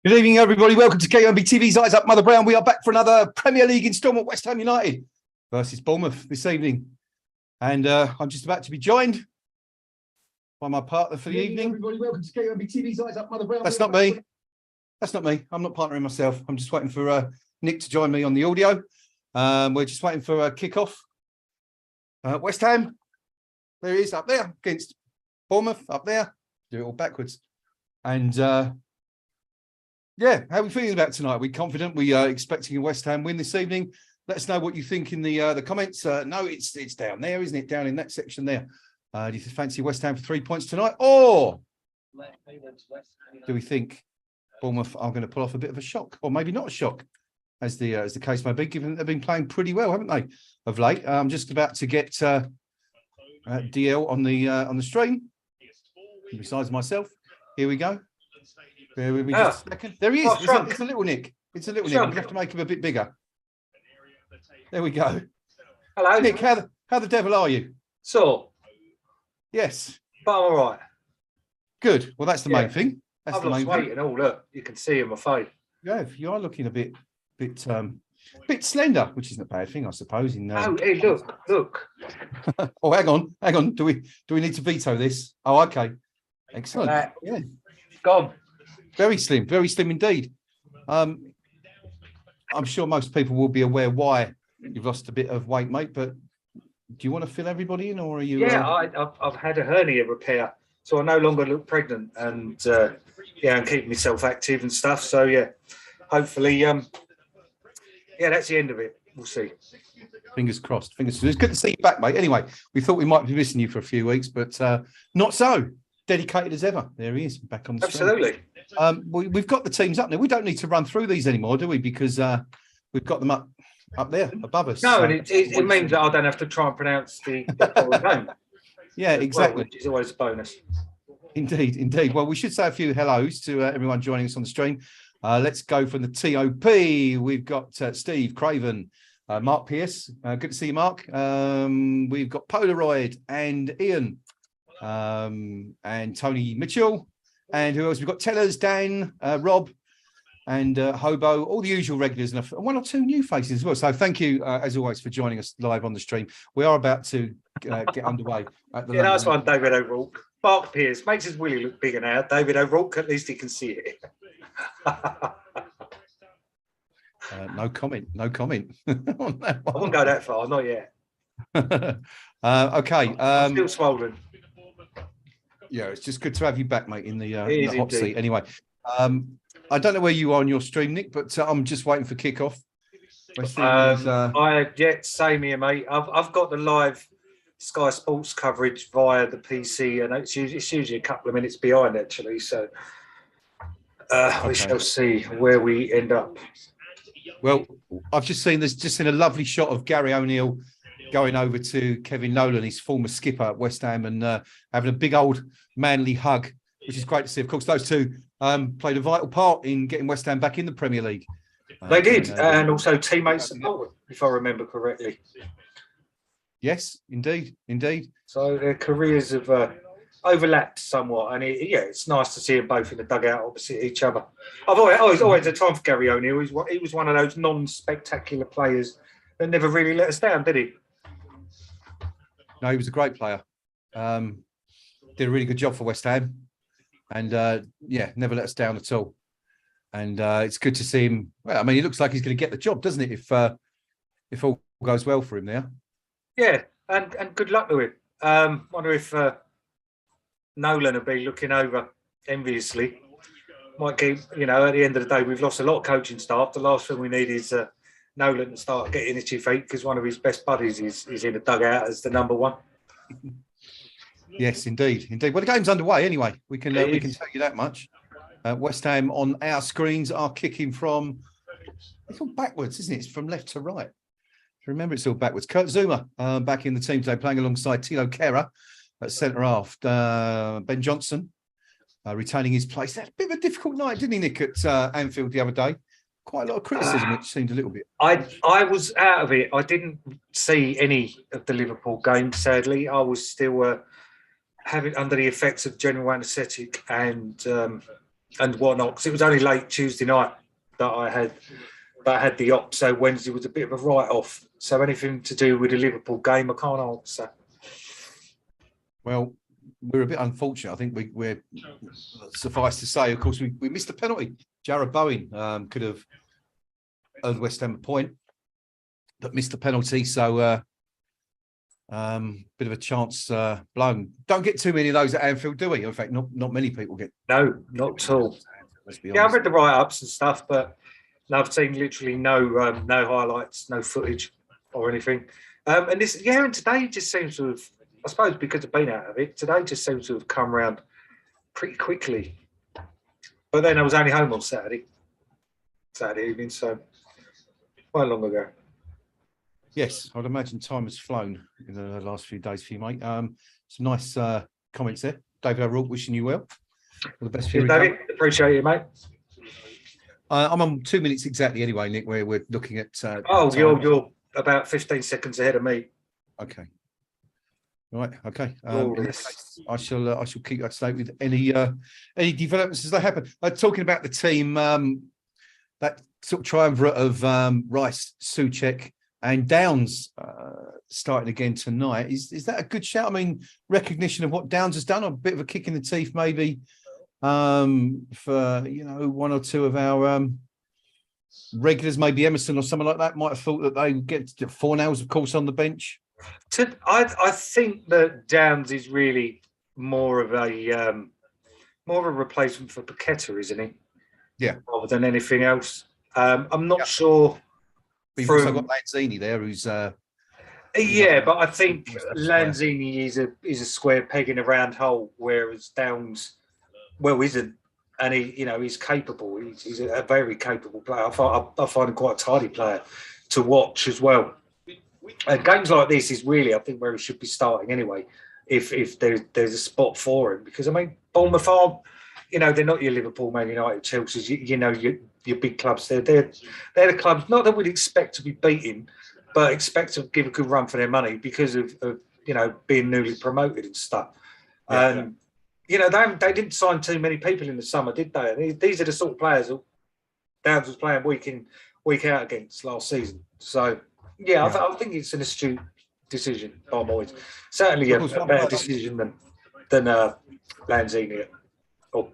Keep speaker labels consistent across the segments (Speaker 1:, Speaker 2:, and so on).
Speaker 1: Good evening, everybody. Welcome to KUMB TV's Eyes Up Mother Brown. We are back for another Premier League instalment, West Ham United versus Bournemouth this evening. And I'm just about to be joined by my partner for the evening. Everybody, welcome to KUMB TV's Eyes Up Mother Brown. That's not me. That's not me. I'm not partnering myself. I'm just waiting for Nick to join me on the audio. We're just waiting for a kick-off. West Ham, there he is up there against Bournemouth up there. Do it all backwards. And yeah, how are we feeling about tonight? Are we confident? We are expecting a West Ham win this evening. Let us know what you think in the comments. No, it's down there, isn't it? Down in that section there. Do you fancy West Ham for 3 points tonight? Or do we think Bournemouth are going to pull off a bit of a shock? Or maybe not a shock, as the case may be, given that they've been playing pretty well, haven't they, of late? I'm just about to get DL on the stream. Besides myself, here we go. Bear with me just a second. There he is. It's a little Nick. It's a little Nick. We have to make him a bit bigger. There we go.
Speaker 2: Hello,
Speaker 1: Nick. How the devil are you?
Speaker 2: Sore.
Speaker 1: Yes.
Speaker 2: But I'm all right.
Speaker 1: Good. Well, that's the main thing. That's
Speaker 2: I've
Speaker 1: the
Speaker 2: lost
Speaker 1: main
Speaker 2: weight
Speaker 1: thing.
Speaker 2: and all. Look, you can see in my face.
Speaker 1: Yeah, you are looking a bit slender, which isn't a bad thing, I suppose.
Speaker 2: Oh, hey, look.
Speaker 1: Oh, hang on. Do we need to veto this? Oh, okay. Excellent. Yeah.
Speaker 2: Gone.
Speaker 1: Very slim indeed. I'm sure most people will be aware why you've lost a bit of weight, mate, but do you want to fill everybody in, or are you...
Speaker 2: Yeah, I've had a hernia repair, so I no longer look pregnant, and I'm keeping myself active and stuff, so yeah, hopefully, that's the end of it. We'll see.
Speaker 1: Fingers crossed. It's good to see you back, mate. Anyway, we thought we might be missing you for a few weeks, but not so. Dedicated as ever. There he is, back on the
Speaker 2: Absolutely.
Speaker 1: Stream. We've got the teams up there. We don't need to run through these anymore, do we? Because we've got them up there above us.
Speaker 2: No,
Speaker 1: so
Speaker 2: and it means that I don't have to try and pronounce the name.
Speaker 1: Yeah, exactly.
Speaker 2: Which is always a bonus.
Speaker 1: Indeed. Well, we should say a few hellos to everyone joining us on the stream. Let's go from the TOP. We've got Steve Craven, Mark Pierce. Good to see you, Mark. We've got Polaroid and Ian. And Tony Mitchell, and who else? We've got Tellers, Dan, Rob, and Hobo, all the usual regulars, and one or two new faces as well. So thank you, as always, for joining us live on the stream. We are about to get underway.
Speaker 2: Nice one, David O'Rourke. Mark Pierce makes his Willie look bigger now. David O'Rourke, at least he can see it.
Speaker 1: No comment. On that one.
Speaker 2: I won't go that far, not yet.
Speaker 1: Okay.
Speaker 2: I'm still swollen.
Speaker 1: Yeah, it's just good to have you back, mate, in the hot
Speaker 2: indeed.
Speaker 1: seat. Anyway, I don't know where you are on your stream, Nick, but I'm just waiting for kickoff.
Speaker 2: Same here, mate. I've got the live Sky Sports coverage via the PC, and it's usually a couple of minutes behind, actually. So we shall see where we end up.
Speaker 1: Well, I've just seen a lovely shot of Gary O'Neill going over to Kevin Nolan, his former skipper at West Ham, and having a big old manly hug, which is great to see. Of course, those two played a vital part in getting West Ham back in the Premier League.
Speaker 2: They did, and also teammates support, if I remember correctly.
Speaker 1: Yes, indeed.
Speaker 2: So their careers have overlapped somewhat, and it's nice to see them both in the dugout opposite each other. I've always had time for Gary O'Neill. He was one of those non-spectacular players that never really let us down, did he?
Speaker 1: No, he was a great player. Did a really good job for West Ham, and never let us down at all. And it's good to see him. Well, I mean, he looks like he's going to get the job, doesn't it? If all goes well for him there. Yeah,
Speaker 2: and good luck to him. Wonder if Nolan will be looking over enviously. Might keep, at the end of the day, we've lost a lot of coaching staff. The last thing we need is Nolan to start getting itchy feet because one of his best buddies is in the dugout as the number one.
Speaker 1: Yes, indeed. Well, the game's underway anyway. We can tell you that much. West Ham on our screens are kicking from... It's all backwards, isn't it? It's from left to right. Remember, it's all backwards. Kurt Zuma back in the team today, playing alongside Tilo Kehrer at centre half. Ben Johnson retaining his place. That's a bit of a difficult night, didn't he, Nick, at Anfield the other day? Quite a lot of criticism, which seemed a little bit.
Speaker 2: I was out of it. I didn't see any of the Liverpool game, sadly. I was still having under the effects of general anaesthetic and and whatnot, because it was only late Tuesday night that I had the op. So Wednesday was a bit of a write-off. So anything to do with the Liverpool game, I can't answer.
Speaker 1: Well, we're a bit unfortunate. I think we're suffice to say, of course, we missed a penalty. Jared Bowen could have earned West Ham a point, but missed the penalty. So bit of a chance blown. Don't get too many of those at Anfield, do we? In fact, not many people get.
Speaker 2: No, not at all.
Speaker 1: Let's be
Speaker 2: Yeah,
Speaker 1: honest.
Speaker 2: I read the write-ups and stuff, but I've seen literally no highlights, no footage or anything. And today just seems to have, I suppose because I've been out of it, today just seems to have come around pretty quickly. But then I was only home on Saturday evening, so quite long ago.
Speaker 1: Yes, I'd imagine time has flown in the last few days for you, mate. Some nice comments there. David O'Rourke wishing you well. All the best for you,
Speaker 2: David. Appreciate it, mate.
Speaker 1: I'm on 2 minutes exactly anyway, Nick, where we're looking at...
Speaker 2: you're about 15 seconds ahead of me.
Speaker 1: Okay. Right, okay. I shall keep you up to date with any developments as they happen. Talking about the team, that sort of triumvirate of Rice, Souček and Downs starting again tonight. Is that a good shout? I mean, recognition of what Downs has done, a bit of a kick in the teeth maybe for, one or two of our regulars, maybe Emerson or someone like that might have thought that they would get Fornals, of course, on the bench.
Speaker 2: I think that Downs is really more of a replacement for Paqueta, isn't he?
Speaker 1: Yeah.
Speaker 2: Rather than anything else. I'm not sure.
Speaker 1: But you've also got Lanzini there, who's
Speaker 2: but I think Lanzini is a square peg in a round hole, whereas Downs, isn't. And he's capable. He's a very capable player. I find him quite a tidy player to watch as well. Games like this is really, I think, where he should be starting anyway, if there's a spot for him. Because, I mean, Bournemouth are, they're not your Liverpool, Man United, Chelsea, your big clubs. They're the clubs, not that we'd expect to be beaten, but expect to give a good run for their money because of being newly promoted and stuff. They didn't sign too many people in the summer, did they? These are the sort of players that Downs was playing week in, week out against last season. So, I think it's an astute decision by Moyes. Certainly a better decision than Lanzini, or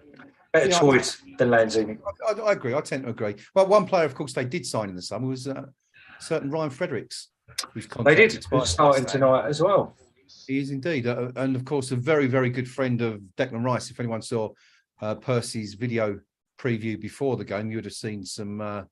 Speaker 2: better choice than Lanzini.
Speaker 1: I agree. I tend to agree. Well, one player, of course, they did sign in the summer was certain Ryan Fredericks, who's
Speaker 2: they did. Who's starting tonight as well.
Speaker 1: He is indeed, and of course, a very, very good friend of Declan Rice. If anyone saw Percy's video preview before the game, you would have seen some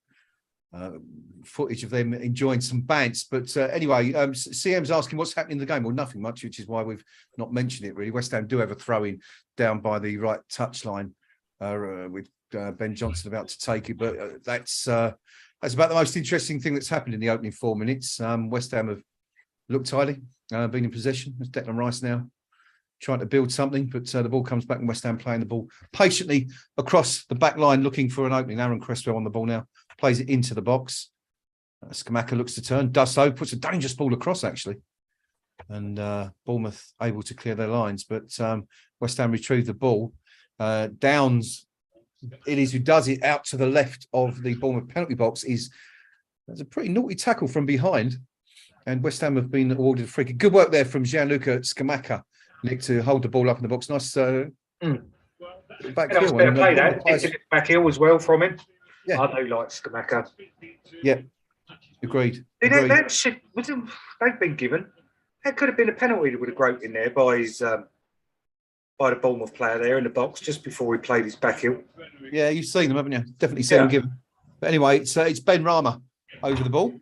Speaker 1: footage of them enjoying some bants. But anyway, CM's asking what's happening in the game. Well, nothing much, which is why we've not mentioned it really. West Ham do have a throw-in down by the right touchline with Ben Johnson about to take it, but that's about the most interesting thing that's happened in the opening 4 minutes. West Ham have looked tidy, been in possession. There's Declan Rice now trying to build something, but the ball comes back and West Ham playing the ball patiently across the back line, looking for an opening. Aaron Cresswell on the ball now, plays it into the box. Scamacca looks to turn, does so, puts a dangerous ball across actually. And Bournemouth able to clear their lines, but West Ham retrieve the ball. Downs, it is who does it out to the left of the Bournemouth penalty box. That's a pretty naughty tackle from behind. And West Ham have been awarded a free kick. Good work there from Gianluca Scamacca, Nick, to hold the ball up in the box. Nice back heel.
Speaker 2: Back heel as well from him.
Speaker 1: Yeah.
Speaker 2: I do like Scamacca.
Speaker 1: Yeah, agreed.
Speaker 2: They've been given. That could have been a penalty that would have groped in there by the Bournemouth player there in the box just before he played his back heel.
Speaker 1: Yeah, you've seen them, haven't you? Definitely seen them given. But anyway, it's Ben Rama over the ball.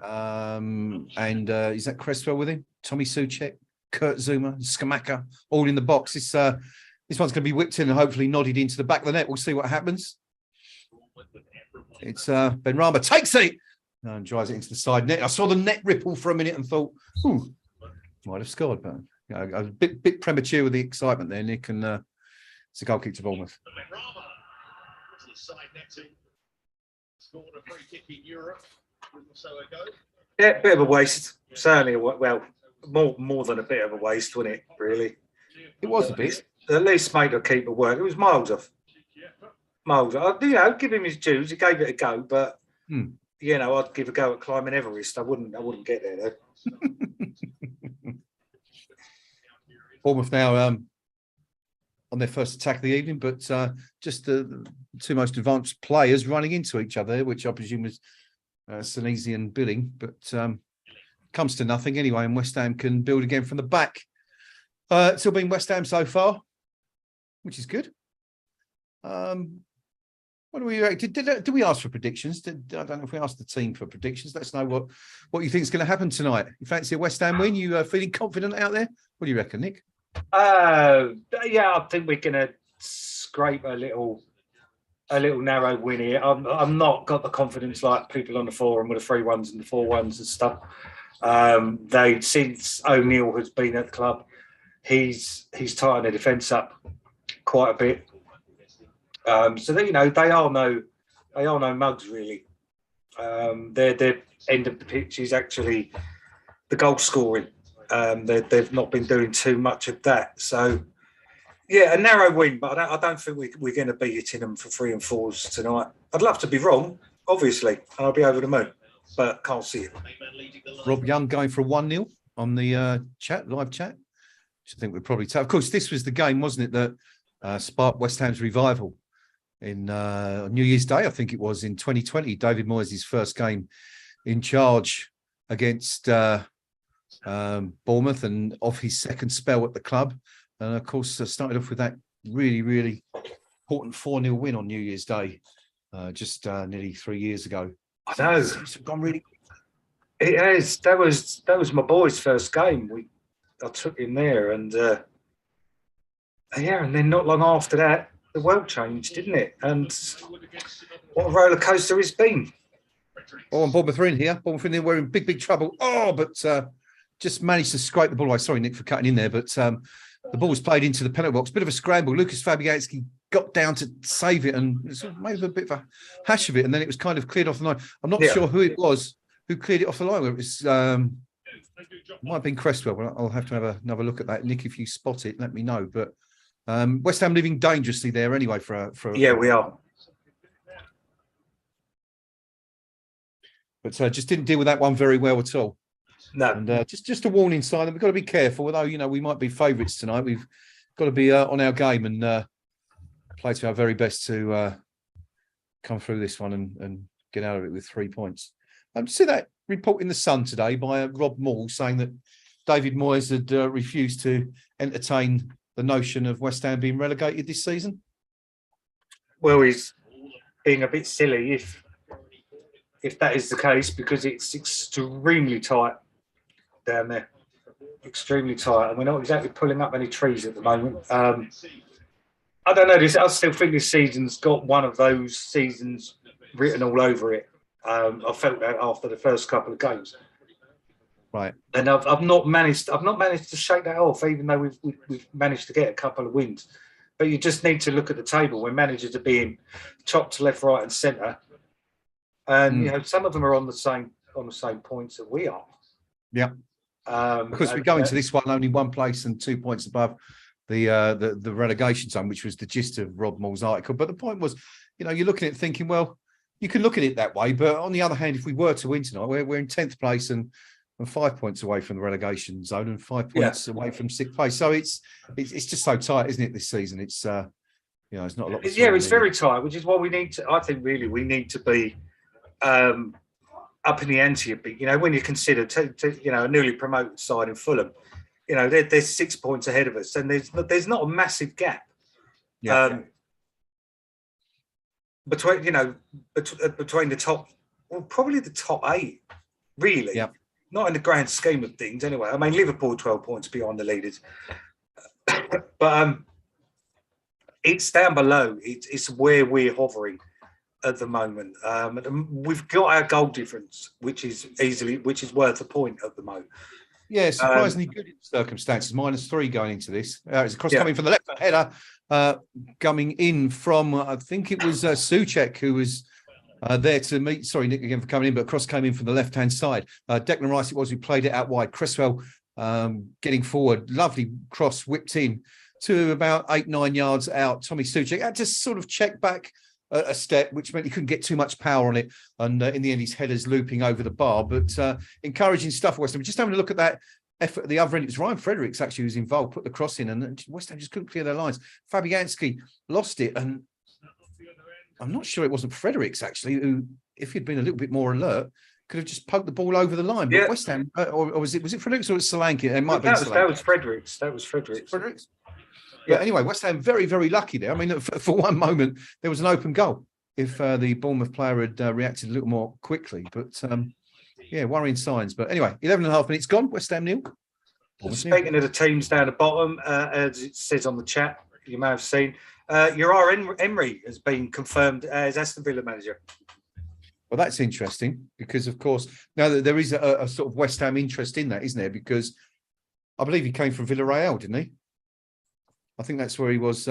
Speaker 1: And is that Cresswell with him? Tommy Souček, Kurt Zuma, Scamacca, all in the box. This one's going to be whipped in and hopefully nodded into the back of the net. We'll see what happens. It's Ben Rama takes it and drives it into the side net. I saw the net ripple for a minute and thought, might have scored, but a bit premature with the excitement there, Nick, and it's a goal kick to Bournemouth.
Speaker 3: Scored a free kick in Europe so ago.
Speaker 2: Yeah, bit of a waste. Certainly, well, more than a bit of a waste, wasn't it? Really,
Speaker 1: it was a bit.
Speaker 2: at least make the keeper work. It was miles off. Miles. Give him his dues. He gave it a go, but I'd give a go at climbing Everest. I wouldn't get there though.
Speaker 1: Bournemouth now on their first attack of the evening, but just the two most advanced players running into each other, which I presume was Sinise and Billing, but comes to nothing anyway, and West Ham can build again from the back. Still been West Ham so far, which is good. What do we did we ask for predictions? I don't know if we asked the team for predictions. Let us know what you think is going to happen tonight. You fancy a West Ham win? You feeling confident out there? What do you reckon, Nick?
Speaker 2: I think we're going to scrape a little narrow win here. I'm not got the confidence like people on the forum with the 3-1s and the 4-1s and stuff. Since O'Neill has been at the club, he's tightened the defence up quite a bit. So they are no mugs really. Their end of the pitch is actually the goal scoring. They've not been doing too much of that. So a narrow win, but I don't think we're going to be hitting them for 3 and 4s tonight. I'd love to be wrong, obviously, and I'll be over the moon, but can't see it.
Speaker 1: Rob Young going for a 1-0 on the live chat, which I think would probably tell. Of course, this was the game, wasn't it, that sparked West Ham's revival in New Year's Day, I think it was, in 2020. David Moyes' first game in charge against Bournemouth, and off his second spell at the club. And of course, started off with that really, really important 4-0 win on New Year's Day, just nearly 3 years ago.
Speaker 2: I know.
Speaker 1: It's gone really.
Speaker 2: It has. That was my boy's first game. I took him there, and and then not long after that, the world changed, didn't it? And what a roller coaster it's been.
Speaker 1: Oh, and Bournemouth are in here. Bournemouth in here. We're in big, big trouble. Oh, but just managed to scrape the ball away. Sorry, Nick, for cutting in there, but the ball was played into the penalty box. Bit of a scramble. Lucas Fabianski got down to save it and sort of made a bit of a hash of it, and then it was kind of cleared off the line. I'm not sure who it was who cleared it off the line. It was might have been Cresswell, but I'll have to have another look at that. Nick, if you spot it, let me know. But West Ham living dangerously there anyway
Speaker 2: we are.
Speaker 1: But just didn't deal with that one very well at all.
Speaker 2: No.
Speaker 1: And just a warning sign that we've got to be careful. Although, we might be favourites tonight, we've got to be on our game and play to our very best to come through this one and get out of it with 3 points. See that report in The Sun today by Rob Moore saying that David Moyes had refused to entertain the notion of West Ham being relegated this season?
Speaker 2: Well, he's being a bit silly if that is the case, because it's extremely tight down there. Extremely tight. And we're not exactly pulling up any trees at the moment. I don't know. I still think this season's got one of those seasons written all over it. I felt that after the first couple of games.
Speaker 1: Right. And
Speaker 2: I've not managed to shake that off, even though we've managed to get a couple of wins. But you just need to look at the table when managers are being chopped left, right, and centre. And some of them are on the same points that we are.
Speaker 1: Yeah. Because we go into this one only one place and 2 points above the relegation zone, which was the gist of Rob Moore's article. But the point was, you're looking at it thinking, well, you can look at it that way. But on the other hand, if we were to win tonight, we're in 10th place and 5 points away from the relegation zone and 5 points away from 6th place. So it's just so tight, isn't it, this season? It's it's not a lot.
Speaker 2: It's very tight, which is what we need to. I think really we need to be up in the ante a bit. When you consider a newly promoted side in Fulham, they're 6 points ahead of us, and there's not a massive gap. Between the top, well, probably the top 8, really.
Speaker 1: Yeah.
Speaker 2: Not in the grand scheme of things, anyway. I mean, Liverpool 12 points behind the leaders, but it's down below. It's where we're hovering at the moment. We've got our goal difference, which is worth a point at the moment.
Speaker 1: Yeah, surprisingly good in circumstances. -3 going into this. It's a cross coming from the left header, coming in from I think it was Souček who was there to meet. Sorry, Nick, again for coming in, but cross came in from the left-hand side. Declan Rice it was who played it out wide. Cresswell getting forward. Lovely cross whipped in to about 8-9 yards out. Tommy Suchek had to sort of check back a step, which meant he couldn't get too much power on it. And in the end, his header's looping over the bar. But encouraging stuff, West Ham. Just having a look at that effort at the other end. It was Ryan Fredericks actually who was involved, put the cross in, and West Ham just couldn't clear their lines. Fabianski lost it, and I'm not sure it wasn't Fredericks actually, who, if he'd been a little bit more alert, could have just poked the ball over the line. But West Ham, or was it Fredericks or was it Solanke? It might have been Solanke.
Speaker 2: That was Fredericks. That was Fredericks.
Speaker 1: Yeah. But anyway, West Ham very, very lucky there. I mean, for one moment, there was an open goal if the Bournemouth player had reacted a little more quickly. But, worrying signs. But anyway, 11.5 minutes gone. West Ham nil.
Speaker 2: Speaking of the teams down the bottom, as it says on the chat, you may have seen, Uriah Emery has been confirmed as Aston Villa manager.
Speaker 1: Well, that's interesting because, of course, now that there is a sort of West Ham interest in that, isn't there? Because I believe he came from Villarreal, didn't he? I think that's where he was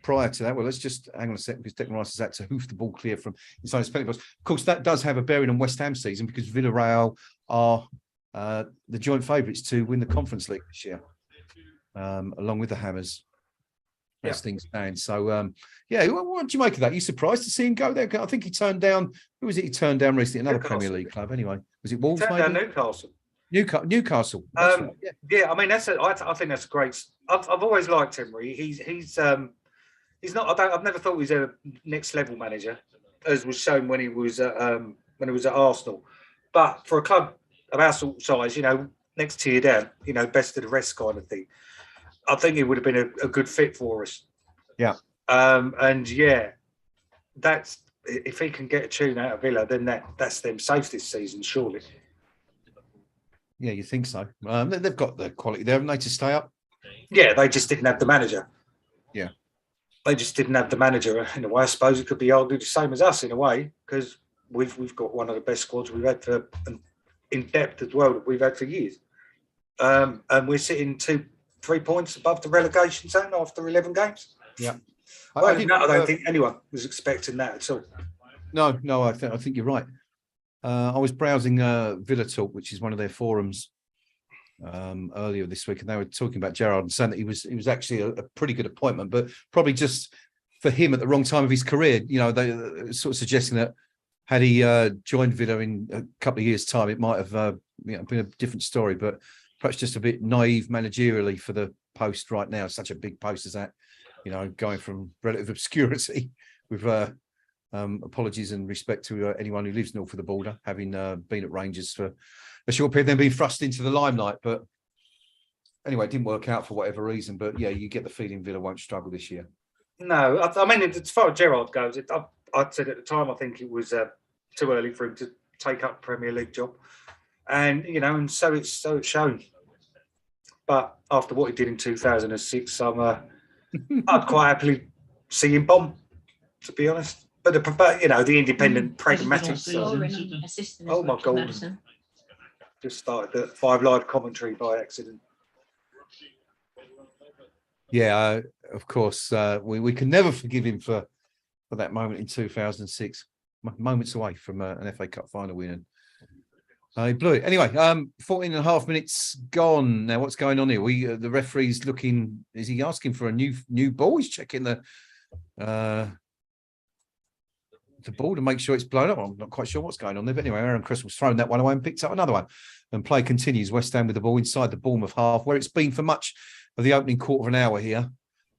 Speaker 1: prior to that. Well, let's just hang on a second because Declan Rice has had to hoof the ball clear from inside his penalty box. Of course, that does have a bearing on West Ham season because Villarreal are the joint favourites to win the Conference League this year, along with the Hammers. As things stand. So, what do you make of that? Are you surprised to see him go there? I think he turned down, who was it he turned down recently? Another
Speaker 2: Newcastle.
Speaker 1: Premier League club, anyway. Was it Wolves?
Speaker 2: Turned down Newcastle.
Speaker 1: Newcastle.
Speaker 2: Right, I mean, I think that's a great. I've always liked Emery. He's not. I've never thought he was a next level manager, as was shown when he was at Arsenal. But for a club of our sort of size, next tier down, best of the rest kind of thing. I think it would have been a good fit for us.
Speaker 1: Yeah.
Speaker 2: That's if he can get a tune out of Villa, then that's them safe this season, surely.
Speaker 1: Yeah, you think so? They've got the quality there, haven't they, to stay up?
Speaker 2: Yeah, they just didn't have the manager.
Speaker 1: Yeah.
Speaker 2: They just didn't have the manager. In a way, I suppose it could be argued the same as us in a way, because we've got one of the best squads we've had for in depth as well that we've had for years. And we're sitting 2-3 points above the relegation zone after 11 games.
Speaker 1: Yeah.
Speaker 2: I don't think anyone was expecting that at all.
Speaker 1: No, I think you're right. I was browsing Villa Talk, which is one of their forums, earlier this week, and they were talking about Gerrard and saying that he was actually a pretty good appointment, but probably just for him at the wrong time of his career. They sort of suggesting that had he joined Villa in a couple of years' time, it might have been a different story, but perhaps just a bit naive managerially for the post right now. Such a big post as that, going from relative obscurity with apologies and respect to anyone who lives north of the border, having been at Rangers for a short period, then being thrust into the limelight. But anyway, it didn't work out for whatever reason. But yeah, you get the feeling Villa won't struggle this year.
Speaker 2: No, I mean, as far as Gerrard goes, I said at the time, I think it was too early for him to take up a Premier League job. And, and so it's shown. But after what he did in 2006, I'd quite happily see him bomb, to be honest. But the independent, pragmatic. Oh my God! Just started the 5 Live commentary by accident.
Speaker 1: Yeah, of course. We can never forgive him for that moment in 2006. Moments away from an FA Cup final win. He blew it. Anyway, 14.5 minutes gone. Now, what's going on here? The referee's looking. Is he asking for a new ball? He's checking the ball to make sure it's blown up. I'm not quite sure what's going on there. But anyway, Aaron Crystal's thrown that one away and picked up another one. And play continues. West Ham with the ball inside the Bournemouth half, where it's been for much of the opening quarter of an hour here.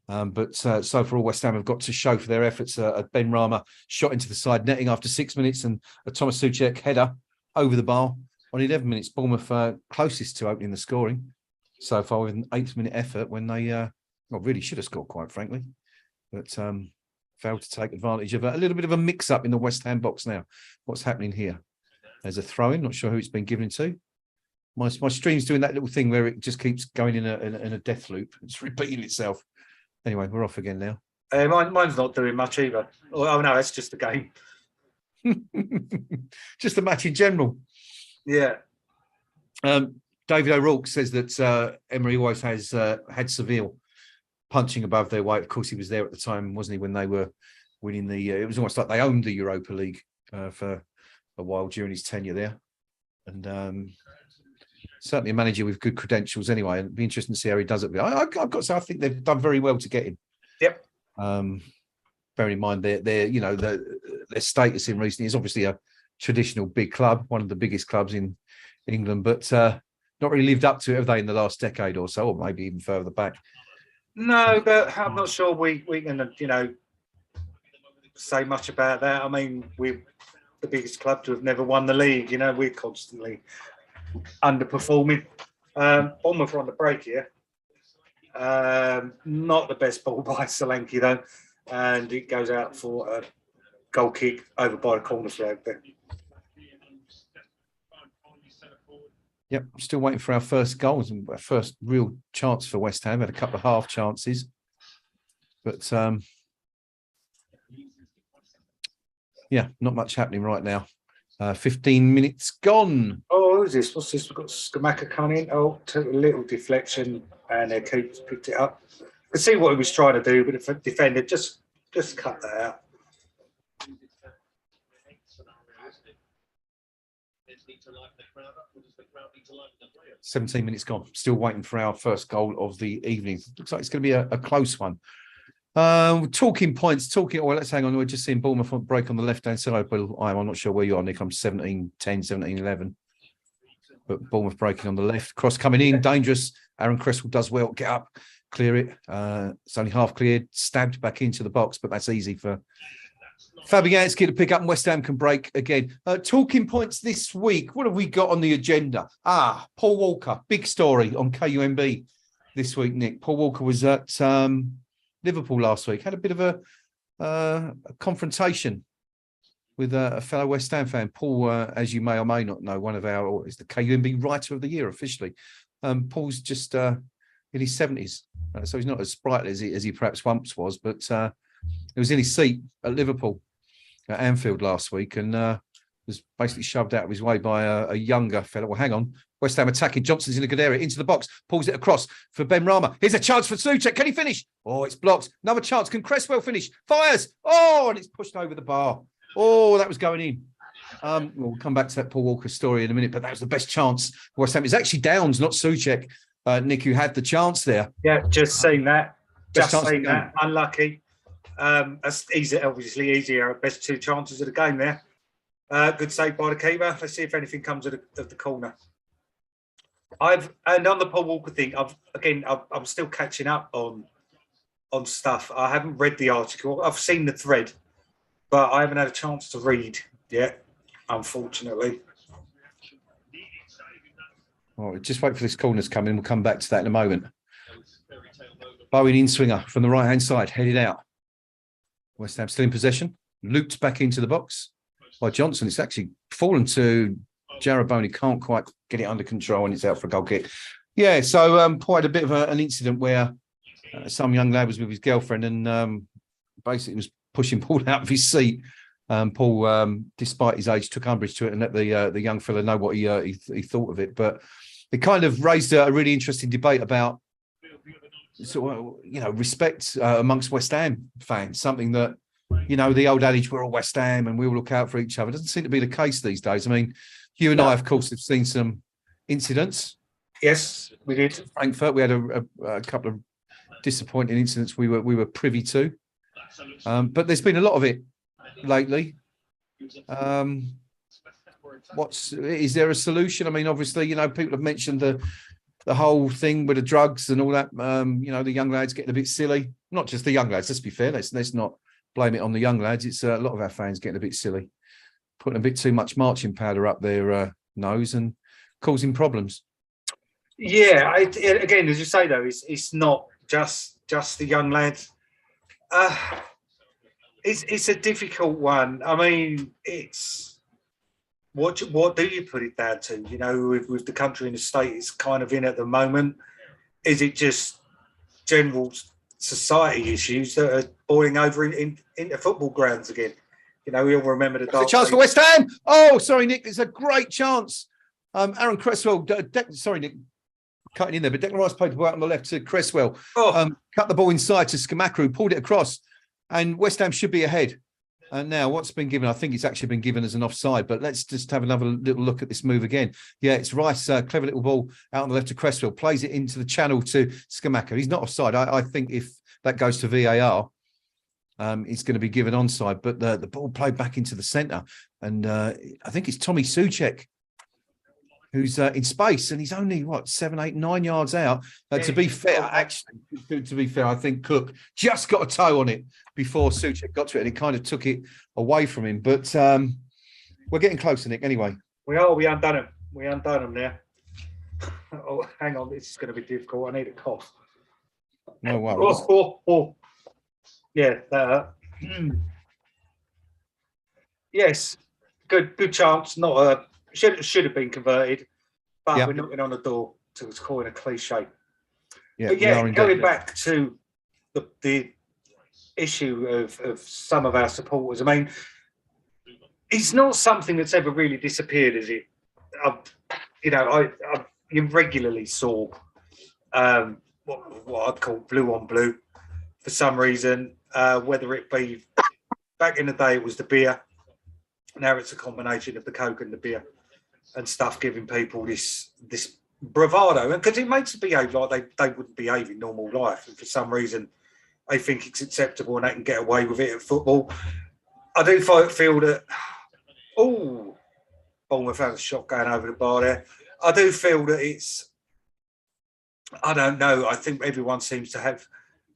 Speaker 1: But so far, West Ham have got to show for their efforts. Ben Rama shot into the side netting after 6 minutes, and a Thomas Suchek header over the bar on 11 minutes. Bournemouth closest to opening the scoring so far with an 8th-minute effort when they really should have scored, quite frankly. But failed to take advantage of a little bit of a mix-up in the West Ham box now. What's happening here? There's a throw-in. Not sure who it's been given to. My stream's doing that little thing where it just keeps going in a death loop. It's repeating itself. Anyway, we're off again now.
Speaker 2: Mine's not doing much either. Oh, no, it's just a game.
Speaker 1: Just a match in general.
Speaker 2: Yeah.
Speaker 1: David O'Rourke says that Emery always has had Seville punching above their weight. Of course, he was there at the time, wasn't he, when they were winning it was almost like they owned the Europa League for a while during his tenure there. And certainly a manager with good credentials anyway. It'd be interesting to see how he does it. I've got to say, I think they've done very well to get him.
Speaker 2: Yep.
Speaker 1: Bearing in mind their you know, their status in recent years, obviously a traditional big club, one of the biggest clubs in England, but not really lived up to it, have they, in the last decade or so, or maybe even further back?
Speaker 2: No, but I'm not sure we can, you know, say much about that. I mean, we're the biggest club to have never won the league. You know, we're constantly underperforming. Bournemouth are on the break here. Not the best ball by Solanke though, and it goes out for a goal kick over by the corner flag there.
Speaker 1: Yep, still waiting for our first goals and our first real chance for West Ham. Had a couple of half chances, but yeah, not much happening right now. 15 minutes gone.
Speaker 2: Oh, who's this? What's this? We've got Skamaka coming in. Oh, took a little deflection, and their keeper's picked it up. I could see what he was trying to do, but the defender just cut that out.
Speaker 1: 17 minutes gone. Still waiting for our first goal of the evening. Looks like it's going to be a close one. Talking points. Let's hang on. We're just seeing Bournemouth on break on the left-hand side. But I'm not sure where you are, Nick. I'm 17-10, 17-11. But Bournemouth breaking on the left. Cross coming in. Dangerous. Aaron Cresswell does well. Get up. Clear it. It's only half cleared. Stabbed back into the box. But that's easy for Fabianski to pick up, and West Ham can break again. Talking points this week. What have we got on the agenda? Paul Walker. Big story on KUMB this week, Nick. Paul Walker was at Liverpool last week. Had a bit of a confrontation with a fellow West Ham fan. Paul, as you may or may not know, one of our is the KUMB Writer of the Year officially. Paul's just in his 70s, so he's not as sprightly as he perhaps once was, but he was in his seat at Liverpool at Anfield last week and was basically shoved out of his way by a younger fellow. Well, hang on. West Ham attacking. Johnson's in a good area. Into the box. Pulls it across for Ben Rama. Here's a chance for Souček. Can he finish? Oh, it's blocked. Another chance. Can Cresswell finish? Fires. Oh, and it's pushed over the bar. Oh, that was going in. We'll come back to that Paul Walker story in a minute, but that was the best chance for West Ham. It's actually Downs, not Souček, Nick, who had the chance there.
Speaker 2: Yeah, just seen that. Just seen that. Unlucky. That's easy, obviously easier. Best two chances of the game there. Good save by the keeper. Let's see if anything comes of the corner. And on the Paul Walker thing, I'm still catching up on stuff. I haven't read the article. I've seen the thread, but I haven't had a chance to read yet, unfortunately.
Speaker 1: Oh, just wait for this corner's coming. We'll come back to that in a moment. Bowen in swinger from the right hand side, headed out. West Ham still in possession. Looped back into the box by Johnson. It's actually fallen to Jaraboni. Can't quite get it under control and it's out for a goal kick. Yeah, so quite a bit of an incident where some young lad was with his girlfriend and basically was pushing Paul out of his seat. Paul, despite his age, took umbrage to it and let the young fella know what he thought of it. But it kind of raised a really interesting debate about respect amongst West Ham fans, something that, the old adage, we're all West Ham and we all look out for each other. It doesn't seem to be the case these days. I mean, you and I, of course, have seen some incidents.
Speaker 2: Yes, we did.
Speaker 1: Frankfurt, we had a couple of disappointing incidents we were privy to. But there's been a lot of it lately. Is there a solution? I mean, obviously, people have mentioned the whole thing with the drugs and all that, the young lads getting a bit silly. Not just the young lads, let's be fair. Let's not blame it on the young lads. It's a lot of our fans getting a bit silly, putting a bit too much marching powder up their nose and causing problems.
Speaker 2: Yeah, again, as you say, though, it's not just the young lads. It's a difficult one. I mean, it's... What do you put it down to? With the country and the state it's kind of in at the moment, is it just general society issues that are boiling over into football grounds again? We all remember the dark.
Speaker 1: A chance for West Ham. Oh, sorry, Nick. It's a great chance. Aaron Cresswell. Sorry, Nick. Cutting in there, but Declan Rice played the ball out on the left to Cresswell. Cut the ball inside to Skamaka, who pulled it across, and West Ham should be ahead. And now what's been given, I think it's actually been given as an offside, but let's just have another little look at this move again. Yeah, it's Rice, clever little ball out on the left to Cresswell, plays it into the channel to Skamaka. He's not offside. I think if that goes to VAR, it's going to be given onside, but the ball played back into the centre. And I think it's Tommy Souček who's in space, and he's only, 7, 8, 9 yards out. To be fair, actually, to be fair, I think Cook just got a toe on it before Souček got to it, and it kind of took it away from him. But we're getting closer, Nick, anyway.
Speaker 2: We are. We undone him. We undone him now. Oh, hang on. This is going to be difficult. I need a cough.
Speaker 1: No worries.
Speaker 2: Yeah. Yes. Good chance. Not a... Should have been converted, but we're knocking on the door to calling a cliche.
Speaker 1: Yeah,
Speaker 2: but going back to the issue of some of our supporters, I mean, it's not something that's ever really disappeared, is it? I regularly saw what I'd call blue on blue for some reason, whether it be back in the day it was the beer, now it's a combination of the Coke and the beer and stuff, giving people this bravado, and because it makes them behave like they wouldn't behave in normal life, and for some reason they think it's acceptable and they can get away with it at football. I do feel that Bournemouth had a shot going over the bar there. I do feel that it's, I don't know, I think everyone seems to have,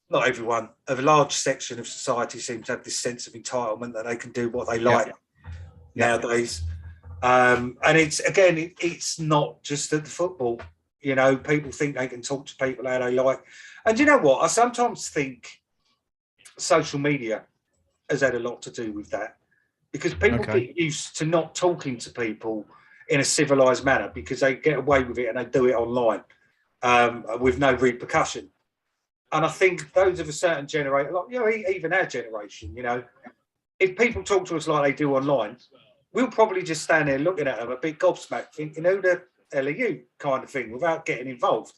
Speaker 2: not everyone, a large section of society seems to have this sense of entitlement that they can do what they like nowadays. And it's not just at the football. People think they can talk to people how they like. And you know what? I sometimes think social media has had a lot to do with that, because people get used to not talking to people in a civilized manner because they get away with it and they do it online with no repercussion. And I think those of a certain generation, even our generation, if people talk to us like they do online, we'll probably just stand there looking at them a bit gobsmacked, thinking, who the hell are you, kind of thing, without getting involved.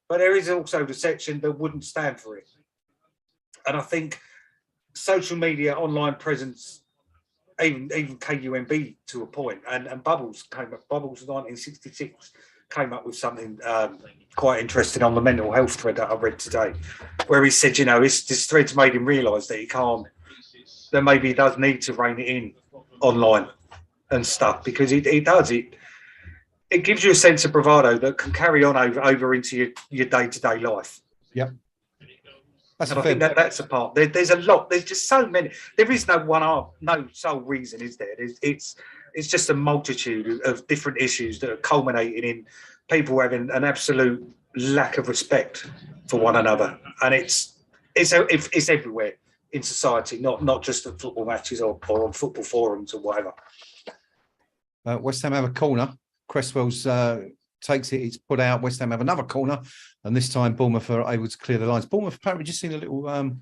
Speaker 2: But there is also the section that wouldn't stand for it. And I think social media, online presence, even KUMB to a point, and Bubbles came up, Bubbles 1966 came up with something quite interesting on the mental health thread that I read today, where he said, this thread's made him realise that that maybe he does need to rein it in online and stuff, because it does. It gives you a sense of bravado that can carry on over into your day-to-day life.
Speaker 1: Yep.
Speaker 2: And I think that's a part. There's a lot. There's just so many. There is no sole reason, is there? It's just a multitude of different issues that are culminating in people having an absolute lack of respect for one another, and it's everywhere in society, not just at football matches or on football forums or whatever.
Speaker 1: West Ham have a corner. Cresswell's takes it. It's put out. West Ham have another corner, and this time Bournemouth are able to clear the lines. Bournemouth apparently just seen a little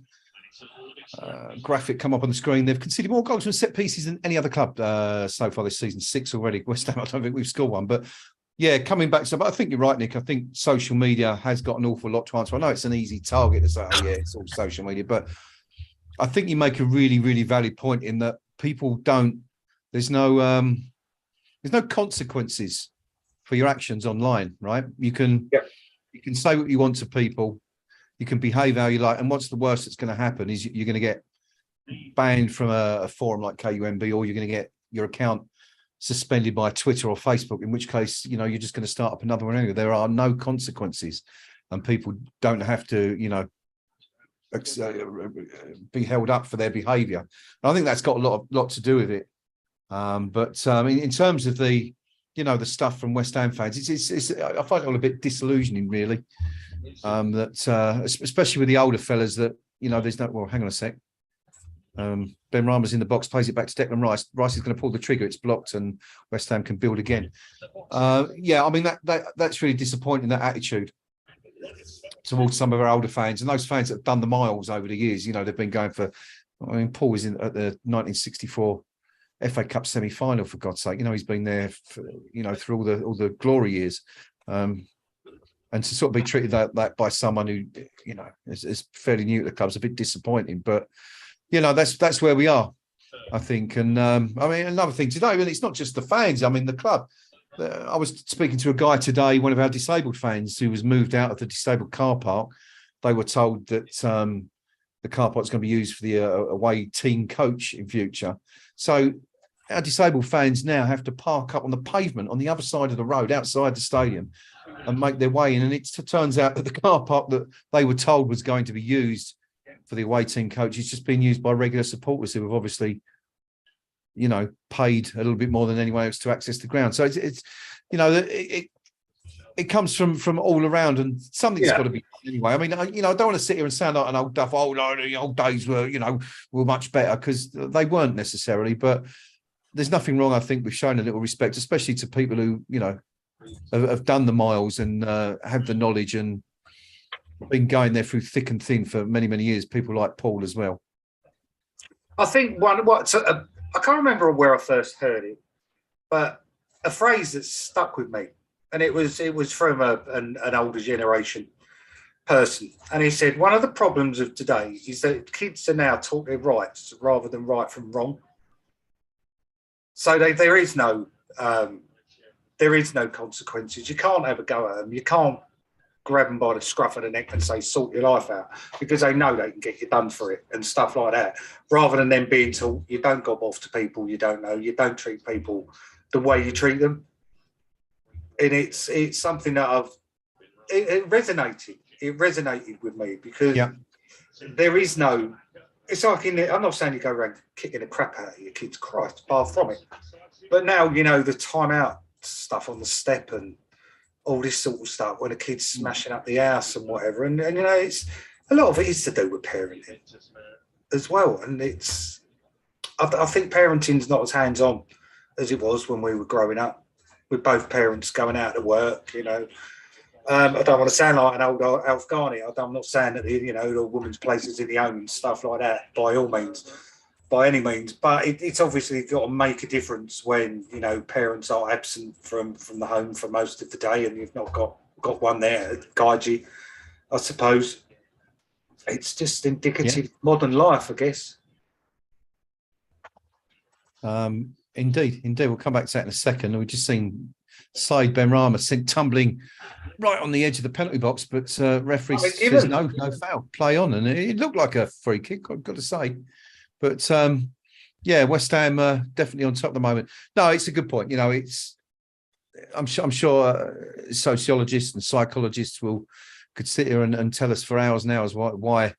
Speaker 1: graphic come up on the screen. They've conceded more goals from set pieces than any other club so far this season. 6 already. West Ham, I don't think we've scored one, but yeah, coming back. But I think you're right, Nick. I think social media has got an awful lot to answer. I know it's an easy target to say, it's all social media, but I think you make a really, really valid point in that people don't. There's no consequences for your actions online, right? You can say what you want to people, you can behave how you like, and what's the worst that's going to happen is you're going to get banned from a forum like KUMB, or you're going to get your account suspended by Twitter or Facebook, in which case, you're just going to start up another one anyway. There are no consequences, and people don't have to, be held up for their behaviour. I think that's got a lot to do with it. But in terms of the stuff from West Ham fans, it's I find it all a bit disillusioning, really. That especially with the older fellas, that there's no. Well, hang on a sec. Ben Rama's in the box, plays it back to Declan Rice. Rice is going to pull the trigger. It's blocked, and West Ham can build again. I mean that's really disappointing, that attitude towards some of our older fans, and those fans that have done the miles over the years. They've been going for. I mean, Paul was at the 1964 FA Cup semi-final, for God's sake. He's been there for, through all the glory years, and to sort of be treated that by someone who is fairly new to the club is a bit disappointing. But that's where we are. I think. And I mean, another thing today, and it's not just the fans. I mean, the club. I was speaking to a guy today, one of our disabled fans, who was moved out of the disabled car park. They were told that the car park is going to be used for the away team coach in future. So our disabled fans now have to park up on the pavement on the other side of the road outside the stadium and make their way in. And it turns out that the car park that they were told was going to be used for the away team coach is just being used by regular supporters who have obviously, paid a little bit more than anyone else to access the ground. So it's it comes from all around, and something's got to be done anyway. I mean, I don't want to sit here and sound like an old duff. Oh no, the old days were much better, because they weren't necessarily. But there's nothing wrong, I think, with showing a little respect, especially to people who have done the miles and have the knowledge and been going there through thick and thin for many, many years. People like Paul as well.
Speaker 2: I think I can't remember where I first heard it, but a phrase that stuck with me, and it was from an older generation person, and he said one of the problems of today is that kids are now taught their rights rather than right from wrong. So there is no consequences. You can't have a go at them. You can't grab them by the scruff of the neck and say, sort your life out, because they know they can get you done for it and stuff like that, rather than them being told you don't gob off to people you don't know, you don't treat people the way you treat them. And it's something that it resonated with me, because there is no, it's like I'm not saying you go around kicking the crap out of your kids, Christ, far from it. But now, the timeout stuff on the step and all this sort of stuff, when a kid's smashing up the house and whatever. And it's a lot of it is to do with parenting as well. And I think parenting's not as hands-on as it was when we were growing up, with both parents going out to work, I don't want to sound like an old Alf Garney. I'm not saying that, the woman's place is in the home and stuff like that, by any means. But it's obviously got to make a difference when, parents are absent from the home for most of the day, and you've not got one there to guide you, I suppose. It's just indicative of modern life, I guess.
Speaker 1: Indeed. We'll come back to that in a second. We've just seen Said Benrahma sent tumbling right on the edge of the penalty box, but referee says no foul, play on, and it looked like a free kick, I've got to say. But West Ham definitely on top at the moment. No, it's a good point. I'm sure sociologists and psychologists could sit here and tell us for hours now as why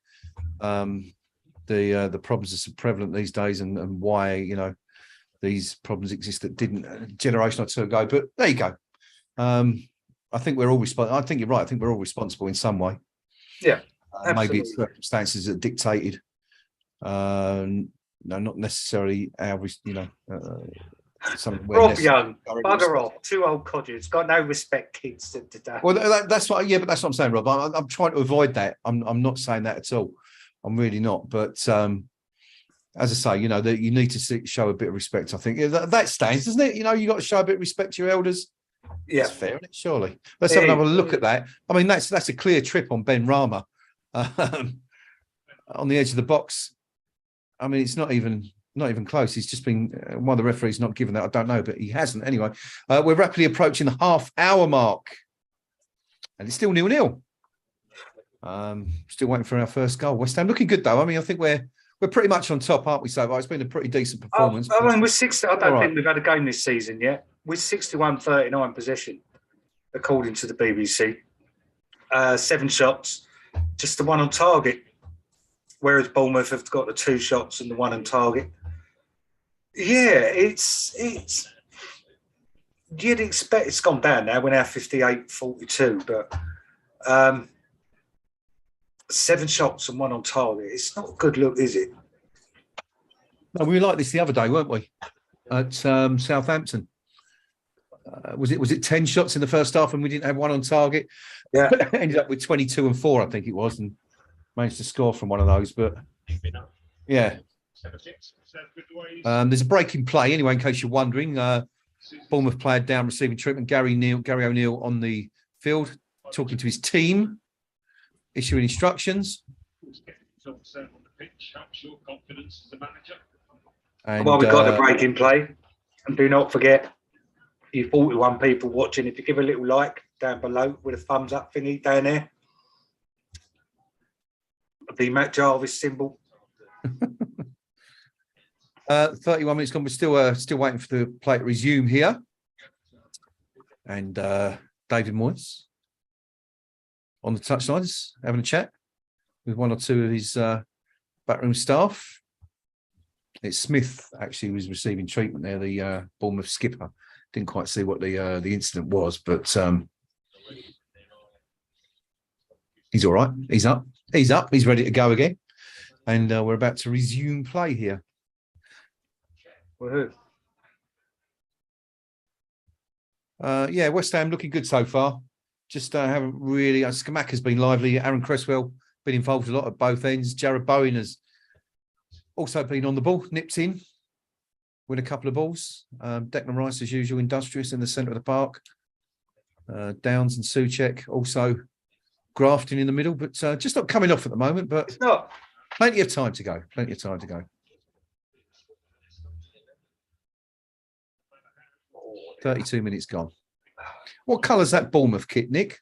Speaker 1: the problems are so prevalent these days, and why these problems exist that didn't a generation or two ago. But there you go. I think we're all responsible. I think you're right. I think we're all responsible in some way.
Speaker 2: Yeah,
Speaker 1: maybe it's circumstances that dictated. No, not necessarily our.
Speaker 2: Rob Young, bugger off. Two old codgers, got no respect, kids today.
Speaker 1: Well, that's what. Yeah, but that's what I'm saying, Rob. I'm trying to avoid that. I'm not saying that at all. I'm really not. But as I say, that you need to show a bit of respect. I think that stands, doesn't it? You got to show a bit of respect to your elders.
Speaker 2: Yeah,
Speaker 1: that's fair, isn't it? Surely. Let's have another look at that. I mean, that's a clear trip on Benrahma on the edge of the box. I mean, it's not even close. He's just been one of the referees not given that. I don't know, but he hasn't anyway. We're rapidly approaching the half-hour mark, and it's still 0-0. Still waiting for our first goal. West Ham looking good though. I mean, I think we're pretty much on top, aren't we? So far, it's been a pretty decent performance.
Speaker 2: I mean, we're 60. I don't think we've had a game this season yet. We're 61-39 possession, according to the BBC. 7 shots, just the one on target. Whereas Bournemouth have got the 2 shots and the 1 on target. Yeah, it's you'd expect it's gone down now. We're now 58-42, but 7 shots and 1 on target. It's not a good look, is it?
Speaker 1: No, we were like this the other day, weren't we? At Southampton. Was it 10 shots in the first half and we didn't have 1 on target?
Speaker 2: Yeah.
Speaker 1: Ended up with 22 and 4, I think it was, and managed to score from one of those. But yeah. There's a break in play anyway, in case you're wondering. Bournemouth player down receiving treatment. Gary O'Neill on the field talking to his team, issuing instructions. And
Speaker 2: While we've got the break in play, and do not forget, you 41 people watching, if you give a little like down below with a thumbs up thingy down there, the Matt Jarvis symbol.
Speaker 1: 31 minutes gone. We're still waiting for the play to resume here. And David Moyes on the touchlines, having a chat with one or two of his backroom staff. It's Smith actually was receiving treatment there, the Bournemouth skipper. Didn't quite see what the incident was, but he's all right. He's up. He's ready to go again. And we're about to resume play here.
Speaker 2: Woohoo.
Speaker 1: Yeah, West Ham looking good so far. Just haven't really. Scamacca's been lively. Aaron Cresswell been involved a lot at both ends. Jared Bowen has also been on the ball, nipped in, win a couple of balls. Declan Rice, as usual, industrious in the centre of the park. Downs and Souček also grafting in the middle, but just not coming off at the moment. But
Speaker 2: It's not.
Speaker 1: Plenty of time to go. 32 minutes gone. What colour's that Bournemouth kit, Nick?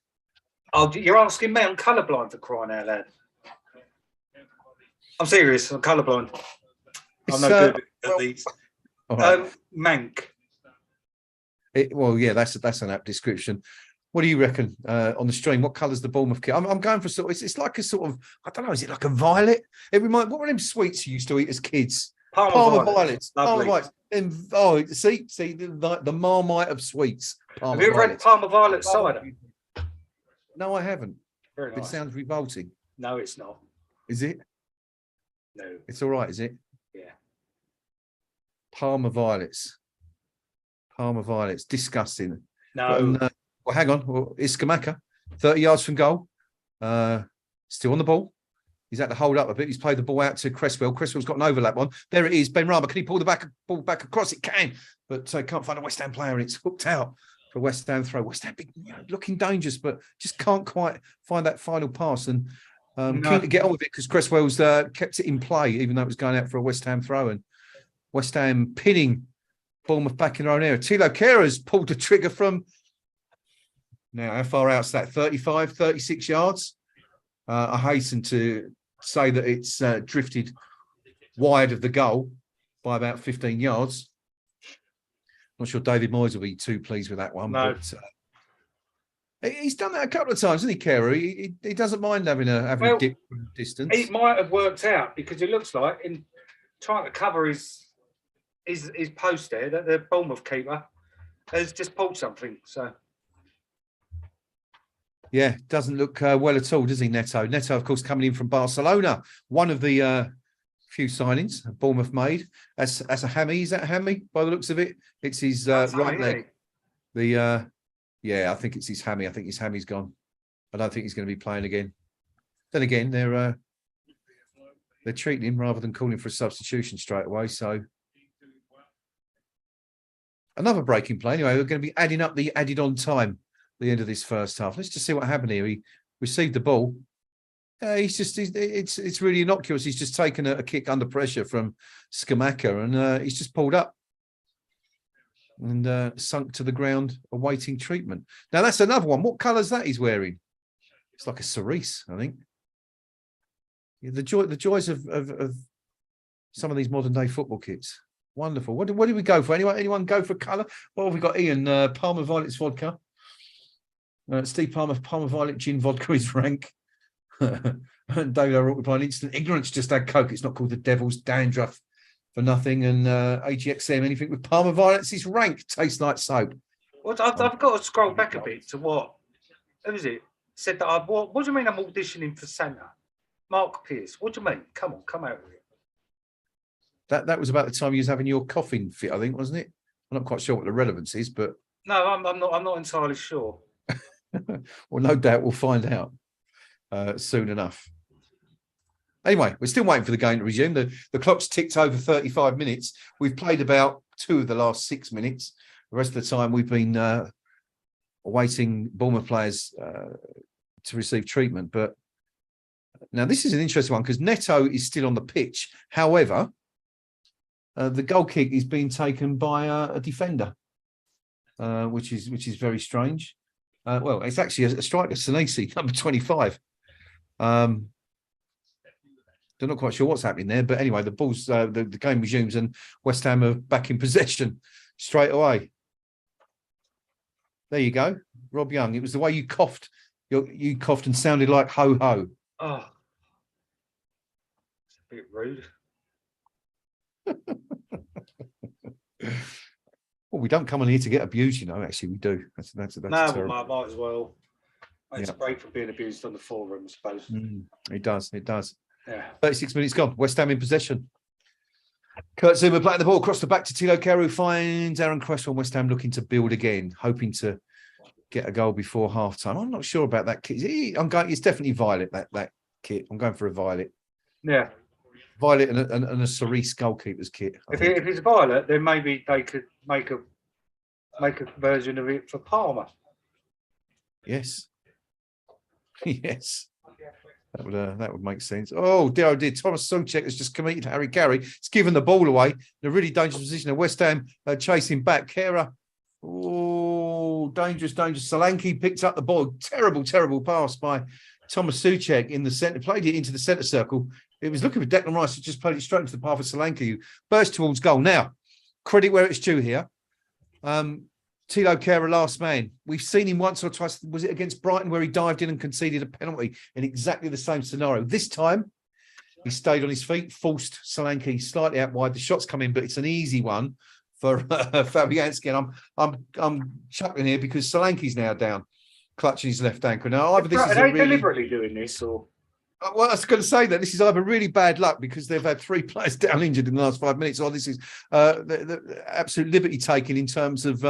Speaker 2: Oh, you're asking me? I'm colourblind, for crying out loud. I'm serious. I'm colourblind. I'm no good at these.
Speaker 1: Right.
Speaker 2: Mank.
Speaker 1: Well, yeah, that's an apt description. What do you reckon on the stream? What colour's the Bournemouth kit? I'm going for sort of. It's like a sort of. I don't know. Is it like a violet? It reminds. What were them sweets you used to eat as kids? Parma violets. Parma violets. See the Marmite of sweets.
Speaker 2: Have you ever had Parma violet cider?
Speaker 1: No, I haven't.
Speaker 2: Very nice.
Speaker 1: It sounds revolting.
Speaker 2: No, it's not.
Speaker 1: Is it?
Speaker 2: No.
Speaker 1: It's all right, is it?
Speaker 2: Yeah.
Speaker 1: Parma violets. Disgusting.
Speaker 2: No.
Speaker 1: But, well, hang on. Well, it's Scamacca, 30 yards from goal. Still on the ball. He's had to hold up a bit. He's played the ball out to Cresswell. Cresswell's got an overlap on. There it is. Ben Rama. Can he pull the ball back across? It can, but can't find a West Ham player. And it's hooked out for West Ham throw. West Ham looking dangerous, but just can't quite find that final pass. And keen to get on with it because Cresswell's kept it in play, even though it was going out for a West Ham throw. And West Ham pinning Bournemouth back in their own area. Tilo Kehra's pulled the trigger from, now how far out's that? 35, 36 yards. I hasten to say that it's drifted wide of the goal by about 15 yards. Not sure David Moyes will be too pleased with that one.
Speaker 2: No.
Speaker 1: But he's done that a couple of times, hasn't he, Kehra? He doesn't mind having a dip from distance.
Speaker 2: It might have worked out because it looks like in trying to cover his post there that the Bournemouth keeper has just pulled something. So.
Speaker 1: Yeah, doesn't look well at all, does he, Neto? Neto, of course, coming in from Barcelona. One of the few signings Bournemouth made. That's a hammy. Is that a hammy by the looks of it? It's his right leg. Yeah, I think it's his hammy. I think his hammy's gone. I don't think he's going to be playing again. Then again, they're treating him rather than calling for a substitution straight away. So another breaking play. Anyway, we're going to be adding up the added on time. The end of this first half. Let's just see what happened here. He received the ball. It's really innocuous. He's just taken a kick under pressure from Scamacca and he's just pulled up and sunk to the ground awaiting treatment. Now that's another one. What colour's that he's wearing? It's like a cerise, I think. Yeah, the joys of some of these modern day football kits. Wonderful. What did we go for? Anyone go for colour? What have we got, Ian? Parma Violet's vodka. Steve Palmer, Violet Gin Vodka is rank. David O'Rourke replying, instant ignorance, just had Coke. It's not called the Devil's Dandruff for nothing. And AGXM, anything with Palmer Violets is rank. Tastes like soap.
Speaker 2: Well, I've got to scroll back a bit to what? Who was it? Said that what do you mean I'm auditioning for Santa? Mark Pierce. What do you mean? Come on, come out with it.
Speaker 1: That was about the time you was having your coffin fit, I think, wasn't it? I'm not quite sure what the relevance is, but
Speaker 2: no, I'm not entirely sure.
Speaker 1: Well, no doubt we'll find out soon enough. Anyway, we're still waiting for the game to resume. The clock's ticked over 35 minutes. We've played about 2 of the last 6 minutes. The rest of the time we've been awaiting Bournemouth players to receive treatment. But now this is an interesting one because Neto is still on the pitch. However, The goal kick is being taken by a defender, which is very strange. Well, it's actually a striker, Senesi, number 25. They're not quite sure what's happening there, but anyway, the ball's the game resumes and West Ham are back in possession straight away. There you go, Rob Young. It was the way you coughed. You coughed and sounded like ho ho.
Speaker 2: Oh, it's a bit rude.
Speaker 1: Well, we don't come on here to get abused, you know. Actually, we do. That's
Speaker 2: No,
Speaker 1: terrible.
Speaker 2: might as well. It's
Speaker 1: Yeah.
Speaker 2: a break from being abused on the forum, I suppose.
Speaker 1: It does. It does.
Speaker 2: Yeah.
Speaker 1: 36 minutes gone. West Ham in possession. Kurt Zuma playing the ball across the back to Tilo Kehrer, who finds Aaron Cresswell. West Ham looking to build again, hoping to get a goal before half time. I'm not sure about that kit. It's definitely violet, that kit. I'm going for a violet.
Speaker 2: Yeah.
Speaker 1: Violet and a Cerise goalkeeper's kit.
Speaker 2: If it's violet, then maybe they could make a version of it for Palmer.
Speaker 1: Yes. Yes. That would make sense. Oh, dear, Thomas Souček has just committed Harry Carey. It's given the ball away in a really dangerous position. West Ham chasing back. Kehrer. Oh, dangerous. Solanke picked up the ball. Terrible pass by Thomas Souček in the centre. Played it into the centre circle. It was looking for Declan Rice, who just played it straight into the path of Solanke, who burst towards goal. Now, credit where it's due here. Tilo Kehrer, last man. We've seen him once or twice. Was it against Brighton where he dived in and conceded a penalty in exactly the same scenario? This time, he stayed on his feet, forced Solanke slightly out wide. The shot's come in, but it's an easy one for Fabianski. And I'm chuckling here because Solanke's now down, clutching his left ankle. Now, either this is
Speaker 2: Are they deliberately doing this, or?
Speaker 1: Well, I was going to say that this is either really bad luck because they've had 3 players down injured in the last 5 minutes, or this is the absolute liberty taking in terms of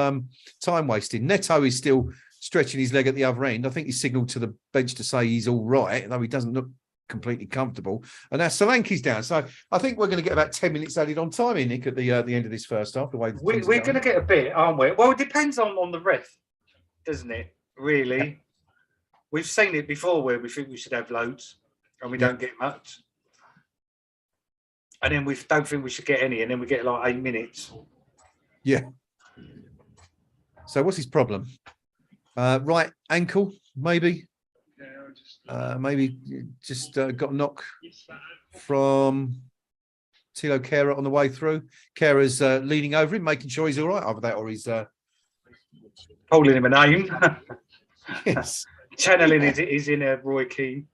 Speaker 1: time wasting. Neto is still stretching his leg at the other end. I think he signalled to the bench to say he's all right, though he doesn't look completely comfortable. And now Solanke's down. So I think we're going to get about 10 minutes added on time in, Nick, at the end of this first half. The way
Speaker 2: We're going to get a bit, aren't we? Well, it depends on the ref, doesn't it? Really? Yeah. We've seen it before where we think we should have loads. And we don't get much. And then we don't think we should get any, and then we get like 8 minutes.
Speaker 1: Yeah. So what's his problem? Right ankle, maybe? Maybe just got a knock from Tilo Kehrer on the way through. Kehrer's leaning over him, making sure he's all right. Either that or he's...
Speaker 2: holding him a name.
Speaker 1: Yes.
Speaker 2: Channeling his inner Roy Keane.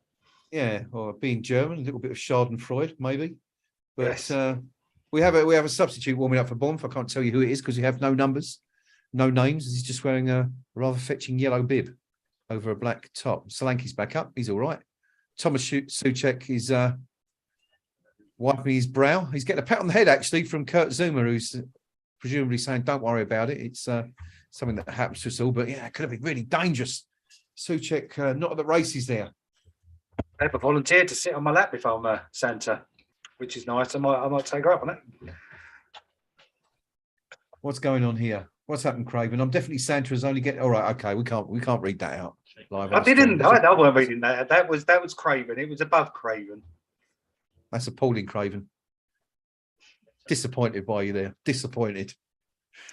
Speaker 1: Yeah, or being German, a little bit of Schadenfreude, maybe. But
Speaker 2: yes.
Speaker 1: we have a substitute warming up for Bournemouth. I can't tell you who it is because we have no numbers, no names. He's just wearing a rather fetching yellow bib over a black top. Solanke's back up. He's all right. Thomas Souček is wiping his brow. He's getting a pat on the head, actually, from Kurt Zuma, who's presumably saying, don't worry about it. It's something that happens to us all. But, yeah, it could have been really dangerous. Souček not at the races there.
Speaker 2: I have volunteered to sit on my lap if I'm Santa, which is nice. I might take her up on it.
Speaker 1: What's going on here? What's happened, Craven? I'm definitely Santa's only getting. All right, okay, we can't read that out live.
Speaker 2: I didn't. I wasn't reading that. That was Craven. It was above Craven.
Speaker 1: That's appalling, Craven. Disappointed by you there. Disappointed.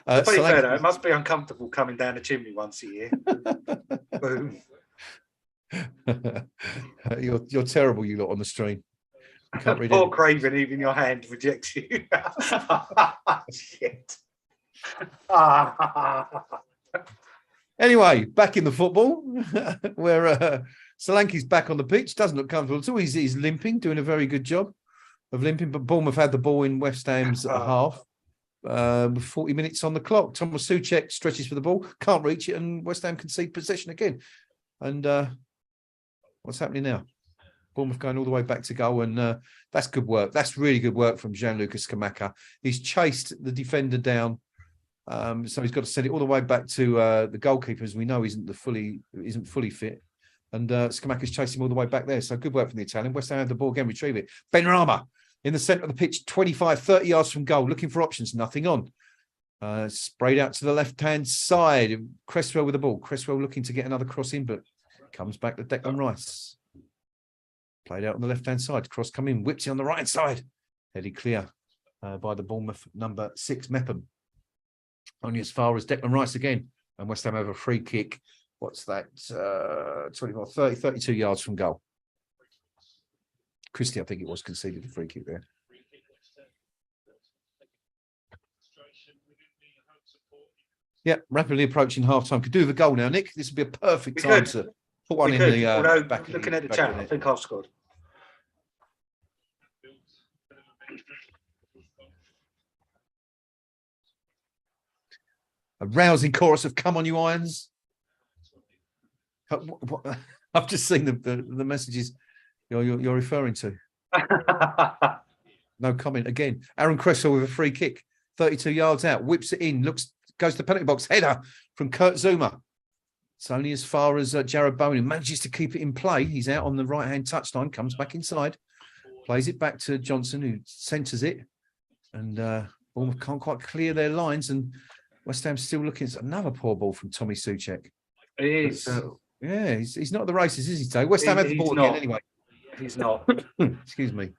Speaker 2: To be fair, though, it must be uncomfortable coming down the chimney once a year. Boom.
Speaker 1: You're terrible, you lot on the stream. Can't read
Speaker 2: Poor Craven, even your hand rejects you. Shit.
Speaker 1: Anyway, back in the football, where Solanke's back on the pitch, doesn't look comfortable at all. He's limping, doing a very good job of limping. But Bournemouth had the ball in West Ham's half. With 40 minutes on the clock. Thomas Souček stretches for the ball, can't reach it, and West Ham concede possession again. And what's happening now? Bournemouth going all the way back to goal, and that's good work. That's really good work from Gianluca Scamacca. He's chased the defender down, so he's got to send it all the way back to the goalkeeper, as we know isn't fully fit. And Scamacca's chased him all the way back there. So good work from the Italian. West Ham have the ball again, retrieve it. Benrahma in the centre of the pitch, 25-30 yards from goal, looking for options, nothing on. Sprayed out to the left-hand side. Cresswell with the ball. Cresswell looking to get another cross in, but comes back to Declan Rice. Played out on the left-hand side. Cross come in, whips it on the right side. Headed clear. by the Bournemouth number 6 Mepham. Only as far as Declan Rice again. And West Ham have a free kick. What's that? 24, 30, 32 yards from goal. Christie, I think it was, conceded a free kick there. Yeah, rapidly approaching half-time. Could do the goal now, Nick. This would be a perfect time to put one in the back.
Speaker 2: Looking at the chat, I think I've scored.
Speaker 1: A rousing chorus of "Come on, you Irons." I've just seen the messages you're referring to. No comment again. Aaron Cresswell with a free kick, 32 yards out, whips it in, goes to the penalty box, header from Kurt Zuma. It's only as far as Jared Bowen manages to keep it in play. He's out on the right-hand touchline, comes back inside, plays it back to Johnson, who centres it, and Bournemouth can't quite clear their lines, and West Ham still looking at another poor ball from Tommy Souček.
Speaker 2: He is.
Speaker 1: Yeah, he's not at the races, is he, today? West Ham have the ball again anyway.
Speaker 2: He's not.
Speaker 1: Excuse me.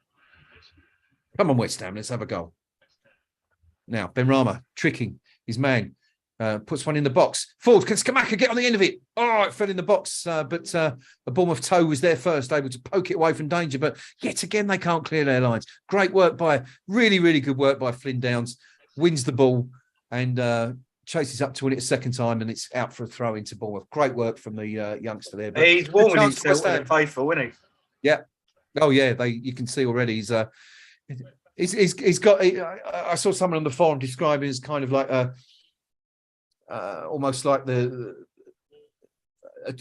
Speaker 1: Come on, West Ham, let's have a goal. Now, Benrahma, tricking his man, puts one in the box. Forward, can Skamaka get on the end of it? Oh, it fell in the box, but a Bournemouth toe was there first, able to poke it away from danger, but yet again, they can't clear their lines. Great work really, really good work by Flynn Downs, wins the ball, and chases up to win it a second time, and it's out for a throw into Bournemouth. Great work from the youngster there. But
Speaker 2: he's warming himself with the faithful, isn't he?
Speaker 1: Yeah. Oh yeah. You can see already. He's got. I saw someone on the forum describing it as kind of like almost like a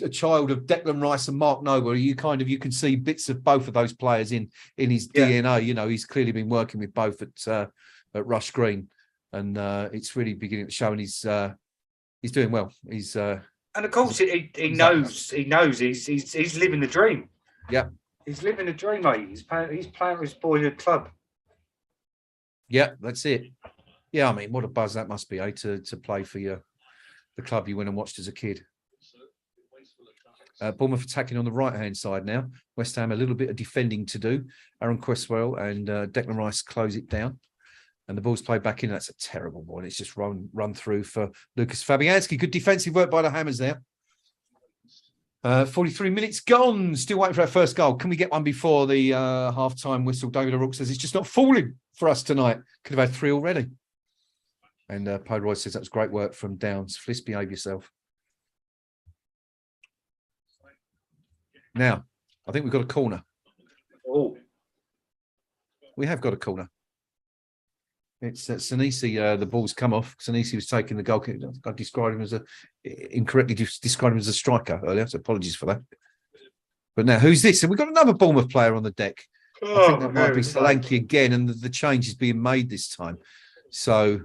Speaker 1: child of Declan Rice and Mark Noble. You can see bits of both of those players in his DNA. You know, he's clearly been working with both at Rush Green. And it's really beginning to show, and he's doing well. He's and
Speaker 2: of course he knows he's living the dream.
Speaker 1: Yeah,
Speaker 2: he's living the dream, mate. He's playing for his boyhood club.
Speaker 1: Yeah, that's it. Yeah, I mean, what a buzz that must be, to play for the club you went and watched as a kid. Bournemouth attacking on the right-hand side now. West Ham a little bit of defending to do. Aaron Cresswell and Declan Rice close it down. And the ball's played back in. That's a terrible ball. It's just run through for Lucas Fabianski. Good defensive work by the Hammers there. 43 minutes gone. Still waiting for our first goal. Can we get one before the half-time whistle? David O'Rourke says it's just not falling for us tonight. Could have had 3 already. And Podroy says that was great work from Downs. Fliss, behave yourself. Now, I think we've got a corner.
Speaker 2: Oh. We
Speaker 1: have got a corner. It's Senesi, the ball's come off. Senesi was taking the goal. I described him incorrectly described him as a striker earlier, so apologies for that. But now, who's this? And we've got another Bournemouth player on the deck. I think that might be Solanke again, and the change is being made this time. So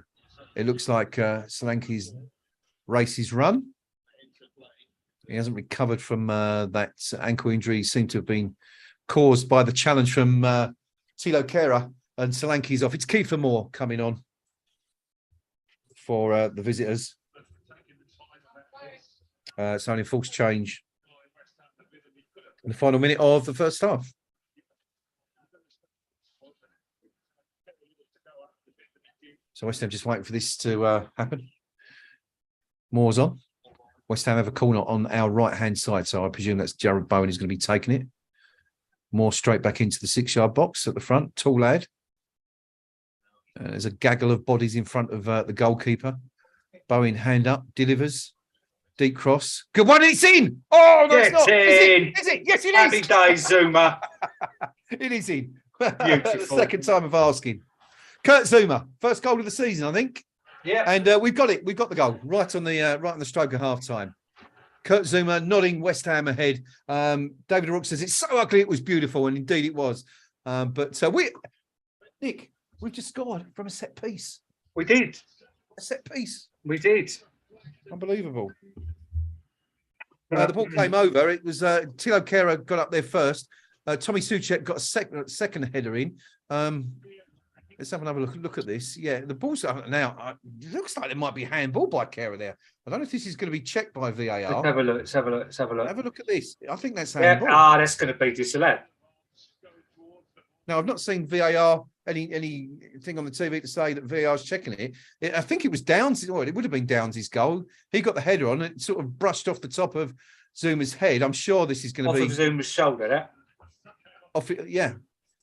Speaker 1: it looks like Solanke's race is run. He hasn't recovered from that ankle injury. He seemed to have been caused by the challenge from Tilo Kehrer. And Solanke's off. It's Kiefer Moore coming on for the visitors. It's only false change in the final minute of the first half. So West Ham just waiting for this to happen. Moore's on. West Ham have a corner on our right-hand side, so I presume that's Jared Bowen is going to be taking it. Moore straight back into the 6-yard box at the front. Tall lad. There's a gaggle of bodies in front of the goalkeeper. Bowen hand up, delivers. Deep cross. Good one, it's in! Oh, no, it's not. Is it? Yes, it is!
Speaker 2: Happy days, Zuma.
Speaker 1: It is in.
Speaker 2: Beautiful.
Speaker 1: The second time of asking. Kurt Zuma, first goal of the season, I think.
Speaker 2: Yeah.
Speaker 1: And we've got it. We've got the goal right on the stroke of half-time. Kurt Zuma nodding West Ham ahead. David O'Rourke says, it's so ugly, it was beautiful, and indeed it was. Nick, we've just scored from a set piece.
Speaker 2: We did.
Speaker 1: A set piece.
Speaker 2: We did.
Speaker 1: Unbelievable. The ball came over. It was Tilo Kehrer got up there first. Tommy Souček got a second header in. Let's have another look at this. Yeah, the ball's now. It looks like there might be handball by Kehrer there. I don't know if this is going to be checked by VAR.
Speaker 2: Let's have a look. Let's have a look.
Speaker 1: Have a look at this. I think that's handball.
Speaker 2: Yeah, that's going to be disallowed.
Speaker 1: Now, I've not seen VAR anything on the TV to say that VAR's checking it. I think it was Downs. Well, it would have been Downs' goal. He got the header on. It sort of brushed off the top of Zuma's head. I'm sure this is going to be
Speaker 2: off of Zuma's shoulder. That.
Speaker 1: off.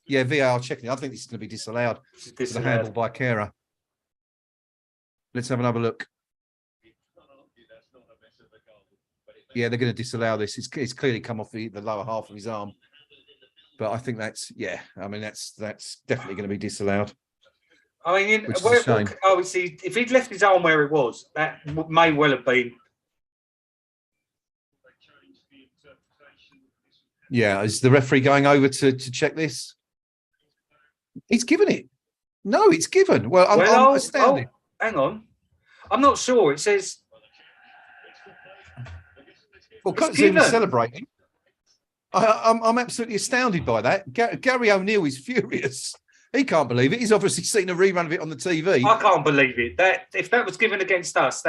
Speaker 1: Yeah, VAR checking it. I think this is going to be disallowed. For the handball by Kera. Let's have another look. Yeah, they're going to disallow this. It's clearly come off the lower half of his arm. But I think that's definitely going to be disallowed.
Speaker 2: I mean, obviously, if he'd left his arm where it was, that may well have been.
Speaker 1: Yeah, is the referee going over to check this? He's given it. No, it's given. Well, I'm astounded.
Speaker 2: Hang on. I'm not sure. It says.
Speaker 1: Well, Zuma's celebrating. I'm absolutely astounded by that. Gary O'Neill is furious. He can't believe it. He's obviously seen a rerun of it on the TV.
Speaker 2: I can't believe it. That if that was given against us,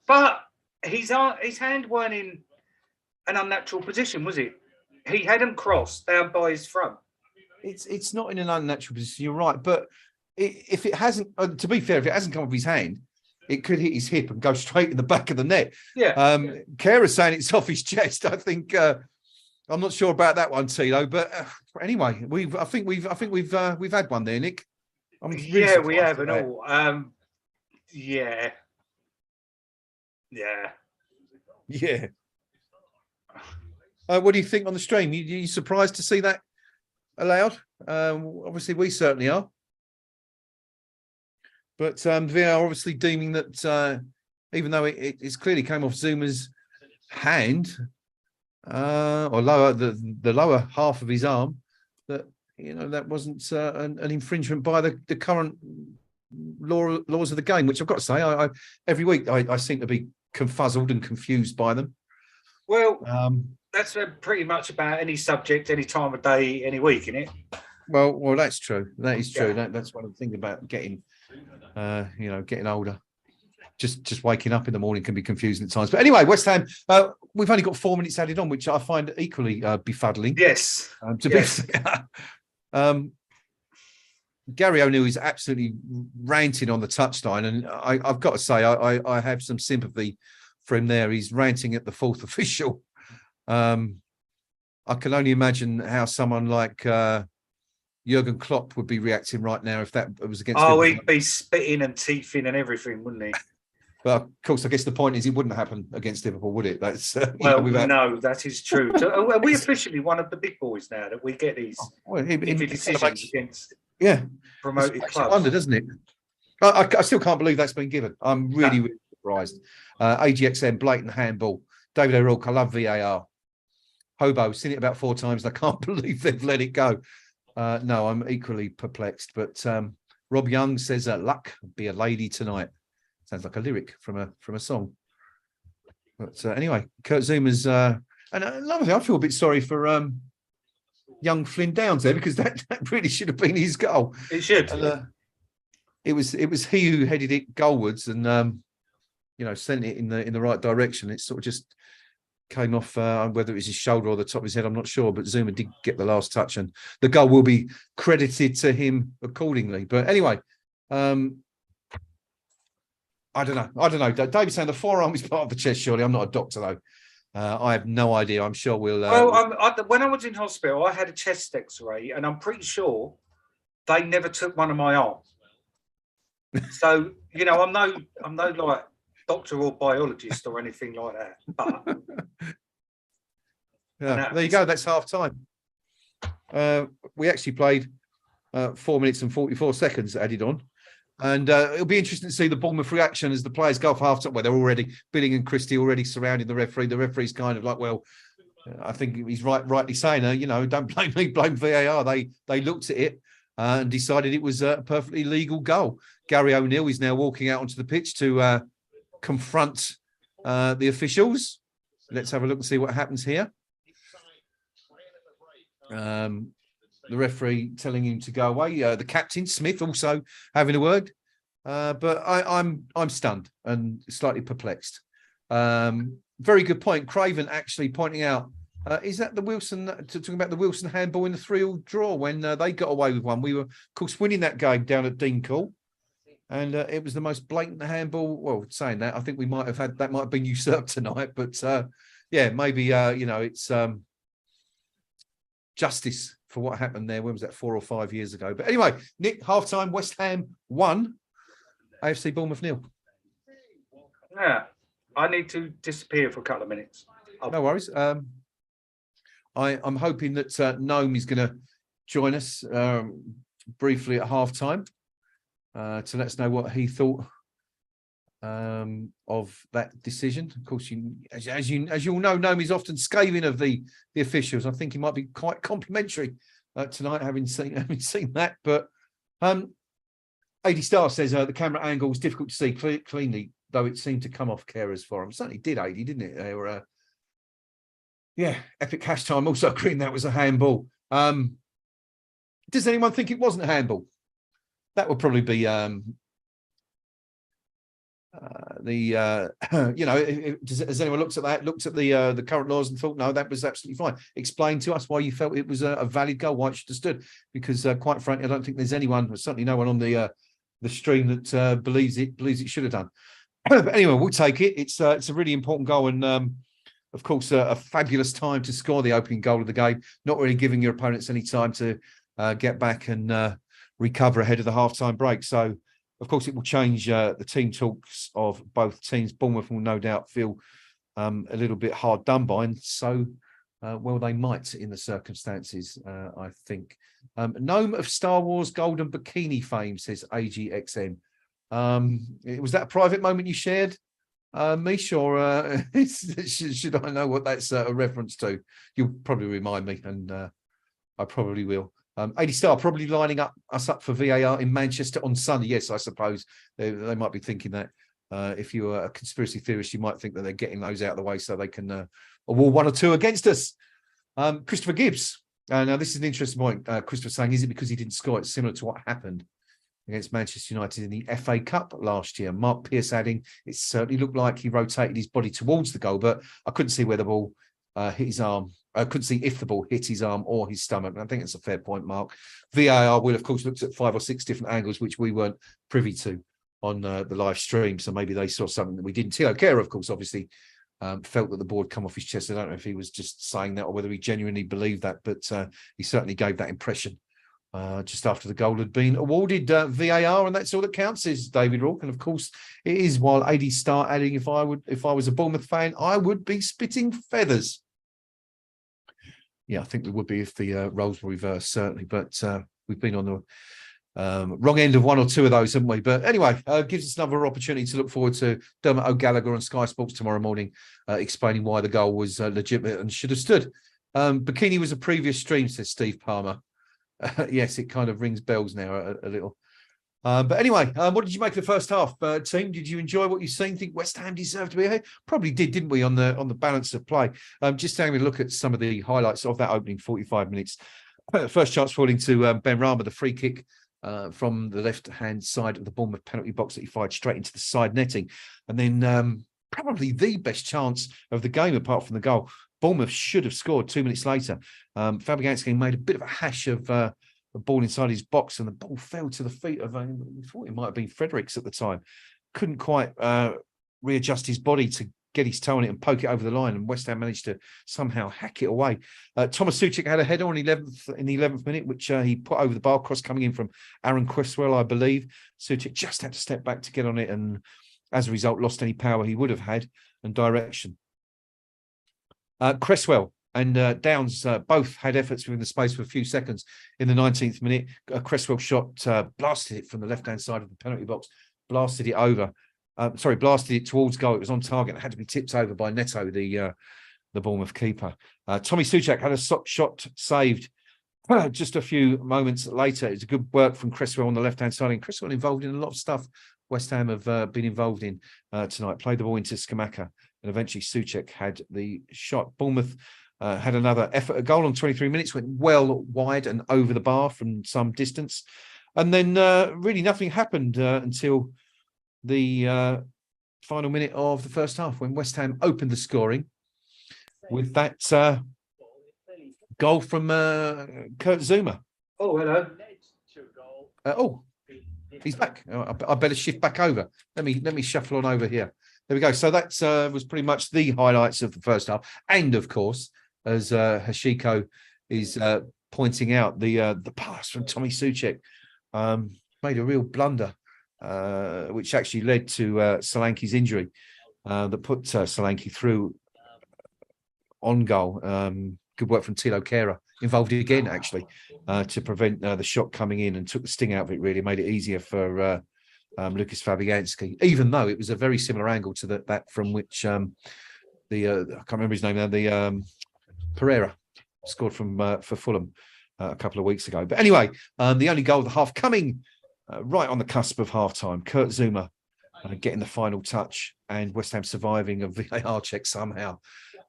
Speaker 2: but his hand weren't in an unnatural position, was it? He hadn't crossed down by his front.
Speaker 1: It's not in an unnatural position. You're right, but if it hasn't, to be fair, if it hasn't come off his hand, it could hit his hip and go straight in the back of the net.
Speaker 2: Yeah.
Speaker 1: Kera's saying it's off his chest. I think. I'm not sure about that one, Tilo, but anyway, I think we've had one there, Nick.
Speaker 2: Really we have and all. Yeah.
Speaker 1: What do you think on the stream? You surprised to see that allowed? Obviously, we certainly are. But VAR obviously deeming that even though it's clearly came off Zuma's hand. Or lower the lower half of his arm, that wasn't an infringement by the current laws of the game, which I've got to say, I every week I seem to be confuzzled and confused by them.
Speaker 2: Well, that's pretty much about any subject, any time of day, any week, isn't it?
Speaker 1: Well, that's true. That is true.
Speaker 2: Yeah.
Speaker 1: That's one of the things about getting older. Just waking up in the morning can be confusing at times. But anyway, West Ham, we've only got 4 minutes added on, which I find equally befuddling.
Speaker 2: Yes.
Speaker 1: Be fair. Gary O'Neill is absolutely ranting on the touchline, and I've got to say I have some sympathy for him there. He's ranting at the fourth official. I can only imagine how someone like Jurgen Klopp would be reacting right now if that was against.
Speaker 2: Oh, he'd be spitting and teething and everything, wouldn't he?
Speaker 1: But of course, I guess the point is it wouldn't happen against Liverpool, would it? That's
Speaker 2: no, that is true. So, are we officially one of the big boys now that we get these decisions against promoted clubs?
Speaker 1: I wonder, doesn't it? I still can't believe that's been given. I'm really surprised. AGXM, blatant handball. David O'Rourke, I love VAR. Hobo, seen it about 4 times. And I can't believe they've let it go. No, I'm equally perplexed. But Rob Young says, "Luck be a lady tonight." Sounds like a lyric from a song. But anyway, Kurt Zuma's and another thing, I feel a bit sorry for young Flynn Downs there, because that really should have been his goal.
Speaker 2: It should.
Speaker 1: And, it was he who headed it goalwards and sent it in the right direction. It sort of just came off, whether it was his shoulder or the top of his head, I'm not sure, but Zuma did get the last touch, and the goal will be credited to him accordingly. But anyway, I don't know. David's saying the forearm is part of the chest. Surely, I'm not a doctor though. I have no idea. I'm sure we'll.
Speaker 2: When I was in hospital, I had a chest X-ray, and I'm pretty sure they never took one of my arms. So I'm no like doctor or biologist or anything like that. But
Speaker 1: there you go. That's half time. We actually played 4 minutes and 44 seconds added on. And it'll be interesting to see the Bournemouth reaction as the players go off half time. Well, they're already, Billing and Christie already surrounding the referee. The referee's kind of like, well, I think he's rightly saying, don't blame me, blame VAR. They looked at it and decided it was a perfectly legal goal. Gary O'Neill is now walking out onto the pitch to confront the officials. Let's have a look and see what happens here. The referee telling him to go away. The captain, Smith, also having a word. But I'm stunned and slightly perplexed. Very good point. Craven actually pointing out Is that the Wilson, talking about the Wilson handball in the 3-3 draw when they got away with one? We were, of course, winning that game down at Deancourt. And it was the most blatant handball. Well, saying that, I think we might have had, that might have been usurped tonight. But yeah, maybe, it's justice for what happened there. When was that, 4 or 5 years ago? But anyway, Nick, half-time, West Ham 1, AFC Bournemouth 0.
Speaker 2: Yeah, I need to disappear for a couple of minutes.
Speaker 1: No worries. I'm hoping that Noam is going to join us briefly at half-time to let us know what he thought of that decision. Of course, as you all know, Noam is often scathing of the officials. I think he might be quite complimentary tonight, having seen that. But AD Star says the camera angle was difficult to see cleanly, though it seemed to come off carers for him. Certainly did, AD, didn't it? They were, epic cash time. Also agreeing that was a handball. Does anyone think it wasn't a handball? That would probably be has anyone looked at the current laws and thought, no, that was absolutely fine? Explain to us why you felt it was a valid goal, why it should have stood. Because quite frankly, I don't think there's anyone, certainly no one on the stream that believes it should have done. But anyway, we'll take it. It's a really important goal, and of course a fabulous time to score the opening goal of the game, not really giving your opponents any time to get back and recover ahead of the half-time break. So of course, it will change the team talks of both teams. Bournemouth will no doubt feel a little bit hard done by, and so well they might in the circumstances, I think. Gnome of Star Wars Golden Bikini fame, says AGXM. Was that a private moment you shared, Mish, or should I know what that's a reference to? You'll probably remind me, and I probably will. AD Star probably lining us up for VAR in Manchester on Sunday. Yes, I suppose they might be thinking that. If you are a conspiracy theorist, you might think that they're getting those out of the way so they can award 1 or 2 against us. Christopher Gibbs. Now, this is an interesting point. Christopher saying, is it because he didn't score? It's similar to what happened against Manchester United in the FA Cup last year. Mark Pearce adding, it certainly looked like he rotated his body towards the goal, but I couldn't see where the ball hit his arm. I couldn't see if the ball hit his arm or his stomach. And I think it's a fair point, Mark. VAR will, of course, looked at 5 or 6 different angles, which we weren't privy to on the live stream. So maybe they saw something that we didn't. Tilo Kehrer, of course, obviously felt that the ball had come off his chest. I don't know if he was just saying that or whether he genuinely believed that, but he certainly gave that impression just after the goal had been awarded. VAR, and that's all that counts, says David Rourke. And of course, it is, while AD Star adding, if I was a Bournemouth fan, I would be spitting feathers. Yeah, I think we would be if the roles were reversed, certainly. But we've been on the wrong end of 1 or 2 of those, haven't we? But anyway, gives us another opportunity to look forward to Dermot O'Gallagher on Sky Sports tomorrow morning, explaining why the goal was legitimate and should have stood. Bikini was a previous stream, says Steve Palmer. Yes, it kind of rings bells now a little. But anyway, what did you make of the first half, team? Did you enjoy what you've seen? Think West Ham deserved to be ahead? Probably did, didn't we, on the balance of play? Just having a look at some of the highlights of that opening 45 minutes. First chance falling to Ben Rama, the free kick from the left-hand side of the Bournemouth penalty box that he fired straight into the side netting. And then probably the best chance of the game, apart from the goal. Bournemouth should have scored 2 minutes later. Fabianski made a bit of a hash of a ball inside his box, and the ball fell to the feet of, we thought it might have been Fredericks at the time. Couldn't quite readjust his body to get his toe on it and poke it over the line, and West Ham managed to somehow hack it away. Thomas Suchek had a header in the 11th minute, which he put over the bar, cross coming in from Aaron Cresswell, I believe. Suchek just had to step back to get on it, and as a result, lost any power he would have had and direction. Cresswell and Downs both had efforts within the space of a few seconds. In the 19th minute, Cresswell shot, blasted it from the left-hand side of the penalty box, blasted it towards goal. It was on target and had to be tipped over by Neto, the Bournemouth keeper. Tommy Suchek had a shot saved just a few moments later. It's a good work from Cresswell on the left-hand side. And Cresswell involved in a lot of stuff West Ham have been involved in tonight. Played the ball into Skamaka, and eventually Suchek had the shot. Bournemouth had another effort, a goal on 23 minutes, went well wide and over the bar from some distance. And then really nothing happened until the final minute of the first half, when West Ham opened the scoring with that Goal from Kurt Zuma.
Speaker 2: Oh, hello.
Speaker 1: He's back. I better shift back over. Let me shuffle on over here. There we go. So that was pretty much the highlights of the first half. And of course, as Hashiko is pointing out, the pass from Tommy Soucek made a real blunder, which actually led to Solanke's injury that put Solanke through on goal. Good work from Tilo Kehrer, involved again, actually, to prevent the shot coming in and took the sting out of it, really, made it easier for Lucas Fabianski, even though it was a very similar angle to that from which I can't remember his name now, the Pereira scored from for Fulham a couple of weeks ago. But anyway, the only goal of the half coming right on the cusp of half-time. Kurt Zuma getting the final touch and West Ham surviving a VAR check somehow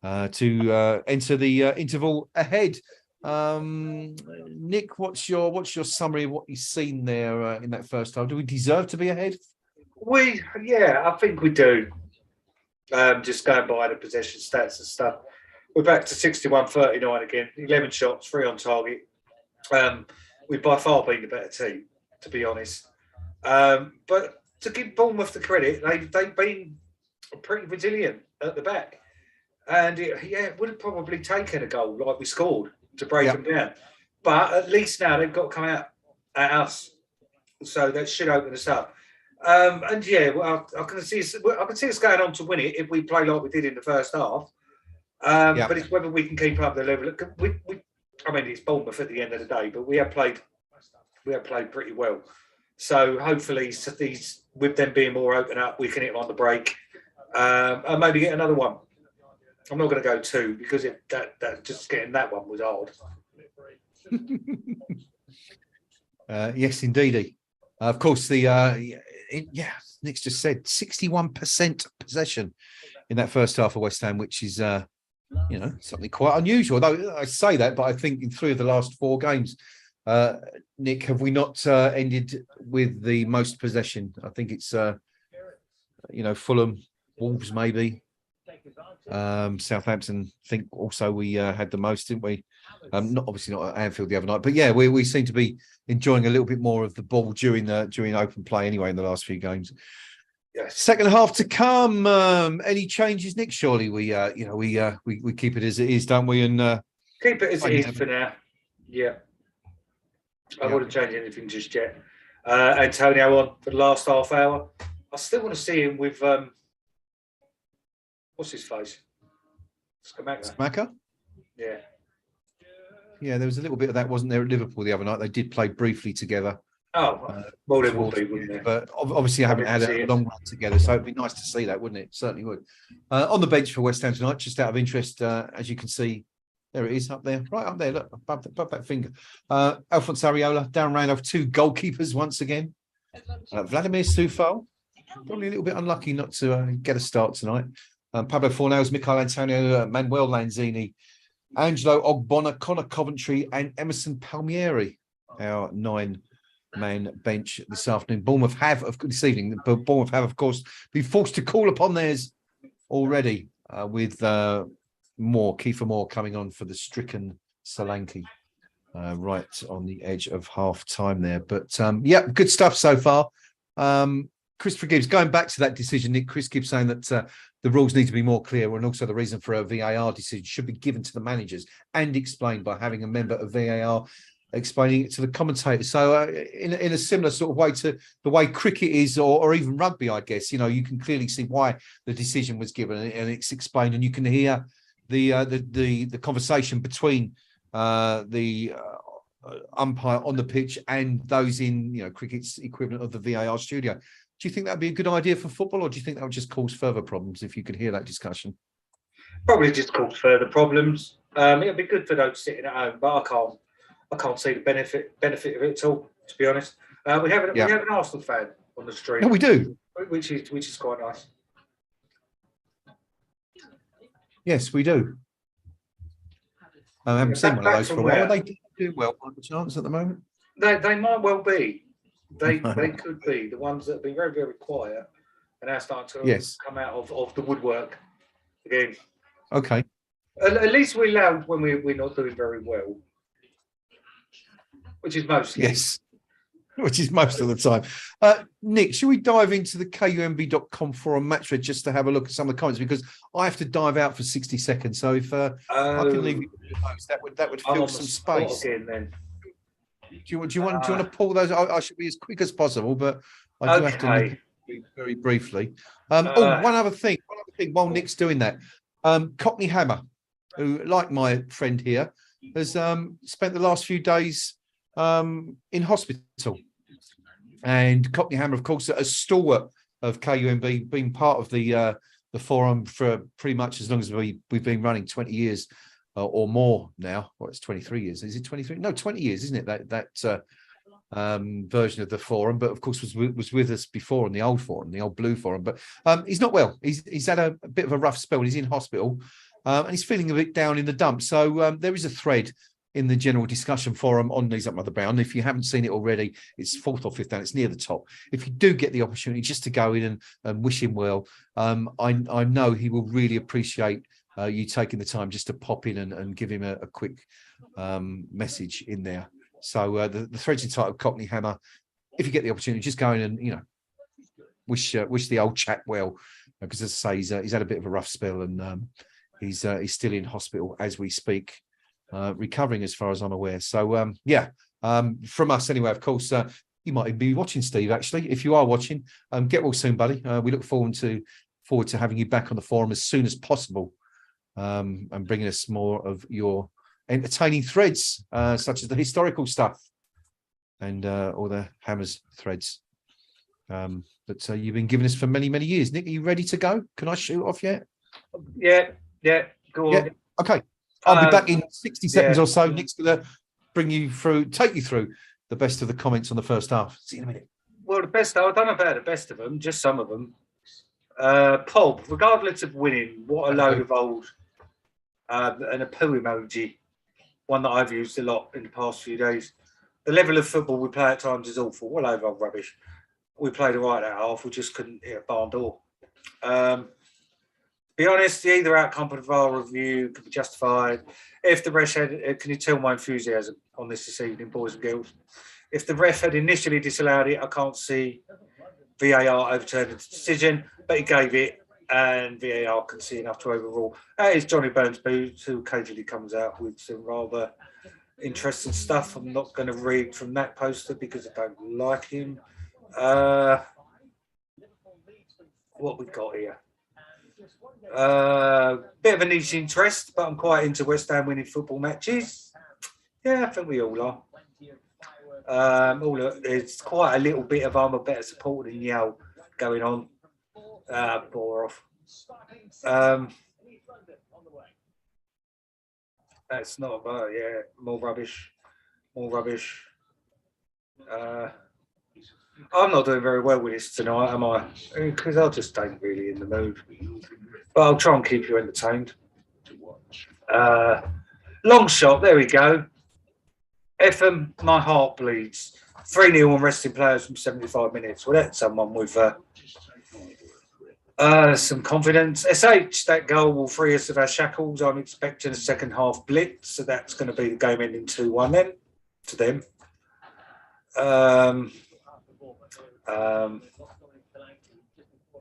Speaker 1: to enter the interval ahead. Nick, what's your summary of what you've seen there in that first half? Do we deserve to be ahead?
Speaker 2: I think we do. Just going by the possession stats and stuff. We're back to 61-39 again. 11 shots, 3 on target. We've by far been the better team, to be honest. But to give Bournemouth the credit, they've been pretty resilient at the back. And it would have probably taken a goal like we scored to break them down. But at least now they've got to come out at us. So that should open us up. I can see us going on to win it if we play like we did in the first half. But it's whether we can keep up the level. It's Bournemouth at the end of the day, but we have played pretty well. So hopefully, with them being more open up, we can hit them on the break and maybe get another one. I'm not going to go 2 because that just getting that one was hard.
Speaker 1: Yes, indeedy. Of course, Nick's just said 61% possession in that first half of West Ham, which is something quite unusual. Though I say that, but I think in 3 of the last 4 games, Nick, have we not ended with the most possession? I think it's Fulham, Wolves, maybe. Southampton, I think also we had the most, didn't we? Not at Anfield the other night, but we seem to be enjoying a little bit more of the ball during open play anyway in the last few games.
Speaker 2: Yes.
Speaker 1: Second half to come. Any changes, Nick? Surely we keep it as it is, don't we? And
Speaker 2: keep it as it is for now. Yeah, I wouldn't change anything just yet. Antonio on for the last half hour. I still want to see him with what's his face?
Speaker 1: Scamacca?
Speaker 2: Yeah.
Speaker 1: Yeah, there was a little bit of that, wasn't there, at Liverpool the other night? They did play briefly together.
Speaker 2: Oh, well, they will be, wouldn't they?
Speaker 1: But obviously, I haven't had a long run together, so it'd be nice to see that, wouldn't it? Certainly would. On the bench for West Ham tonight, just out of interest, as you can see, there it is up there, right up there. Look, above that finger. Alphonse Areola, Darren Randolph, 2 goalkeepers once again. Vladimir Soufal, probably a little bit unlucky not to get a start tonight. Pablo Fornals, Michael Antonio, Manuel Lanzini, Angelo Ogbonna, Connor Coventry, and Emerson Palmieri, our 9-man bench this afternoon. Bournemouth have, of course, been forced to call upon theirs already with Kiefer Moore coming on for the stricken Solanke right on the edge of half-time there. But, good stuff so far. Christopher Gibbs, going back to that decision, Nick, Chris Gibbs saying that the rules need to be more clear, and also the reason for a VAR decision should be given to the managers and explained by having a member of VAR explaining it to the commentators. So in a similar sort of way to the way cricket is, or even rugby, I guess, you can clearly see why the decision was given and it's explained, and you can hear the conversation between the umpire on the pitch and those in cricket's equivalent of the VAR studio. Do you think that'd be a good idea for football, or do you think that would just cause further problems if you could hear that discussion?
Speaker 2: Probably just cause further problems. It'd be good for those sitting at home, but I can't see the benefit of it at all, to be honest. We have an Arsenal fan on the stream.
Speaker 1: No, we do,
Speaker 2: which is quite nice.
Speaker 1: Yes, we do. I haven't seen one of those for a while. Are they doing well by the chance at the moment?
Speaker 2: They might well be. They could be the ones that have been very, very quiet and now starting to come out of the woodwork again.
Speaker 1: Okay.
Speaker 2: At least we're loud when we're not doing very well, which is mostly.
Speaker 1: Yes, which is most of the time. Nick, should we dive into the KUMB.com forum match thread just to have a look at some of the comments? Because I have to dive out for 60 seconds. So if I can leave you with those, that would fill some space.
Speaker 2: Again, then.
Speaker 1: Do you want to pull those? I should be as quick as possible, but I do have to look very briefly. One other thing while Nick's doing that. Cockney Hammer, who, like my friend here, has spent the last few days in hospital. And Cockney Hammer, of course, a stalwart of KUMB, been part of the forum for pretty much as long as we've been running, 20 years or more now. Well, it's 23 years. Is it 23? No, 20 years, isn't it? That version of the forum, but of course was with us before on the old forum, the old blue forum. But he's not well. He's had a bit of a rough spell. He's in hospital and he's feeling a bit down in the dumps. So there is a thread in the general discussion forum on Knees Up Mother Brown. If you haven't seen it already, it's 4th or 5th down. It's near the top. If you do get the opportunity just to go in and wish him well, I know he will really appreciate you taking the time just to pop in and give him a quick message in there. So the thread's entitled Cockney Hammer. If you get the opportunity, just go in and wish the old chap well, because as I say, he's had a bit of a rough spell and he's still in hospital as we speak. Recovering as far as I'm aware. So from us anyway, of course, you might be watching, Steve, actually. If you are watching, get well soon, buddy. We look forward to having you back on the forum as soon as possible, and bringing us more of your entertaining threads, such as the historical stuff and all the Hammers threads that you've been giving us for many, many years. Nick, are you ready to go? Can I shoot off yet?
Speaker 2: Yeah, go on.
Speaker 1: Yeah. Okay. I'll be back in 60 seconds or so. Nick's going to take you through the best of the comments on the first half. See you in a minute.
Speaker 2: Well, I don't know about the best of them, just some of them. Pog, regardless of winning, what a load of old and a poo emoji, one that I've used a lot in the past few days. The level of football we play at times is awful. What a load of rubbish. We played all right at half. We just couldn't hit a barn door. Be honest, either outcome of our review could be justified. If the ref had, can you tell my enthusiasm on this evening, boys and girls? If the ref had initially disallowed it, I can't see VAR overturning the decision, but he gave it, and VAR can see enough to overrule. That is Johnny Burns Boots, who occasionally comes out with some rather interesting stuff. I'm not going to read from that poster because I don't like him. What we got here? Bit of a niche interest, but I'm quite into West Ham winning football matches. Yeah, I think we all are. It's quite a little bit of I'm a better supporter than Yale going on. Bore off. That's not about more rubbish. I'm not doing very well with this tonight, am I? Because I just ain't really in the mood. But I'll try and keep you entertained. Long shot, there we go. Epham, my heart bleeds. 3-0 on resting players from 75 minutes. Well, that's someone with some confidence. SH, that goal will free us of our shackles. I'm expecting a second half blitz, so that's going to be the game ending 2-1 then to them.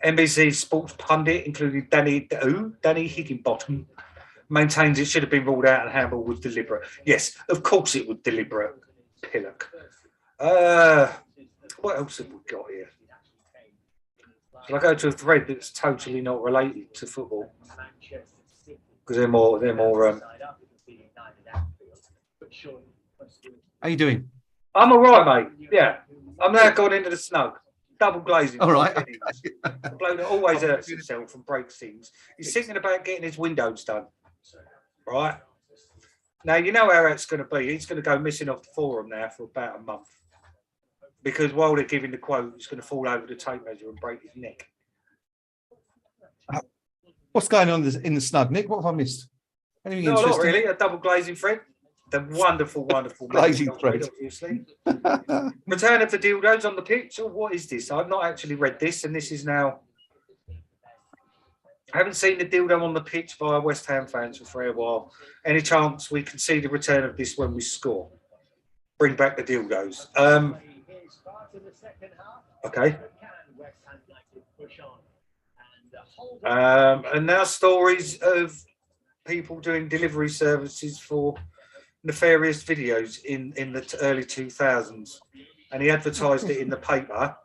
Speaker 2: NBC sports pundit, including Danny Higginbottom, maintains it should have been ruled out and handball was deliberate. Yes, of course it was deliberate. Pillock. What else have we got here? Shall I go to a thread that's totally not related to football? Because they're more.
Speaker 1: How you doing?
Speaker 2: I'm all right, mate. Yeah, I'm now gone into the snug. Double glazing.
Speaker 1: All right.
Speaker 2: The bloke that always hurts himself and breaks things. He's thinking about getting his windows done. Right? Now, you know how that's going to be. He's going to go missing off the forum now for about a month. Because while they're giving the quote, he's going to fall over the tape measure and break his neck.
Speaker 1: What's going on in the snug, Nick? What have I missed? Anything
Speaker 2: No,
Speaker 1: interesting?
Speaker 2: not really. A double glazing thread. The wonderful
Speaker 1: glazing thread,
Speaker 2: obviously. Return of the dildos on the pitch. Oh, what is this? I've not actually read this, and this is now. I haven't seen the dildo on the pitch by West Ham fans for a while. Any chance we can see the return of this when we score? Bring back the dildos. Okay. And now stories of people doing delivery services for nefarious videos in the early 2000s. And he advertised it in the paper.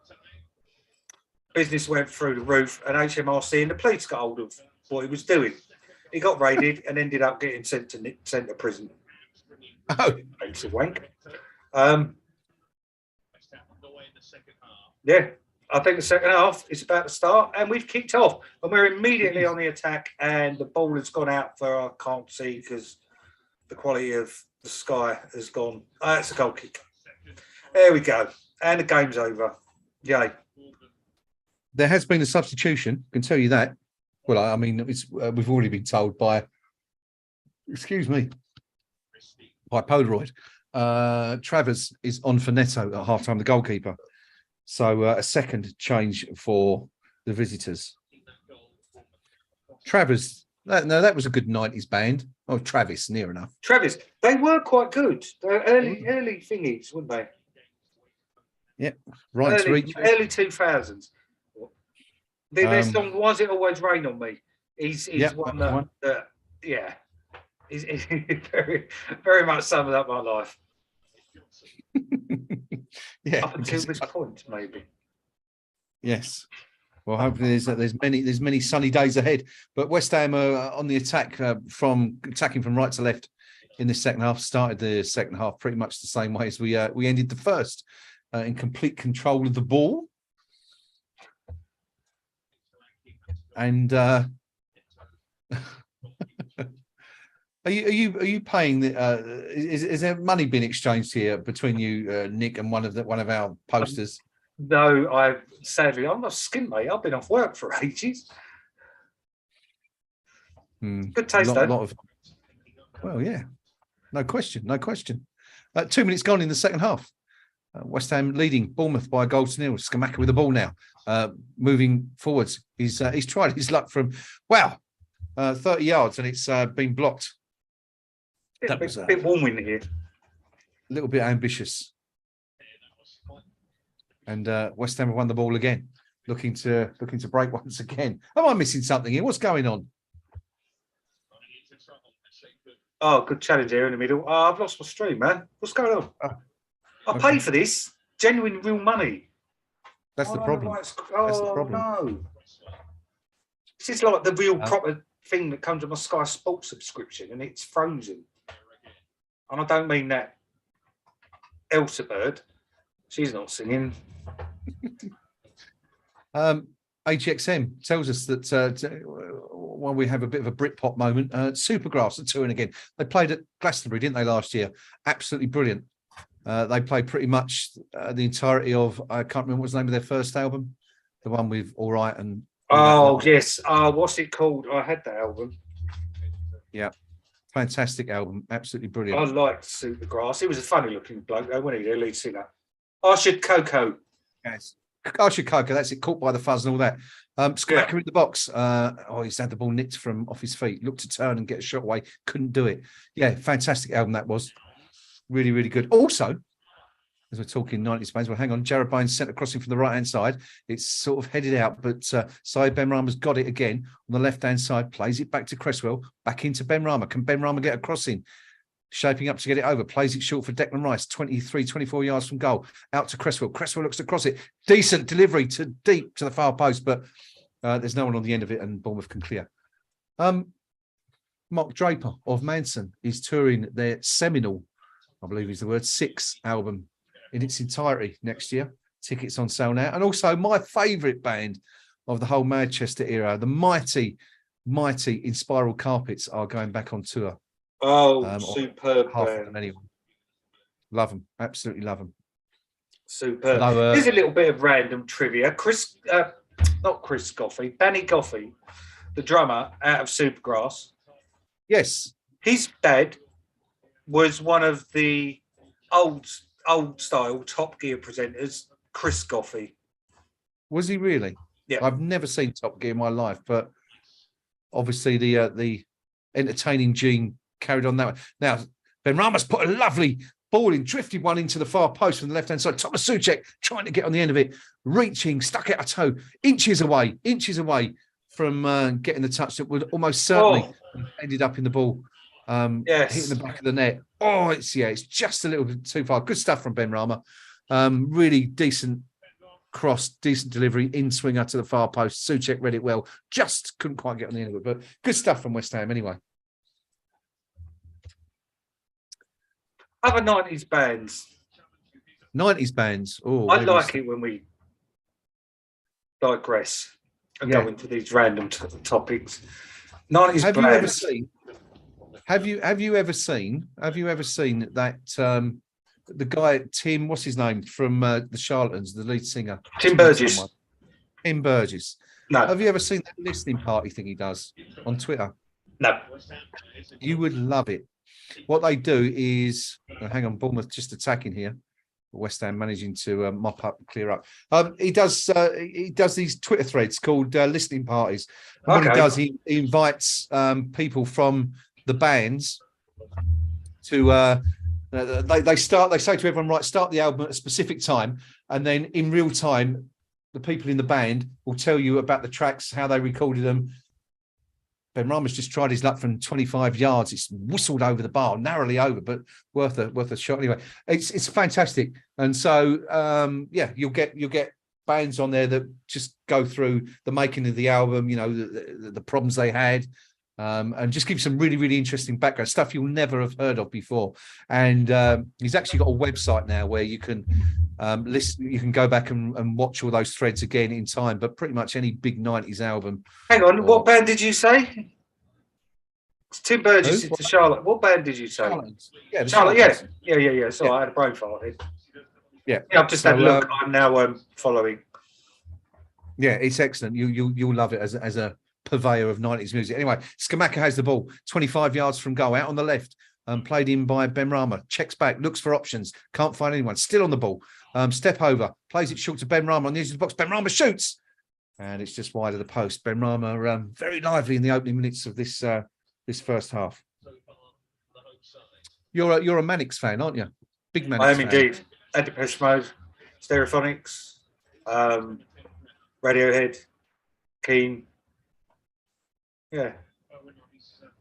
Speaker 2: Business went through the roof, and HMRC and the police got hold of what he was doing. He got raided and ended up getting sent to prison.
Speaker 1: Oh,
Speaker 2: It's a wank. Yeah, I think the second half is about to start, and we've kicked off, and we're immediately on the attack, and the ball has gone out for I can't see because the quality of the sky has gone. It's a goal kick. There we go, and the game's over. Yay.
Speaker 1: there has been a substitution. I can tell you that. Well, I mean, it's we've already been told by, excuse me, by Polaroid. Travers is on for Neto at half-time, the goalkeeper. So a second change for the visitors. Travers, that was a good 90s band. Oh, Travis, near enough.
Speaker 2: Travis, they were quite good. They're early thingies, weren't they?
Speaker 1: Yeah, right to reach.
Speaker 2: Early 2000s. Their song, Why Does It Always Rain on Me? He's one that, yeah, he's very, very much summed up my life.
Speaker 1: Yeah,
Speaker 2: up until this point, maybe.
Speaker 1: Yes. Well, hopefully there's many sunny days ahead. But West Ham are on the attack from attacking from right to left in the second half. Started the second half pretty much the same way as we ended the first, in complete control of the ball. And are you paying the? Is there money being exchanged here between you, Nick, and one of our posters?
Speaker 2: No, I'm not skin, mate. I've been off work for ages. Good taste, though.
Speaker 1: Well, yeah, no question. 2 minutes gone in the second half. West Ham leading Bournemouth by a goal to nil. Skamaka with the ball now, moving forwards. He's tried his luck from 30 yards, and it's been blocked.
Speaker 2: That was a bit warm in here.
Speaker 1: A little bit ambitious. And West Ham have won the ball again, looking to break once again. Am I missing something here? What's going on?
Speaker 2: Oh, good challenge here in the middle. Oh, I've lost my stream, man. What's going on? I paid for this. Genuine, real money.
Speaker 1: That's the problem. That's the problem.
Speaker 2: No. This is like the real proper thing that comes with my Sky Sports subscription, and it's frozen. And I don't mean that Elsa Bird. She's not singing.
Speaker 1: HXM tells us that while we have a bit of a Britpop moment, Supergrass are touring again. They played at Glastonbury, didn't they, last year? Absolutely brilliant. They played pretty much the entirety of, I can't remember what's the name of their first album, the one with All Right and...
Speaker 2: Oh, yes. What's it called? I had that album.
Speaker 1: Yeah. Fantastic album. Absolutely brilliant.
Speaker 2: I liked Supergrass. He was a funny looking bloke, though, wasn't he? Their lead singer. Arshad Coco.
Speaker 1: Yes. Arshad Coco, that's it. Caught by the fuzz and all that. Skamaka in the box. He's had the ball nicked from off his feet. Looked to turn and get a shot away. Couldn't do it. Yeah, fantastic album that was. Really, really good. Also, as we're talking 90s bands, well, hang on. Jarrod Bowen's centre crossing from the right-hand side. It's sort of headed out, but Saeed Benrahma's got it again on the left-hand side. Plays it back to Cresswell. Back into Benrahma. Can Benrahma get a crossing? Shaping up to get it over. Plays it short for Declan Rice. 24 yards from goal. Out to Cresswell. Cresswell looks to cross it. Decent delivery to deep to the far post, but there's no one on the end of it, and Bournemouth can clear. Mark Draper of Manson is touring their seminal, I believe is the word, 6 album in its entirety next year. Tickets on sale now. And also my favourite band of the whole Manchester era, the mighty In Spiral Carpets, are going back on tour.
Speaker 2: Oh, superb
Speaker 1: band. Anyone. Love them. Absolutely love them.
Speaker 2: Superb. Here's a little bit of random trivia. Not Chris Goffey, Danny Goffey, the drummer out of Supergrass.
Speaker 1: Yes.
Speaker 2: His dad was one of the old style Top Gear presenters, Chris Goffey.
Speaker 1: Was he really?
Speaker 2: Yeah.
Speaker 1: I've never seen Top Gear in my life, but obviously the entertaining gene carried on that way. Now, Benrahma's put a lovely ball in, drifted one into the far post from the left-hand side. Thomas Souček trying to get on the end of it, reaching, stuck out a toe, inches away from getting the touch that would almost certainly have ended up in the ball, hitting the back of the net. Oh, it's just a little bit too far. Good stuff from Benrahma. Really decent cross, decent delivery, in swinger to the far post. Souček read it well, just couldn't quite get on the end of it, but good stuff from West Ham anyway.
Speaker 2: Other 90s bands.
Speaker 1: 90s bands. Oh,
Speaker 2: I like it when we digress and go into these random topics. 90s
Speaker 1: have
Speaker 2: bands.
Speaker 1: Have you ever seen that the guy Tim, what's his name from the Charlatans, the lead singer?
Speaker 2: Tim Burgess.
Speaker 1: Tim Burgess.
Speaker 2: No.
Speaker 1: Have you ever seen that listening party thing he does on Twitter?
Speaker 2: No.
Speaker 1: You would love it. What they do is, hang on, Bournemouth just attacking here. West Ham managing to mop up and clear up. He does these Twitter threads called listening parties. And what he does, he invites people from the bands to they say to everyone, right, start the album at a specific time, and then in real time the people in the band will tell you about the tracks, how they recorded them. Benrahma's just tried his luck from 25 yards. It's whistled over the bar, narrowly over, but worth a shot anyway. It's fantastic. And so you'll get bands on there that just go through the making of the album, the problems they had, and just give some really, really interesting background stuff you'll never have heard of before. And he's actually got a website now where you can listen, you can go back and watch all those threads again in time, but pretty much any big 90s album.
Speaker 2: Hang on, what band did you say? It's Tim Burgess into Charlotte. What band did you say?
Speaker 1: Yeah,
Speaker 2: Charlotte, yeah. So I had a brain fart.
Speaker 1: Yeah,
Speaker 2: I've just had a look. I'm now following.
Speaker 1: Yeah, it's excellent. You'll love it as a purveyor of 90s music. Anyway, Skamaka has the ball 25 yards from goal, out on the left, played in by Benrahma, checks back, looks for options, can't find anyone, still on the ball, step over, plays it short to Benrahma on the edge of the box. Benrahma shoots, and it's just wide of the post. Benrahma very lively in the opening minutes of this first half. You're a Mannix fan, aren't you? Big Mannix
Speaker 2: I am
Speaker 1: fan.
Speaker 2: indeed. Depeche Mode, Stereophonics, Radiohead, Keen. Yeah.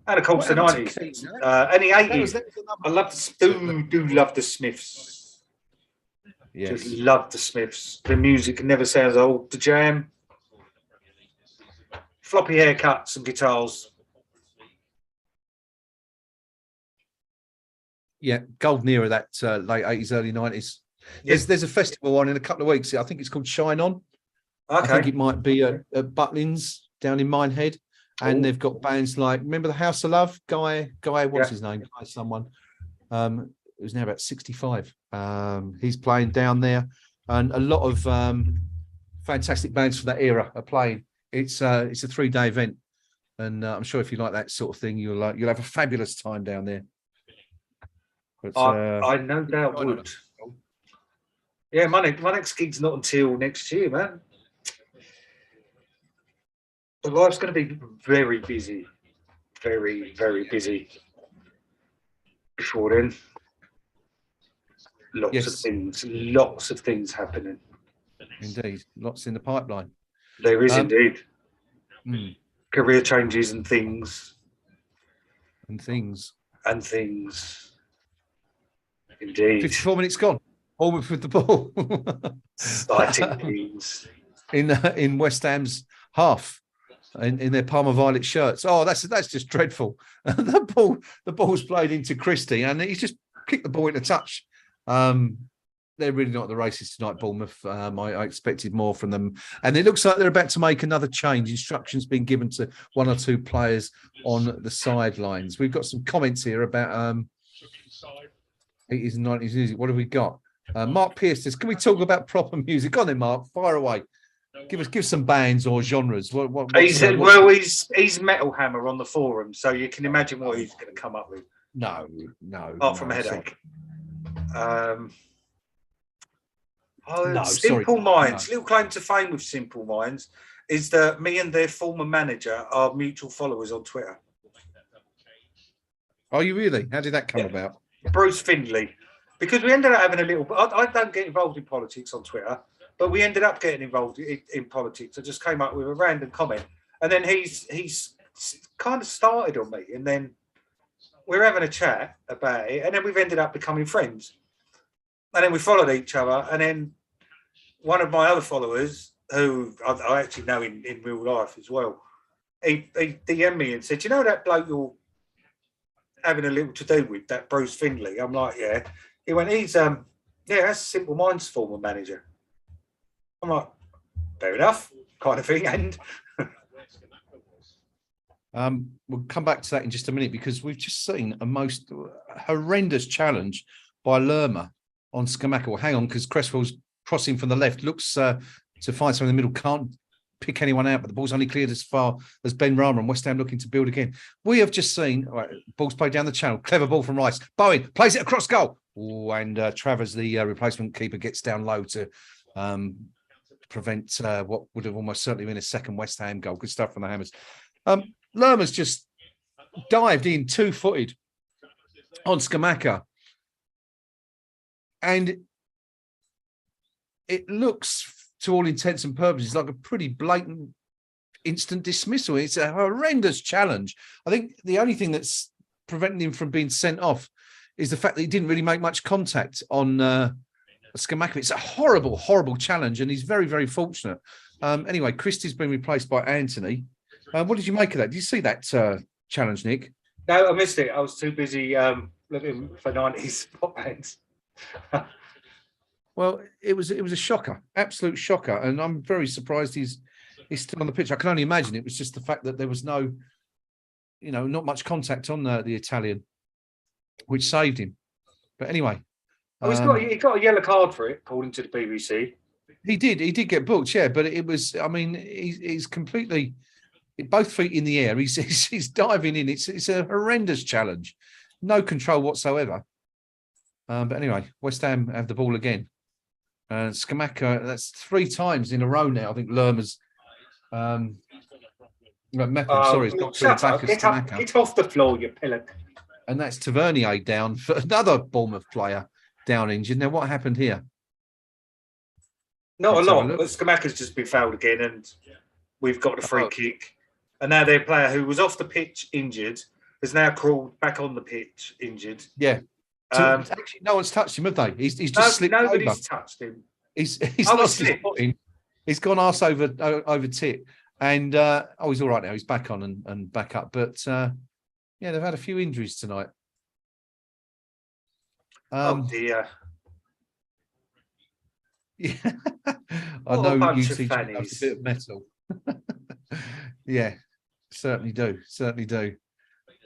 Speaker 2: And of course the 90s. And the 80s. I do love the Smiths.
Speaker 1: Yes.
Speaker 2: Just love the Smiths. The music never sounds old. The Jam. Floppy haircuts and guitars.
Speaker 1: Yeah, golden era, that late 80s, early 90s. There's a festival on in a couple of weeks. I think it's called Shine On.
Speaker 2: Okay.
Speaker 1: I think it might be at Butlins down in Minehead. And they've got bands like, remember the House of Love? Guy, what's his name? Guy someone. Who's now about 65. He's playing down there. And a lot of fantastic bands from that era are playing. It's a 3-day event. And I'm sure if you like that sort of thing, you'll have a fabulous time down there. But,
Speaker 2: I no doubt would. Yeah, my next gig's not until next year, man. But life's going to be very busy. Very, very busy. Before then. Lots of things happening.
Speaker 1: Indeed. Lots in the pipeline.
Speaker 2: There is indeed. Career changes and things. Indeed.
Speaker 1: 54 minutes gone. Bournemouth with the ball.
Speaker 2: Exciting things.
Speaker 1: In West Ham's half. In their Parma Violet shirts. Oh, that's just dreadful. The ball's played into Christie, and he's just kicked the ball into touch. They're really not the races tonight, Bournemouth. I expected more from them, and it looks like they're about to make another change. Instructions being given to one or two players on the sidelines. We've got some comments here about 80s and 90s music. What have we got? Mark Pierce says, "Can we talk about proper music?" Go on then, Mark. Fire away. Give some bands or genres.
Speaker 2: He's Metal Hammer on the forum, so you can imagine what he's going to come up with.
Speaker 1: No.
Speaker 2: Apart from a headache.
Speaker 1: No,
Speaker 2: Simple Minds.
Speaker 1: No.
Speaker 2: Little claim to fame with Simple Minds is that me and their former manager are mutual followers on Twitter.
Speaker 1: Are you really? How did that come about?
Speaker 2: Bruce Findlay. Because we ended up having a little... I don't get involved in politics on Twitter, but we ended up getting involved in politics. I just came up with a random comment. And then he's kind of started on me. And then we're having a chat about it. And then we've ended up becoming friends. And then we followed each other. And then one of my other followers, who I actually know in real life as well, he DM'd me and said, you know that bloke you're having a little to do with, that Bruce Findlay? I'm like, yeah. He went, he's, that's Simple Minds' former manager. I'm like, fair enough, kind of thing. And
Speaker 1: we'll come back to that in just a minute, because we've just seen a most horrendous challenge by Lerma on Scamacca. Well, hang on, because Cresswell's crossing from the left, looks to find someone in the middle, can't pick anyone out, but the ball's only cleared as far as Ben Rama, and West Ham looking to build again. We have just seen, right, ball's played down the channel, clever ball from Rice. Bowen plays it across goal. Ooh, and Travers, the replacement keeper, gets down low to prevent what would have almost certainly been a second West Ham goal. Good stuff from the Hammers. Lerma's just dived in two-footed on Scamacca, and it looks, to all intents and purposes, like a pretty blatant instant dismissal. It's a horrendous challenge. I think the only thing that's preventing him from being sent off is the fact that he didn't really make much contact on Scamacca. It's a horrible, horrible challenge, and he's very, very fortunate. Anyway, Christie's been replaced by Anthony. What did you make of that? Did you see that challenge, Nick?
Speaker 2: no, I missed it. I was too busy looking for 90s pop bands.
Speaker 1: Well, it was a shocker, absolute shocker, and I'm very surprised he's still on the pitch. I can only imagine it was just the fact that there was not much contact on the Italian, which saved him. But anyway,
Speaker 2: he got a yellow card for it, according to the BBC.
Speaker 1: He did get booked, yeah. But it was, I mean, he's completely, both feet in the air. He's diving in. It's a horrendous challenge, no control whatsoever. But anyway, West Ham have the ball again. Scamacca, that's 3 times in a row now. I think Lerma's he's got to attack Scamacca.
Speaker 2: Get off the floor, you pillock.
Speaker 1: And that's Tavernier down for another Bournemouth player down injured. Now, what happened here?
Speaker 2: Not a lot, but Scamacca's just been fouled again, and we've got the free kick. And now their player, who was off the pitch injured, has now crawled back on the pitch injured.
Speaker 1: Yeah. Actually, no one's touched him, have they? He's just slipped over.
Speaker 2: Nobody's touched him.
Speaker 1: He's lost his footing. He's gone arse over tit, and he's all right now. He's back on and back up. But they've had a few injuries tonight.
Speaker 2: Oh dear.
Speaker 1: Yeah, I know you two have a bit of metal. Yeah, certainly do.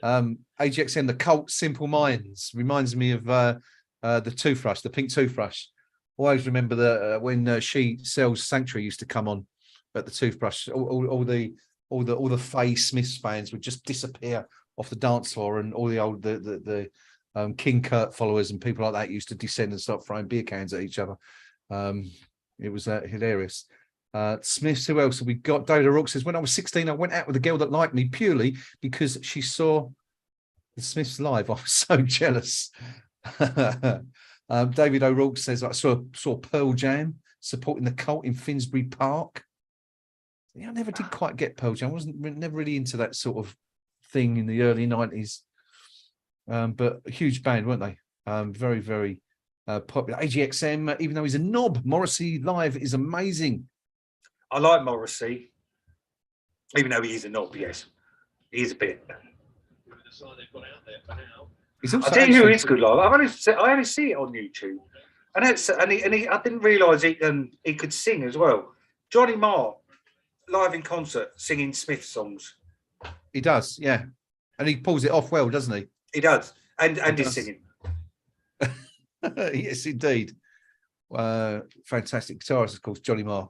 Speaker 1: AGXN, the cult Simple Minds, reminds me of the toothbrush, the pink toothbrush. Always remember when She Sells Sanctuary used to come on at the toothbrush. All the Faye Smiths fans would just disappear off the dance floor, and all the old the King Kurt followers and people like that used to descend and start throwing beer cans at each other. It was hilarious. Smiths, who else have we got? David O'Rourke says, when I was 16, I went out with a girl that liked me purely because she saw the Smiths live. I was so jealous. David O'Rourke says, I saw Pearl Jam supporting the cult in Finsbury Park. I never did quite get Pearl Jam. I wasn't never really into that sort of thing in the early 90s. But a huge band, weren't they? Very, very popular. AGXM, even though he's a knob, Morrissey live is amazing.
Speaker 2: I like Morrissey, even though he is a knob. Yes, he is a bit. I tell you who is good live. I only see it on YouTube, and I didn't realise he could sing as well. Johnny Marr, live in concert, singing Smith songs.
Speaker 1: He does, yeah, and he pulls it off well, doesn't he?
Speaker 2: He does, and he's singing.
Speaker 1: Yes, indeed. Fantastic guitarist, of course, Johnny Marr.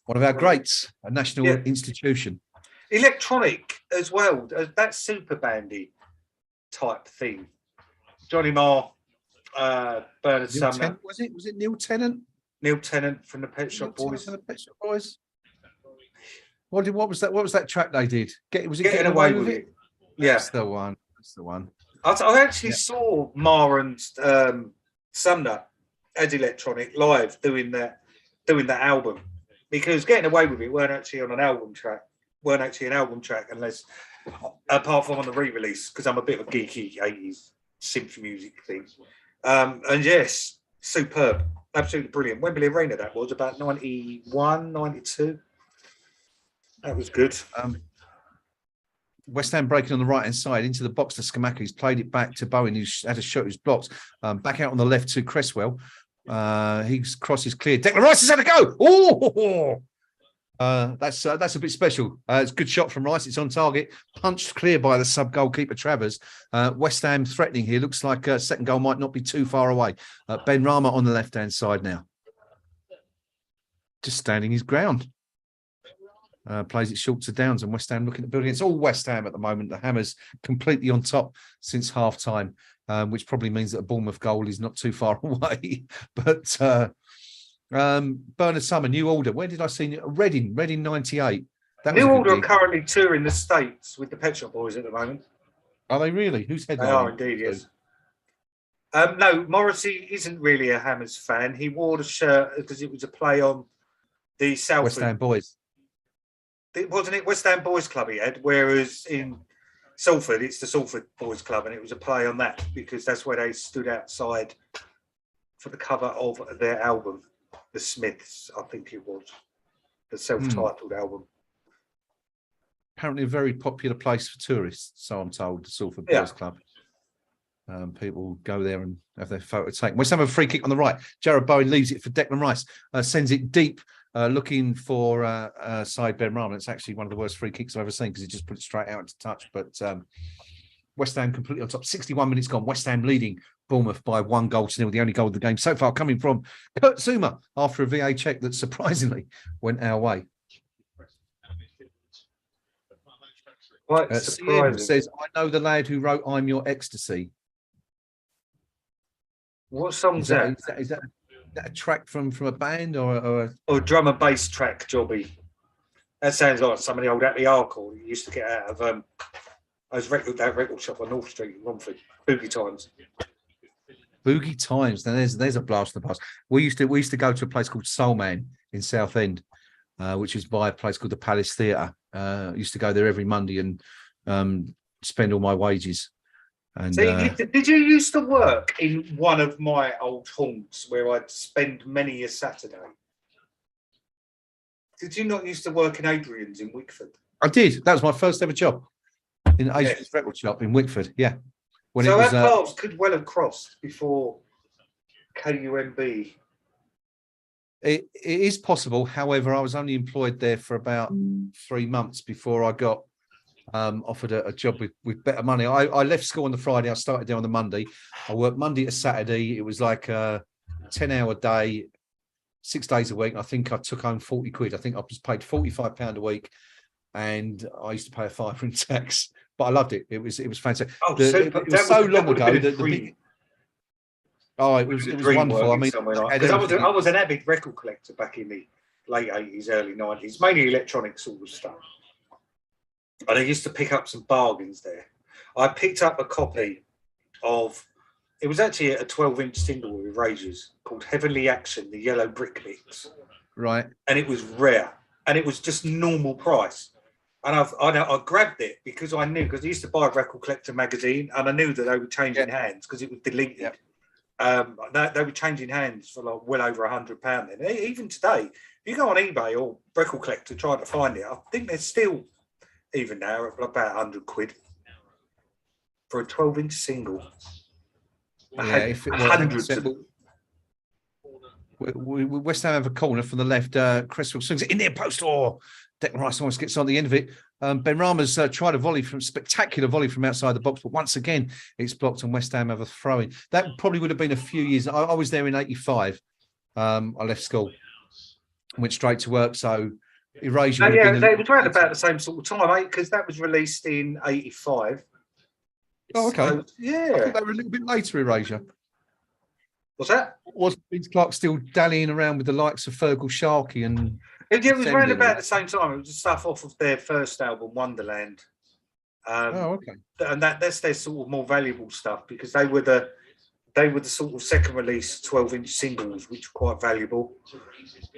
Speaker 1: One of our greats, a national institution.
Speaker 2: Electronic as well, that super bandy type thing. Johnny Marr, Bernard Sumner.
Speaker 1: Was it Neil Tennant?
Speaker 2: Neil Tennant from the Pet Shop Boys.
Speaker 1: From the Pet Shop Boys. What was that? What was that track they did? Was it
Speaker 2: Getting away with it? Yeah,
Speaker 1: That's the one. That's the one.
Speaker 2: I actually saw Mar and Sumner as Electronic live doing that album, because Getting Away with It weren't actually an album track unless apart from on the re-release, because I'm a bit of a geeky 80s synth music thing. And yes, superb, absolutely brilliant. Wembley Arena, that was about 91, 92. That was good.
Speaker 1: West Ham breaking on the right hand side into the box to Skamaka. He's played it back to Bowen, who's had a shot who's blocked. Back out on the left to Cresswell. His cross is clear. Declan Rice has had a go. Oh, that's a bit special. It's a good shot from Rice. It's on target. Punched clear by the sub goalkeeper Travers. West Ham threatening here. Looks like second goal might not be too far away. Ben Rama on the left hand side now, just standing his ground. Plays it short to Downs, and West Ham looking at building. It's all West Ham at the moment. The Hammers completely on top since half time, which probably means that a Bournemouth goal is not too far away. But Bernard Summer, New Order. Where did I see Reading 98?
Speaker 2: New Order are currently touring the States with the Pet Shop Boys at the moment.
Speaker 1: Are they really? Who's headlining?
Speaker 2: They are indeed, yes. No, Morrissey isn't really a Hammers fan. He wore the shirt because it was a play on the South
Speaker 1: West Ham Boys.
Speaker 2: Wasn't it West Ham Boys Club he had? Whereas in Salford, it's the Salford Boys Club, and it was a play on that because that's where they stood outside for the cover of their album, The Smiths, I think it was, the self-titled album.
Speaker 1: Apparently a very popular place for tourists, so I'm told, the Salford Boys Club. People go there and have their photo taken. West Ham have a free kick on the right. Jared Bowen leaves it for Declan Rice, sends it deep, looking for side Ben Rahman. It's actually one of the worst free kicks I've ever seen because he just put it straight out into touch. But West Ham completely on top. 61 minutes gone. West Ham leading Bournemouth by 1-0. The only goal of the game so far coming from Kurt Zuma after a VA check that surprisingly went our way. CM says, I know the lad who wrote I'm Your Ecstasy.
Speaker 2: What song is that?
Speaker 1: Is that a track from a band or
Speaker 2: a drum and bass track, Jobby? That sounds like some of the old Atlee hardcore you used to get out of that record shop on North Street in Romford. Boogie Times.
Speaker 1: Boogie Times. Then there's a blast from the past. We used to go to a place called Soul Man in Southend, which is by a place called the Palace Theatre. Used to go there every Monday and spend all my wages. And,
Speaker 2: did you used to work in one of my old haunts where I'd spend many a Saturday? Did you not used to work in Adrian's in Wickford?
Speaker 1: I did. That was my first ever job in Adrian's record shop in Wickford. Yeah.
Speaker 2: When so our paths could well have crossed before KUMB.
Speaker 1: It is possible. However, I was only employed there for about 3 months before I got offered a job with better money. I left school on the Friday. I started there on the Monday. I worked Monday to Saturday. It was like a 10-hour day, 6 days a week. I think I took home 40 quid. I think I was paid £45 a week, and I used to pay a fiver in tax. But I loved it. It was fantastic. It was so long ago. It was wonderful. I mean,
Speaker 2: I was an avid record collector back in the late 80s, early 90s, mainly electronic sort of stuff. And I used to pick up some bargains there. I picked up a copy of, it was actually a 12-inch single with Erasures called Heavenly Action, the Yellow Brick Mix.
Speaker 1: Right.
Speaker 2: And it was rare. And it was just normal price. And I grabbed it because I knew, because I used to buy a Record Collector magazine, and I knew that they were changing hands because it was deleted. They were changing hands for like well over £100. And even today, if you go on eBay or Record Collector trying to find it, I think they're still, even now, about 100 quid for a 12-inch single. Hundreds of
Speaker 1: West Ham have a corner from the left. Cresswell swings it in their post. Declan Rice almost gets on the end of it. Ben Rama's tried a spectacular volley from outside the box, but once again, it's blocked and West Ham have a throw-in. That probably would have been a few years. I was there in 85. I left school, went straight to work, so Erasure.
Speaker 2: They was around about the same sort of time, because that was released in 85.
Speaker 1: Oh, okay.
Speaker 2: So, yeah.
Speaker 1: I think they were a little bit later, Erasure.
Speaker 2: What's that?
Speaker 1: Was Vince Clarke still dallying around with the likes of Fergal Sharkey and
Speaker 2: It was around
Speaker 1: Descending.
Speaker 2: about the same time. It was the stuff off of their first album, Wonderland.
Speaker 1: Okay.
Speaker 2: And that's their sort of more valuable stuff because they were the sort of second release 12-inch singles, which were quite valuable.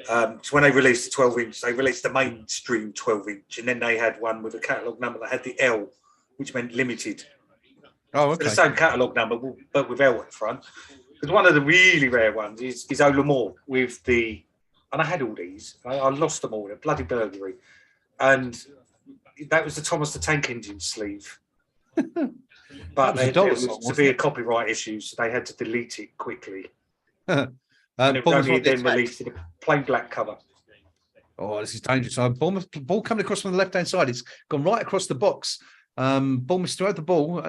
Speaker 2: So when they released the 12-inch, they released the mainstream 12-inch, and then they had one with a catalogue number that had the L, which meant limited.
Speaker 1: Oh,
Speaker 2: So
Speaker 1: okay.
Speaker 2: the same catalogue number, but with L at front. Because one of the really rare ones is Ola Moore with the, and I had all these. I lost them all. They're bloody burglary, and that was the Thomas the Tank Engine sleeve. But there was severe copyright issues, so they had to delete it quickly. And it was only then released in a plain black cover.
Speaker 1: Oh, this is dangerous. Bournemouth ball coming across from the left-hand side. It's gone right across the box. Bournemouth still had the ball,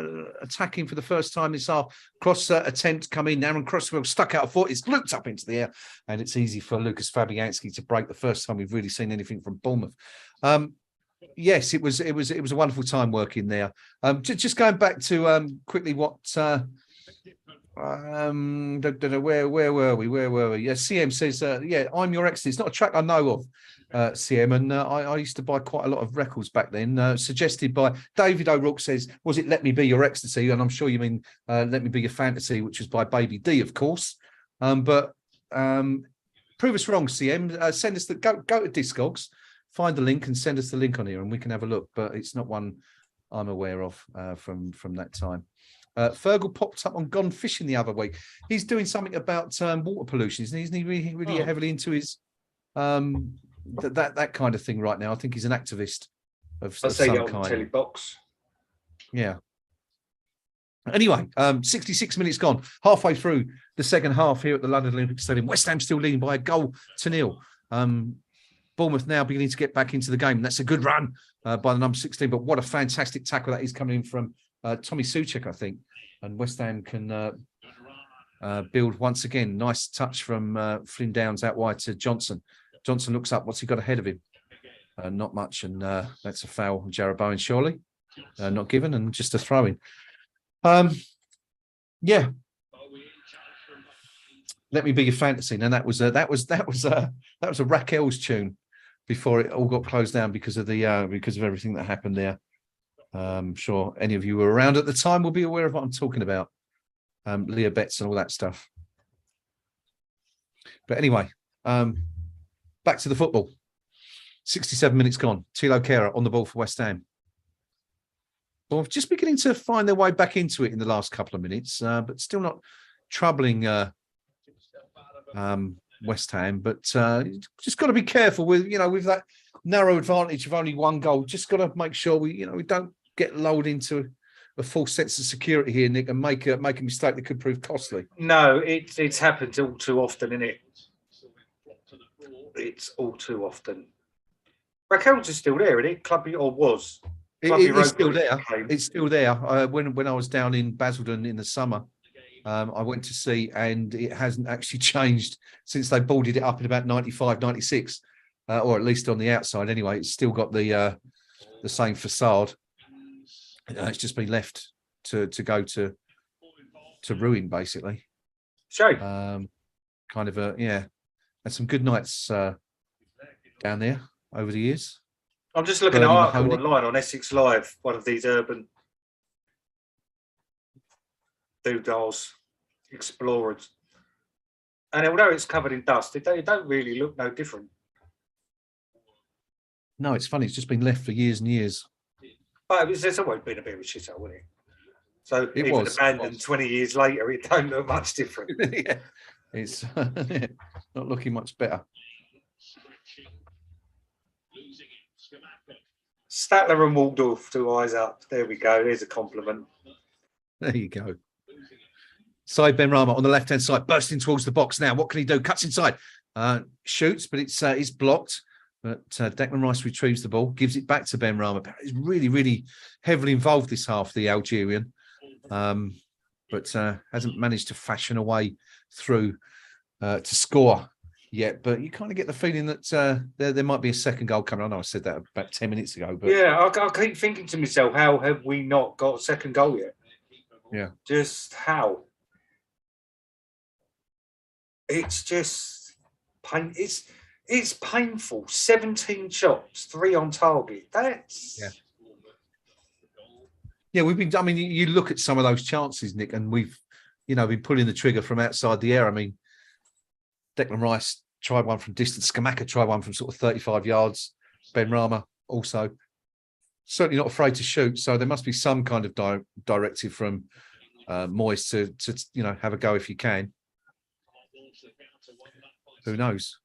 Speaker 1: attacking for the first time this half. Cross attempt coming. Aaron Crosswell stuck out a foot. It's looped up into the air, and it's easy for Lucas Fabianski to break. The first time we've really seen anything from Bournemouth. Yes, it was a wonderful time working there. Just going back to quickly what where were we? Yeah, CM says, yeah, I'm Your Excellency. It's not a track I know of, CM, and I used to buy quite a lot of records back then. Suggested by David O'Rourke says, was it Let Me Be Your Ecstasy? And I'm sure you mean Let Me Be Your Fantasy, which was by Baby D, of course. But prove us wrong, CM. Send us go to Discogs. Find the link and send us the link on here and we can have a look, but it's not one I'm aware of from that time. Fergal popped up on Gone Fishing the other week. He's doing something about water pollution, isn't he really heavily into his that kind of thing right now? I think he's an activist of some kind.
Speaker 2: Telly box.
Speaker 1: Yeah. Anyway, 66 minutes gone, halfway through the second half here at the London Olympic Stadium. West Ham still leading by a 1-0. Bournemouth now beginning to get back into the game. That's a good run by the number 16, but what a fantastic tackle that is coming in from Tommy Soucek, I think. And West Ham can build once again. Nice touch from Flynn Downs out wide to Johnson. Johnson looks up. What's he got ahead of him? Not much, and that's a foul on Jarrod Bowen, surely. Not given, and just a throw-in. Yeah. Let Me Be Your Fantasy. And that was a Raquel's tune before it all got closed down because of everything that happened there. I'm sure any of you who were around at the time will be aware of what I'm talking about. Leah Betts and all that stuff. But anyway, back to the football. 67 minutes gone. Thilo Kehrer on the ball for West Ham. Well, just beginning to find their way back into it in the last couple of minutes, but still not troubling West Ham. But just got to be careful with that narrow advantage of only one goal. Just got to make sure we don't get lulled into a false sense of security here, Nick, and make a mistake that could prove costly.
Speaker 2: No, it's happened all too often, isn't it? It's all too often. Raquel's is still there, isn't it? Clubby, or was?
Speaker 1: It's still there. It's still there. When I was down in Basildon in the summer, I went to see, and it hasn't actually changed since they boarded it up in about 95, 96, or at least on the outside anyway. It's still got the same facade. It's just been left to go to ruin, basically.
Speaker 2: Shame.
Speaker 1: Kind of had some good nights down there over the years.
Speaker 2: I'm just looking at an article online on Essex Live, one of these urban doodles, explorers. And although it's covered in dust, it don't really look no different.
Speaker 1: No, it's funny. It's just been left for years and years.
Speaker 2: But there's always been a bit of a shithole, wasn't it? So even abandoned 20 years later, it don't look much different.
Speaker 1: Yeah, it's not looking much better.
Speaker 2: Statler and Waldorf, 2 eyes up. There we go. There's a compliment.
Speaker 1: There you go. Side Benrahma on the left-hand side, bursting towards the box now. What can he do? Cuts inside, shoots, but it's blocked. But Declan Rice retrieves the ball, gives it back to Benrahma. He's really, really heavily involved this half, the Algerian, but hasn't managed to fashion a way through to score yet. But you kind of get the feeling that there might be a second goal coming. I know I said that about 10 minutes ago. But
Speaker 2: yeah, I keep thinking to myself, how have we not got a second goal yet?
Speaker 1: Yeah.
Speaker 2: Just how? It's just pain. It's It's painful. 17 shots, 3 on target. That's
Speaker 1: Yeah, we've been. I mean, you look at some of those chances, Nick, and we've, been pulling the trigger from outside the area. I mean, Declan Rice tried one from distance. Skamaka tried one from sort of 35 yards. Ben Rama also certainly not afraid to shoot. So there must be some kind of directive from Moyes to have a go if you can. Who knows?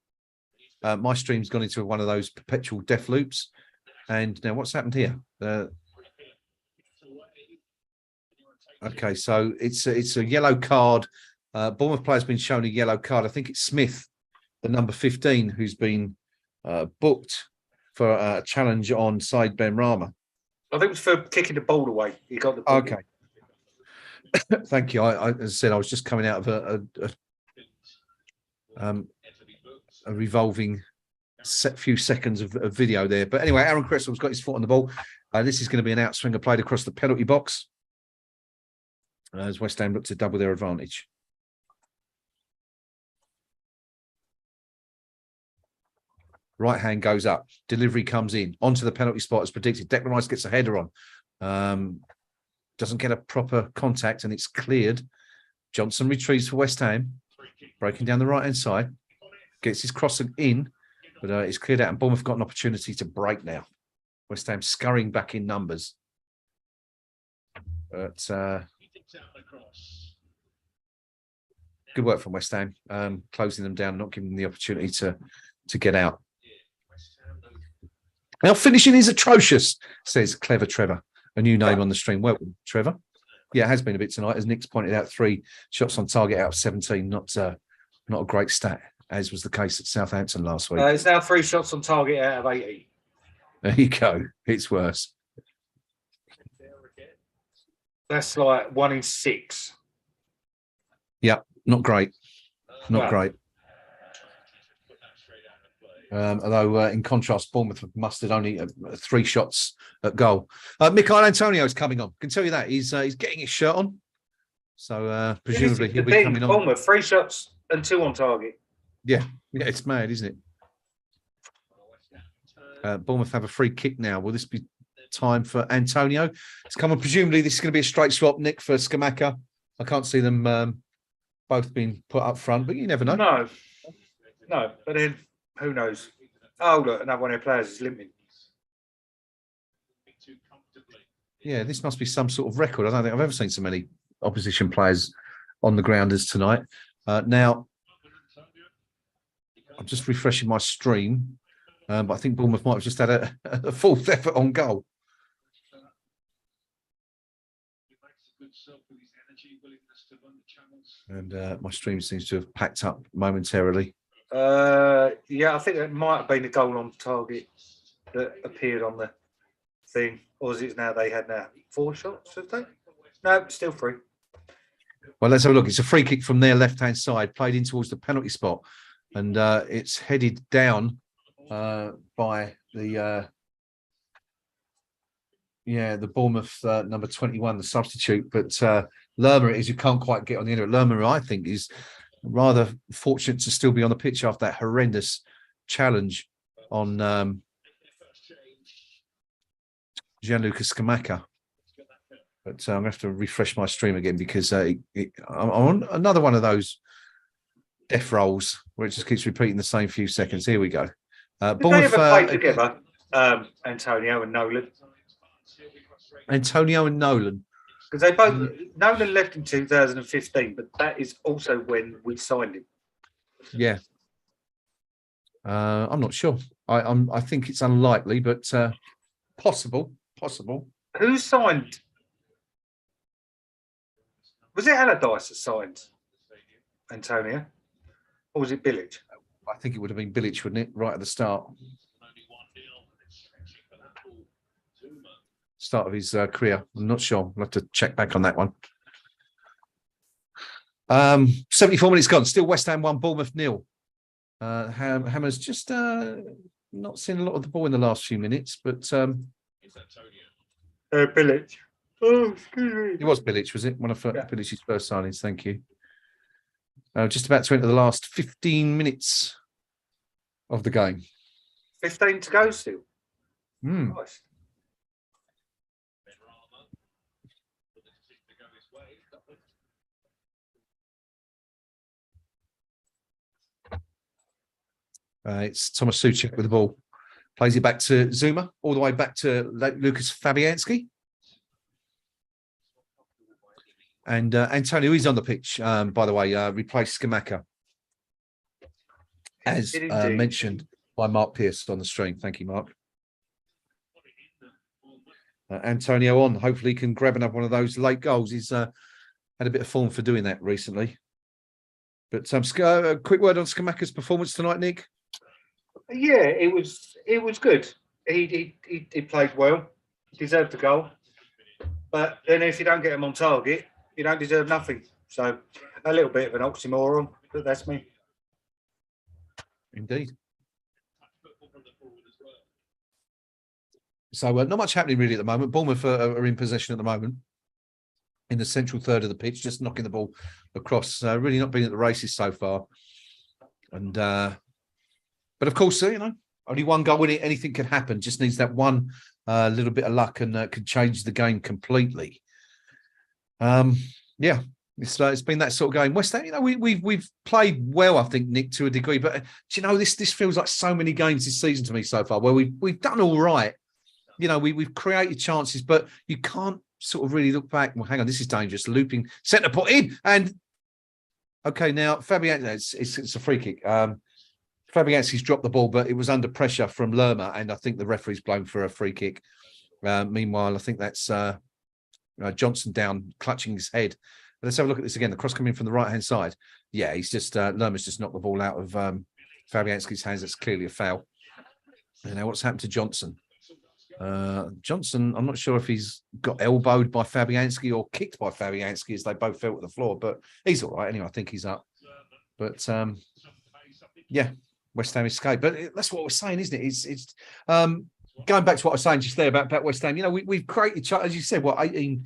Speaker 1: My stream's gone into one of those perpetual death loops, and now what's happened here? Okay, so it's a yellow card. Bournemouth player's been shown a yellow card. I think it's Smith, the number 15, who's been booked for a challenge on side Ben Rama.
Speaker 2: I think it was for kicking the ball away. He got the ball.
Speaker 1: Okay. Thank you. As I said, I was just coming out of a revolving few seconds of video there. But anyway, Aaron Creswell's got his foot on the ball. This is going to be an outswinger played across the penalty box as West Ham look to double their advantage. Right hand goes up. Delivery comes in. Onto the penalty spot as predicted. Declan Rice gets a header on. Doesn't get a proper contact and it's cleared. Johnson retrieves for West Ham. Breaking down the right-hand side. Gets his cross in, but it's cleared out and Bournemouth got an opportunity to break now. West Ham scurrying back in numbers. But good work from West Ham, closing them down, not giving them the opportunity to get out. Our finishing is atrocious, says Clever Trevor, a new name on the stream. Welcome, Trevor. Yeah, it has been a bit tonight, as Nick's pointed out. 3 shots on target out of 17, not a great stat, as was the case at Southampton last week.
Speaker 2: It's now 3 shots on target out of 18.
Speaker 1: There you go. It's worse.
Speaker 2: That's like 1 in 6.
Speaker 1: Yeah, not great. Not great. Although, in contrast, Bournemouth have mustered only 3 shots at goal. Michail Antonio is coming on. I can tell you that. He's getting his shirt on. So, presumably, he'll be coming on.
Speaker 2: Bournemouth, 3 shots and 2 on target.
Speaker 1: Yeah, it's mad, isn't it? Bournemouth have a free kick now. Will this be time for Antonio? It's come on. Presumably, this is going to be a straight swap, Nick, for Skamaka. I can't see them both being put up front, but you never know.
Speaker 2: No, but then who knows? Oh, look, another one of their players is limping.
Speaker 1: Yeah, this must be some sort of record. I don't think I've ever seen so many opposition players on the ground as tonight. Now, I'm just refreshing my stream, but I think Bournemouth might have just had a 4th effort on goal. And my stream seems to have packed up momentarily.
Speaker 2: Yeah, I think it might have been a goal on target that appeared on the thing. Or is it now they had 4 shots, have they? No, still 3.
Speaker 1: Well, let's have a look. It's a free kick from their left-hand side, played in towards the penalty spot. And it's headed down by the Bournemouth number 21, the substitute. But Lerma is, you can't quite get on the end of it. Lerma, I think, is rather fortunate to still be on the pitch after that horrendous challenge on Gianluca Skamaka. But I'm going to have to refresh my stream again because I'm on another one of those death rolls where it just keeps repeating the same few seconds. Here we go.
Speaker 2: Bournemouth, they ever played together, Antonio and Nolan?
Speaker 1: Antonio and Nolan.
Speaker 2: Because they both, Nolan left in 2015, but that is also when we signed him.
Speaker 1: Yeah. I'm not sure. I think it's unlikely, but possible.
Speaker 2: Who signed? Was it Allardyce that signed Antonio? Or was it Bilic?
Speaker 1: I think it would have been Bilic, wouldn't it? Right at the start. Start of his career. I'm not sure. I'll have to check back on that one. 74 minutes gone. Still West Ham 1, Bournemouth 0. Hammer's just not seen a lot of the ball in the last few minutes, but
Speaker 2: Bilic. Oh, excuse me.
Speaker 1: It was Bilic, was it? One of Bilic's first signings. Thank you. Just about to enter the last 15 minutes of the game.
Speaker 2: 15 to go still.
Speaker 1: Hmm.
Speaker 2: Nice.
Speaker 1: It's Thomas Suchek with the ball. Plays it back to Zuma, all the way back to Lucas Fabianski. And Antonio is on the pitch, by the way, replaced Skamaka, as mentioned by Mark Pierce on the stream. Thank you, Mark. Antonio on. Hopefully he can grab another one of those late goals. He's had a bit of form for doing that recently. But a quick word on Skamaka's performance tonight, Nick.
Speaker 2: Yeah, it was good. He played well, deserved the goal. But then if you don't get him on target, you don't deserve nothing. So a little bit of an oxymoron, but that's me.
Speaker 1: Indeed. So not much happening really at the moment. Bournemouth are in possession at the moment in the central third of the pitch, just knocking the ball across. Really not been at the races so far. And but of course, only one goal in it. Anything can happen. Just needs that one little bit of luck and could change the game completely. Yeah, it's been that sort of game. West Ham, we've played well, I think, Nick, to a degree. But this feels like so many games this season to me so far, where we've done all right. We've created chances, but you can't sort of really look back. Well, hang on, this is dangerous. Looping centre put in, and okay, now Fabian, it's a free kick. Fabianski's dropped the ball, but it was under pressure from Lerma, and I think the referee's blown for a free kick. Meanwhile, I think that's Johnson down, clutching his head. But let's have a look at this again. The cross coming from the right-hand side. Yeah, he's just Lerma's just knocked the ball out of Fabianski's hands. That's clearly a foul. And now what's happened to Johnson? Johnson, I'm not sure if he's got elbowed by Fabianski or kicked by Fabianski as they both fell to the floor, but he's all right. Anyway, I think he's up. But yeah, West Ham escape. But that's what we're saying, isn't it? It's going back to what I was saying just there about West Ham. We've created, as you said, 18,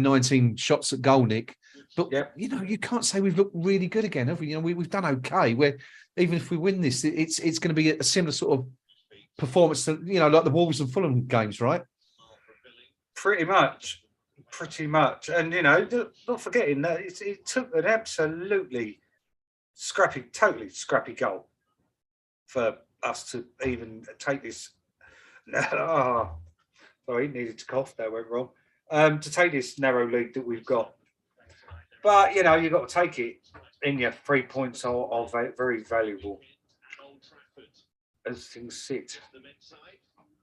Speaker 1: 19 shots at goal, Nick. But
Speaker 2: yep.
Speaker 1: You can't say we've looked really good again, have we? We've done okay. Where even if we win this, it's going to be a similar sort of performance to, like the Wolves and Fulham games, right?
Speaker 2: Pretty much. And, not forgetting that it took an absolutely totally scrappy goal for us to even take this. Sorry, needed to cough. That went wrong. To take this narrow lead that we've got. But, you've got to take it in your 3 points are very valuable. As things sit.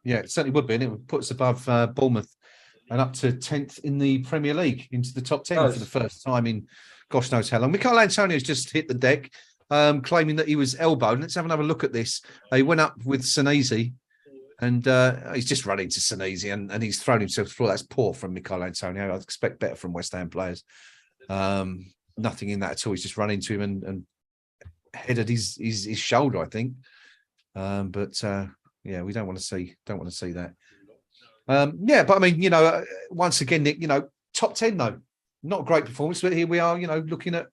Speaker 1: Yeah, it certainly would be, and it would put us above Bournemouth and up to 10th in the Premier League, into the top 10 for the first time in gosh knows how long. Mikel Antonio's just hit the deck, claiming that he was elbowed. Let's have another look at this. He went up with Senesi, and he's just run into Senesi, and he's thrown himself to the floor. That's poor from Mikel Antonio. I'd expect better from West Ham players. Nothing in that at all. He's just run into him and headed his shoulder, I think. But we don't want to see that. But I mean, once again, Nick, top 10 though, not a great performance, but here we are, looking at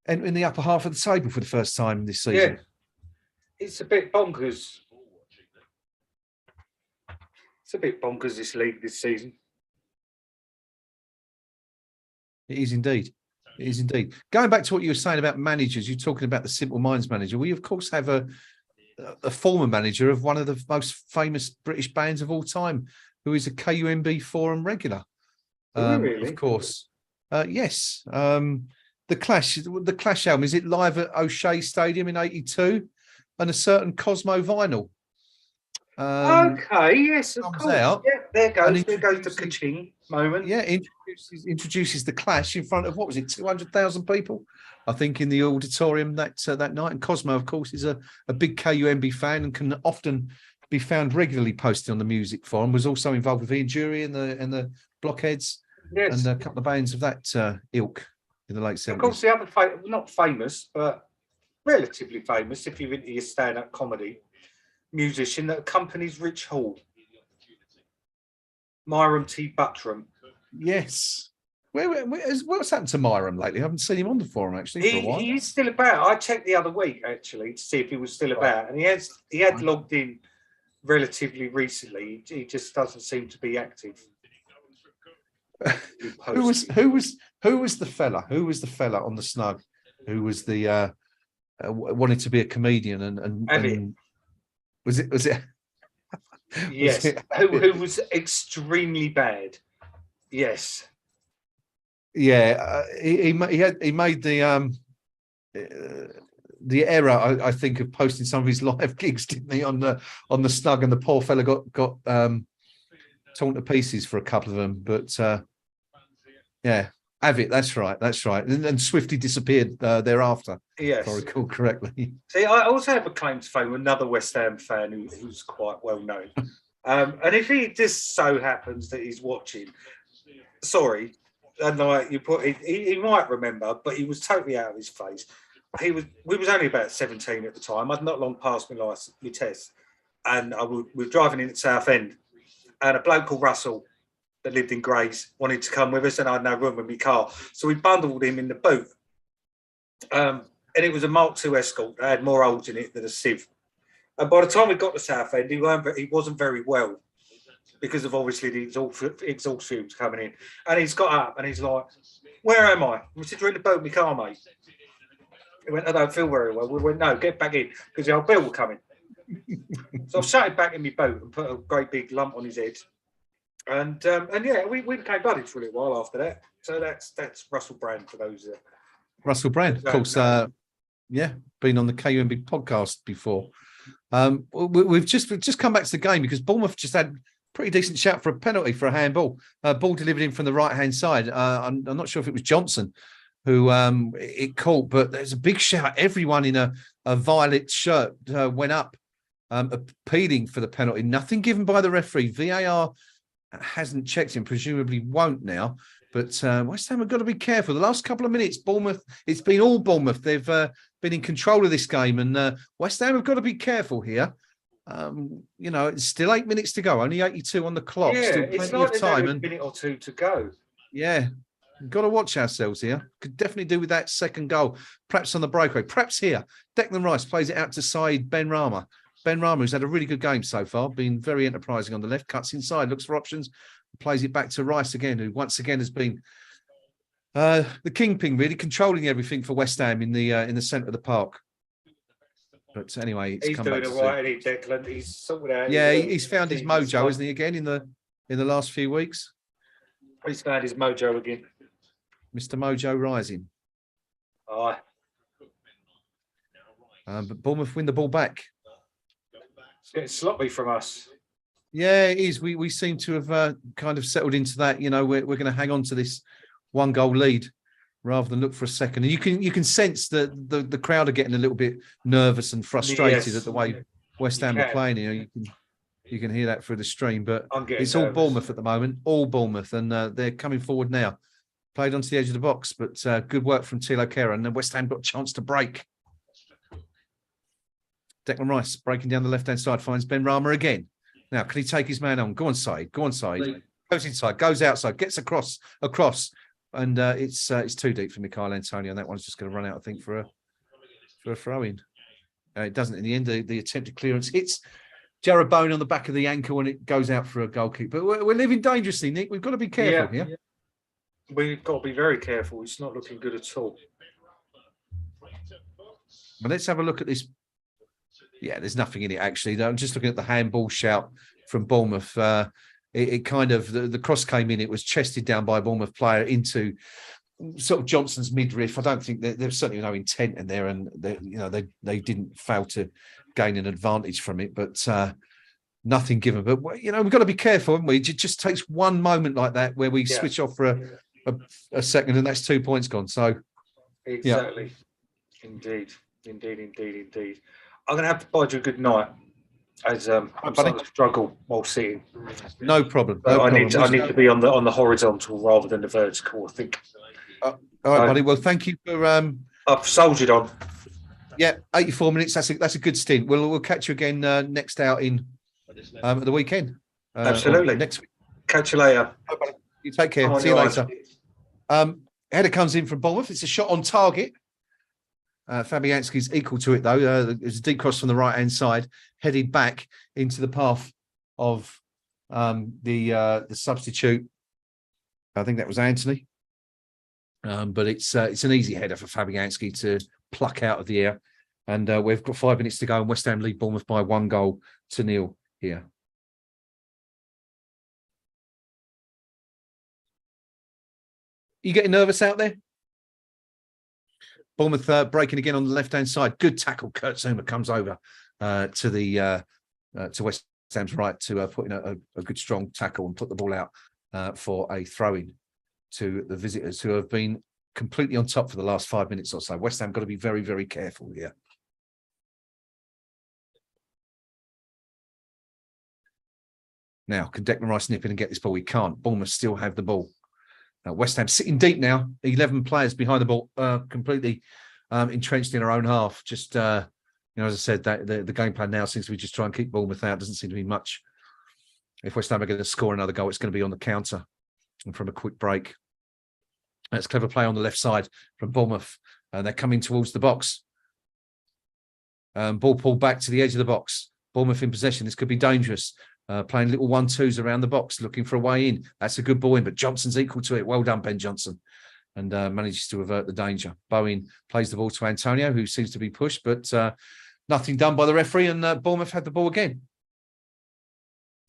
Speaker 1: in the upper half of the table for the first time this season.
Speaker 2: Yeah, it's a bit bonkers. This league this season.
Speaker 1: It is indeed. Going back to what you were saying about managers, you're talking about the Simple Minds manager. We of course have a former manager of one of the most famous British bands of all time, who is a KUMB forum regular.
Speaker 2: Really?
Speaker 1: Of course. Yes. The Clash album, is it live at O'Shea Stadium in 82? And a certain Cosmo vinyl.
Speaker 2: Okay, yes, of course.
Speaker 1: Out,
Speaker 2: yeah, there goes the ka-ching moment.
Speaker 1: Yeah, introduces the Clash in front of, 200,000 people, I think, in the auditorium that night. And Cosmo, of course, is a big KUMB fan and can often be found regularly posted on the music forum. Was also involved with Ian Jury and the Blockheads,
Speaker 2: yes,
Speaker 1: and a couple of bands of that ilk in the late 70s.
Speaker 2: Of course, the other not famous, but relatively famous, if you're into your stand-up comedy, musician that accompanies Rich Hall, Myram T. Buttram.
Speaker 1: Yes. What's happened to Myram lately? I haven't seen him on the forum actually for a while.
Speaker 2: He is still about. I checked the other week actually to see if he was still about, and he had logged in relatively recently. He just doesn't seem to be active.
Speaker 1: Who was the fella? Who was the fella on the snug? Who was the wanted to be a comedian and was it?
Speaker 2: Yes, who was extremely bad. Yes.
Speaker 1: Yeah, he made the error, I think, of posting some of his live gigs, didn't he, on the snug, and the poor fella got torn to pieces for a couple of them. But yeah, Avit, that's right, and swiftly disappeared thereafter.
Speaker 2: Yes,
Speaker 1: if I recall correctly.
Speaker 2: See, I also have a claim to fame, another West Ham fan who's quite well known, and if he just so happens that he's watching, sorry. And like you put, he might remember, but he was totally out of his face. We was only about 17 at the time. I'd not long passed my test, and we were driving into Southend, and a bloke called Russell that lived in Grays wanted to come with us, and I had no room in my car, so we bundled him in the boot. And it was a Mark II Escort that had more holes in it than a sieve. And by the time we got to Southend, he wasn't very well, because of obviously the exhaust fumes coming in. And he's got up and he's like, "Where am I?" We said, "You're in the boat with my car, mate." He went, "I don't feel very well." We went, "No, get back in," because the old bill was coming. So I shut him back in my boat and put a great big lump on his head. And yeah, we became buddies for a little while after that. So that's Russell Brand for those.
Speaker 1: Russell Brand, of course. Yeah, been on the KUMB podcast before. We've just come back to the game because Bournemouth just had pretty decent shout for a penalty for a handball. Ball delivered in from the right-hand side. I'm not sure if it was Johnson who it caught, but there's a big shout. Everyone in a violet shirt went up appealing for the penalty. Nothing given by the referee. VAR hasn't checked him, presumably won't now. But West Ham have got to be careful. The last couple of minutes, Bournemouth, it's been all Bournemouth. They've been in control of this game, and West Ham have got to be careful here. It's still 8 minutes to go, only 82 on the clock.
Speaker 2: Yeah,
Speaker 1: still
Speaker 2: it's
Speaker 1: plenty
Speaker 2: like
Speaker 1: of time.
Speaker 2: A minute or two to go.
Speaker 1: Yeah, we've got to watch ourselves here. Could definitely do with that second goal, perhaps on the breakaway. Perhaps here, Declan Rice plays it out to side Ben Rama. Ben Rama, who's had a really good game so far, been very enterprising on the left, cuts inside, looks for options, plays it back to Rice again, who once again has been the kingpin, really controlling everything for West Ham in the centre of the park. But anyway, it's
Speaker 2: he's
Speaker 1: come
Speaker 2: doing
Speaker 1: back
Speaker 2: it right, isn't he, Declan? He's sorted out.
Speaker 1: Yeah, he's found his mojo, hasn't he? Again in the last few weeks.
Speaker 2: He's found his mojo again.
Speaker 1: Mr. Mojo rising.
Speaker 2: Aye.
Speaker 1: But Bournemouth win the ball back.
Speaker 2: It's getting sloppy from us.
Speaker 1: Yeah, it is. We seem to have kind of settled into that. We're going to hang on to this 1-goal lead rather than look for a second. And you can sense that the crowd are getting a little bit nervous and frustrated at the way West Ham are playing here. You can hear that through the stream, but it's all Bournemouth at the moment, all Bournemouth, and they're coming forward now. Played onto the edge of the box, but good work from Tilo Kehrer, and then West Ham got a chance to break. Declan Rice breaking down the left-hand side, finds Ben Rama again. Now, can he take his man on? Go on side. Goes inside, goes outside, gets across, and it's too deep for Michail Antonio, and that one's just going to run out, I think, for a throw-in. It doesn't in the end. The attempted clearance hits Jarrod Bowen on the back of the ankle, and it goes out for a goal kick. But we're living dangerously, Nick. We've got to be careful here. Yeah.
Speaker 2: We've got to be very careful. It's not looking good at all.
Speaker 1: But let's have a look at this. Yeah, there's nothing in it, actually. I'm just looking at the handball shout from Bournemouth. It kind of, the cross came in, it was chested down by a Bournemouth player into sort of Johnson's midriff. I don't think there's certainly no intent in there, and they didn't fail to gain an advantage from it, but nothing given. But, we've got to be careful, haven't we? It just takes one moment like that where we switch off for a second, and that's 2 points gone. So,
Speaker 2: exactly. Yeah. Indeed. I'm going to have to bid you a good night, as I'm starting to struggle while sitting.
Speaker 1: No problem.
Speaker 2: I need to be on the horizontal rather than the vertical, I think.
Speaker 1: All right, buddy. Well, thank you for.
Speaker 2: I've soldiered on.
Speaker 1: Yeah, 84 minutes. That's a good stint. We'll catch you again next outing at the weekend.
Speaker 2: Absolutely.
Speaker 1: Next week.
Speaker 2: Catch you later.
Speaker 1: Right, buddy. You take care. See you later. Header comes in from Bournemouth. It's a shot on target. Fabianski's equal to it, though. There's a deep cross from the right-hand side, headed back into the path of the substitute. I think that was Anthony. But it's an easy header for Fabianski to pluck out of the air. And we've got 5 minutes to go, and West Ham lead Bournemouth by 1-0 here. You getting nervous out there? Bournemouth breaking again on the left-hand side. Good tackle. Kurt Zuma comes over to West Ham's right to put in a good strong tackle and put the ball out for a throw-in to the visitors, who have been completely on top for the last 5 minutes or so. West Ham got to be very, very careful here. Now, can Declan Rice nip in and get this ball? He can't. Bournemouth still have the ball. West Ham sitting deep now. 11 players behind the ball, completely entrenched in our own half. Just, as I said, that the game plan now seems to be just try and keep Bournemouth out. Doesn't seem to be much. If West Ham are going to score another goal, it's going to be on the counter and from a quick break. That's clever play on the left side from Bournemouth. They're coming towards the box. Ball pulled back to the edge of the box. Bournemouth in possession. This could be dangerous. Playing little 1-2s around the box, looking for a way in. That's a good ball in, but Johnson's equal to it. Well done, Ben Johnson. And manages to avert the danger. Bowen plays the ball to Antonio, who seems to be pushed, but nothing done by the referee, and Bournemouth had the ball again.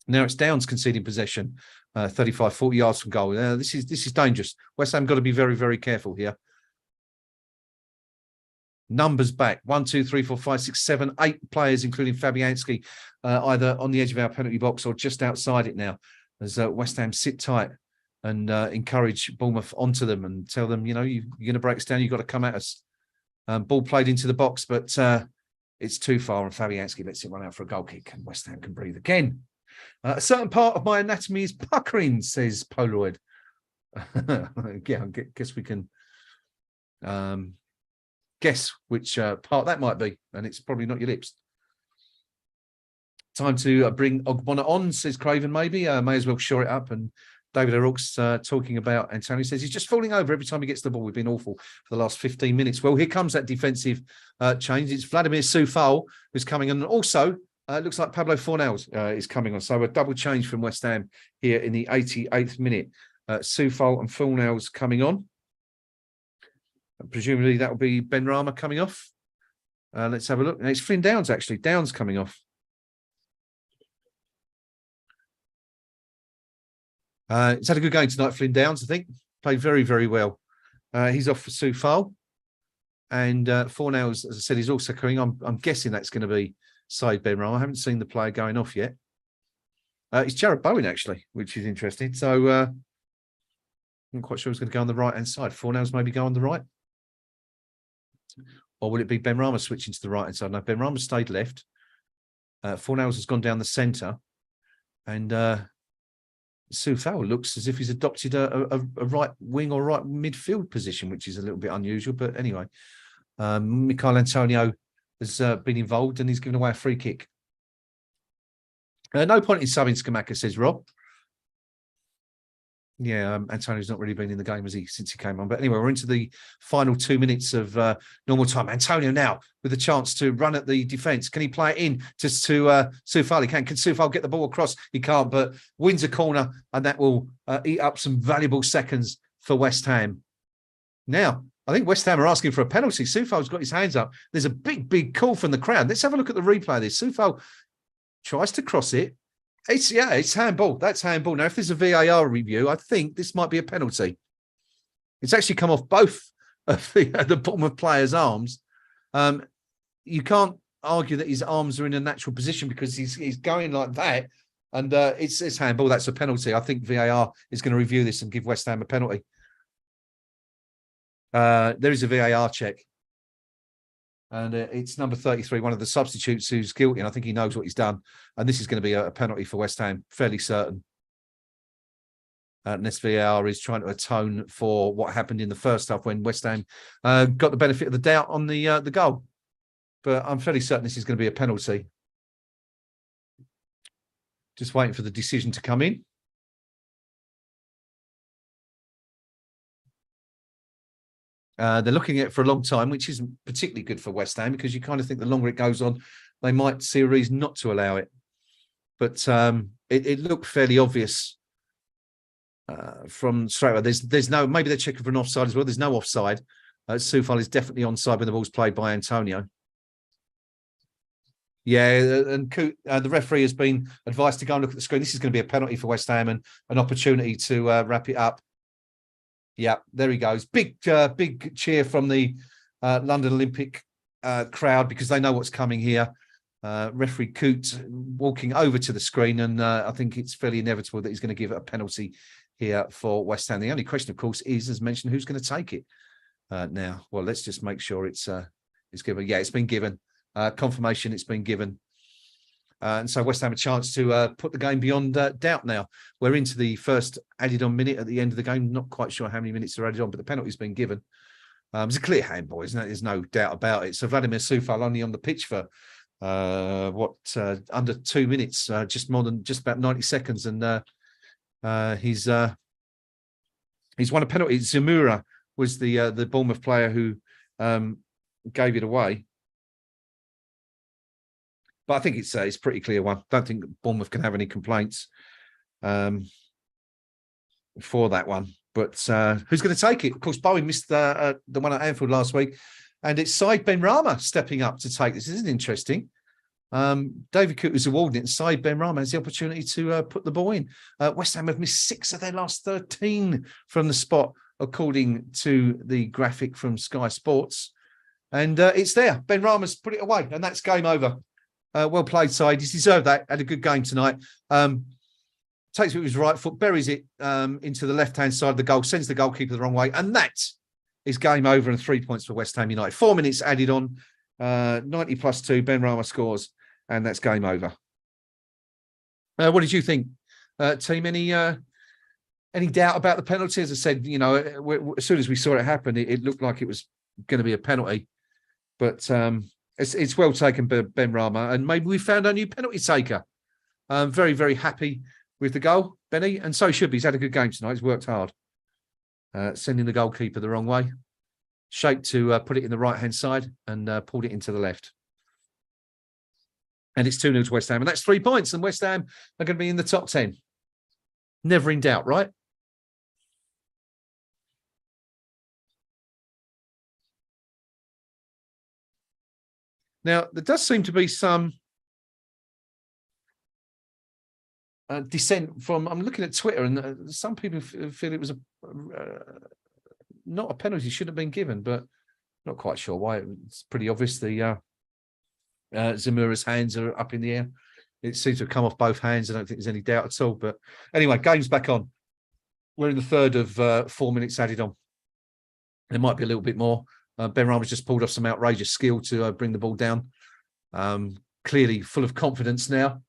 Speaker 1: Now it's Downs conceding possession, 35, 40 yards from goal. This is dangerous. West Ham got to be very, very careful here. Numbers back. 1, 2, 3, 4, 5, 6, 7, 8 players, including Fabianski, either on the edge of our penalty box or just outside it now, as West Ham sit tight and encourage Bournemouth onto them and tell them, you're going to break us down, you've got to come at us. Ball played into the box, but it's too far, and Fabianski lets it run out for a goal kick, and West Ham can breathe again. A certain part of my anatomy is puckering, says Polaroid. Yeah, I guess we can guess which part that might be, and it's probably not your lips. Time to bring Ogbonna on, says Craven, maybe. May as well shore it up. And David O'Rourke's talking about Antonio, says he's just falling over every time he gets the ball. We've been awful for the last 15 minutes. Well, here comes that defensive change. It's Vladimir Soufal who's coming on. And also, looks like Pablo Fornals is coming on. So a double change from West Ham here in the 88th minute. Soufal and Fornals coming on. Presumably that will be Ben Rama coming off. Let's have a look. And it's Flynn Downs, actually. Downs coming off. He's had a good game tonight, Flynn Downs, I think. Played very, very well. He's off for Soufal. And Fornals, as I said, he's also coming. I'm guessing that's going to be Said Ben Rama. I haven't seen the player going off yet. It's Jared Bowen, actually, which is interesting. So I'm not quite sure he's going to go on the right-hand side. Fornals maybe go on the right. Or will it be Ben Rama switching to the right-hand side? No, Ben Rama stayed left. Fornals has gone down the centre. And Soufal looks as if he's adopted a right wing or right midfield position, which is a little bit unusual. But anyway, Michail Antonio has been involved and he's given away a free kick. No point in subbing Skamaka, says Rob. Yeah, Antonio's not really been in the game since he came on. But anyway, we're into the final 2 minutes of normal time. Antonio now with a chance to run at the defence. Can he play it in to Soufal? He can. Can Soufal get the ball across? He can't, but wins a corner, and that will eat up some valuable seconds for West Ham. Now, I think West Ham are asking for a penalty. Soufal's got his hands up. There's a big, big call from the crowd. Let's have a look at the replay of this. Soufal tries to cross it. It's handball. That's handball. Now, if there's a VAR review, I think this might be a penalty. It's actually come off both of the Bournemouth players' arms. You can't argue that his arms are in a natural position because he's going like that, and it's handball. That's a penalty. I think VAR is going to review this and give West Ham a penalty. There is a VAR check. And it's number 33, one of the substitutes who's guilty. And I think he knows what he's done. And this is going to be a penalty for West Ham, fairly certain. And this VAR is trying to atone for what happened in the first half when West Ham got the benefit of the doubt on the goal. But I'm fairly certain this is going to be a penalty. Just waiting for the decision to come in. They're looking at it for a long time, which isn't particularly good for West Ham because you kind of think the longer it goes on, they might see a reason not to allow it. But it looked fairly obvious from straight away. There's no, maybe they're checking for an offside as well. There's no offside. Soufal is definitely onside when the ball's played by Antonio. Yeah, and the referee has been advised to go and look at the screen. This is going to be a penalty for West Ham and an opportunity to wrap it up. Yeah, there he goes. Big cheer from the London Olympic crowd because they know what's coming here. Referee Coote walking over to the screen, and I think it's fairly inevitable that he's going to give it a penalty here for West Ham. The only question, of course, is, as mentioned, who's going to take it now? Well, let's just make sure it's given. Yeah, it's been given. Confirmation it's been given. And so West Ham a chance to put the game beyond doubt now. We're into the first added on minute at the end of the game. Not quite sure how many minutes are added on, but the penalty's been given. It's a clear handball, isn't it? There's no doubt about it. So Vladimir Soufal only on the pitch for under 2 minutes, just about 90 seconds. And he's won a penalty. Zamura was the Bournemouth player who gave it away. But I think it's a pretty clear one. Don't think Bournemouth can have any complaints for that one. But who's going to take it? Of course, Bowen missed the one at Anfield last week. And it's Said Benrahma stepping up to take this. This is interesting. David Coote was awarding it. And Said Benrahma has the opportunity to put the ball in. West Ham have missed 6 of their last 13 from the spot, according to the graphic from Sky Sports. And it's there. Benrahma's put it away. And that's game over. Well played, Said. He's deserved that. Had a good game tonight. Takes it with his right foot, buries it into the left-hand side of the goal, sends the goalkeeper the wrong way. And that is game over and 3 points for West Ham United. 4 minutes added on, 90 plus 2. Benrahma scores, and that's game over. What did you think, team? Any doubt about the penalty? As I said, you know, as soon as we saw it happen, it looked like it was going to be a penalty. But it's well taken by Benrahma, and maybe we found our new penalty taker. Very, very happy with the goal, Benny, and so should be. He's had a good game tonight. He's worked hard. Sending the goalkeeper the wrong way. Shaped to put it in the right-hand side and pulled it into the left. And it's 2-0 to West Ham, and that's 3 points, and West Ham are going to be in the top 10. Never in doubt, right? Now, there does seem to be some dissent from, I'm looking at Twitter, and some people feel it was not a penalty, should have been given, but not quite sure why. It's pretty obvious the Zamura's hands are up in the air. It seems to have come off both hands. I don't think there's any doubt at all. But anyway, game's back on. We're in the third of 4 minutes added on. There might be a little bit more. Benrahma's just pulled off some outrageous skill to bring the ball down. Clearly full of confidence now.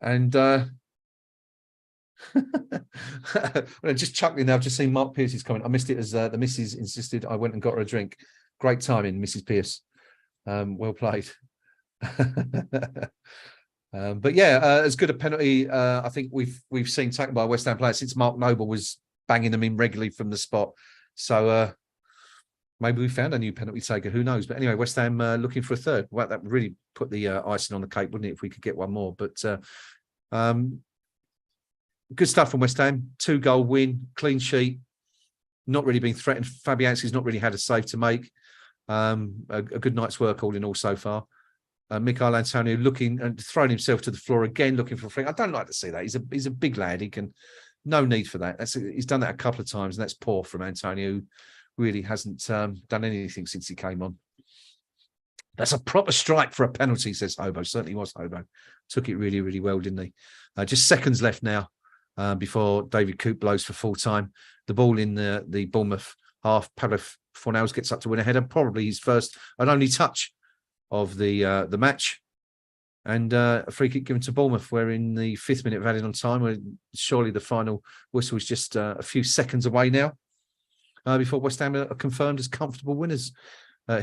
Speaker 1: And just chuckling now, I've just seen Mark Pierce's comment. I missed it as the missus insisted I went and got her a drink. Great timing, Mrs. Pierce. Well played. But yeah, as good a penalty I think we've seen taken by a West Ham player since Mark Noble was banging them in regularly from the spot. So maybe we found a new penalty taker. Who knows? But anyway, West Ham looking for a third. Well, that would really put the icing on the cake, wouldn't it, if we could get one more? But good stuff from West Ham. 2-goal win, clean sheet. Not really been threatened. Fabianski's not really had a save to make. A good night's work all in all so far. Michail Antonio looking and throwing himself to the floor again, looking for a free. I don't like to see that. He's a big lad. He can. No need for that. He's done that a couple of times, and that's poor from Antonio, who really hasn't done anything since he came on. That's a proper strike for a penalty, says Hobo. Certainly was Hobo. Took it really, really well, didn't he? Just seconds left now before David Coote blows for full time. The ball in the Bournemouth half. Pablo Fornals gets up to win a header, probably his first and only touch of the match. And a free kick given to Bournemouth, where in the 5th minute of added on time, where surely the final whistle is just a few seconds away now. Before West Ham are confirmed as comfortable winners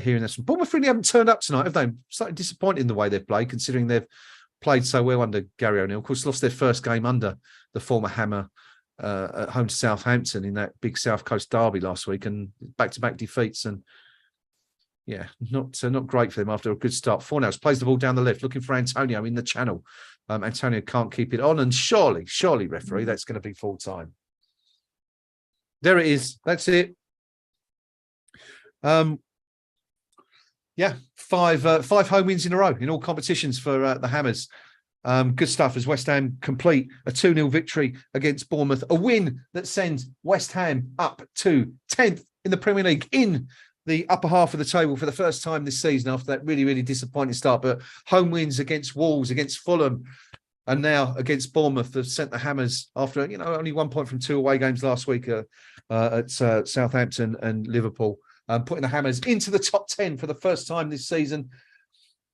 Speaker 1: here in this one. Bournemouth really haven't turned up tonight, have they? Slightly disappointed in the way they've played, considering they've played so well under Gary O'Neill. Of course, lost their first game under the former Hammer at home to Southampton in that big South Coast derby last week, and back-to-back defeats. And yeah, not great for them after a good start. Fornals plays the ball down the left, looking for Antonio in the channel. Antonio can't keep it on, and surely, referee, that's going to be full time. There it is. That's it. Yeah, five home wins in a row in all competitions for the Hammers. Good stuff as West Ham complete a 2-0 victory against Bournemouth, a win that sends West Ham up to 10th in the Premier League, in the upper half of the table for the first time this season after that really, really disappointing start. But home wins against Wolves, against Fulham, and now against Bournemouth have sent the Hammers, after only 1 point from 2 away games last week at Southampton and Liverpool, putting the Hammers into the top 10 for the first time this season.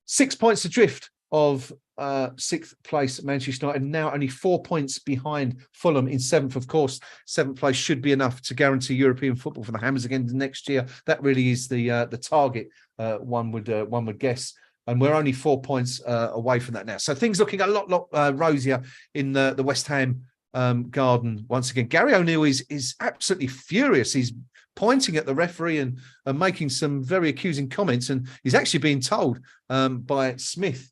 Speaker 1: 6 points adrift of 6th place Manchester United, now only 4 points behind Fulham in 7th. Of course, 7th place should be enough to guarantee European football for the Hammers again next year. That really is the target, one would guess. And we're only 4 points away from that now. So things looking a lot rosier in the West Ham garden once again. Gary O'Neill is absolutely furious. He's pointing at the referee and making some very accusing comments. And he's actually being told by Smith,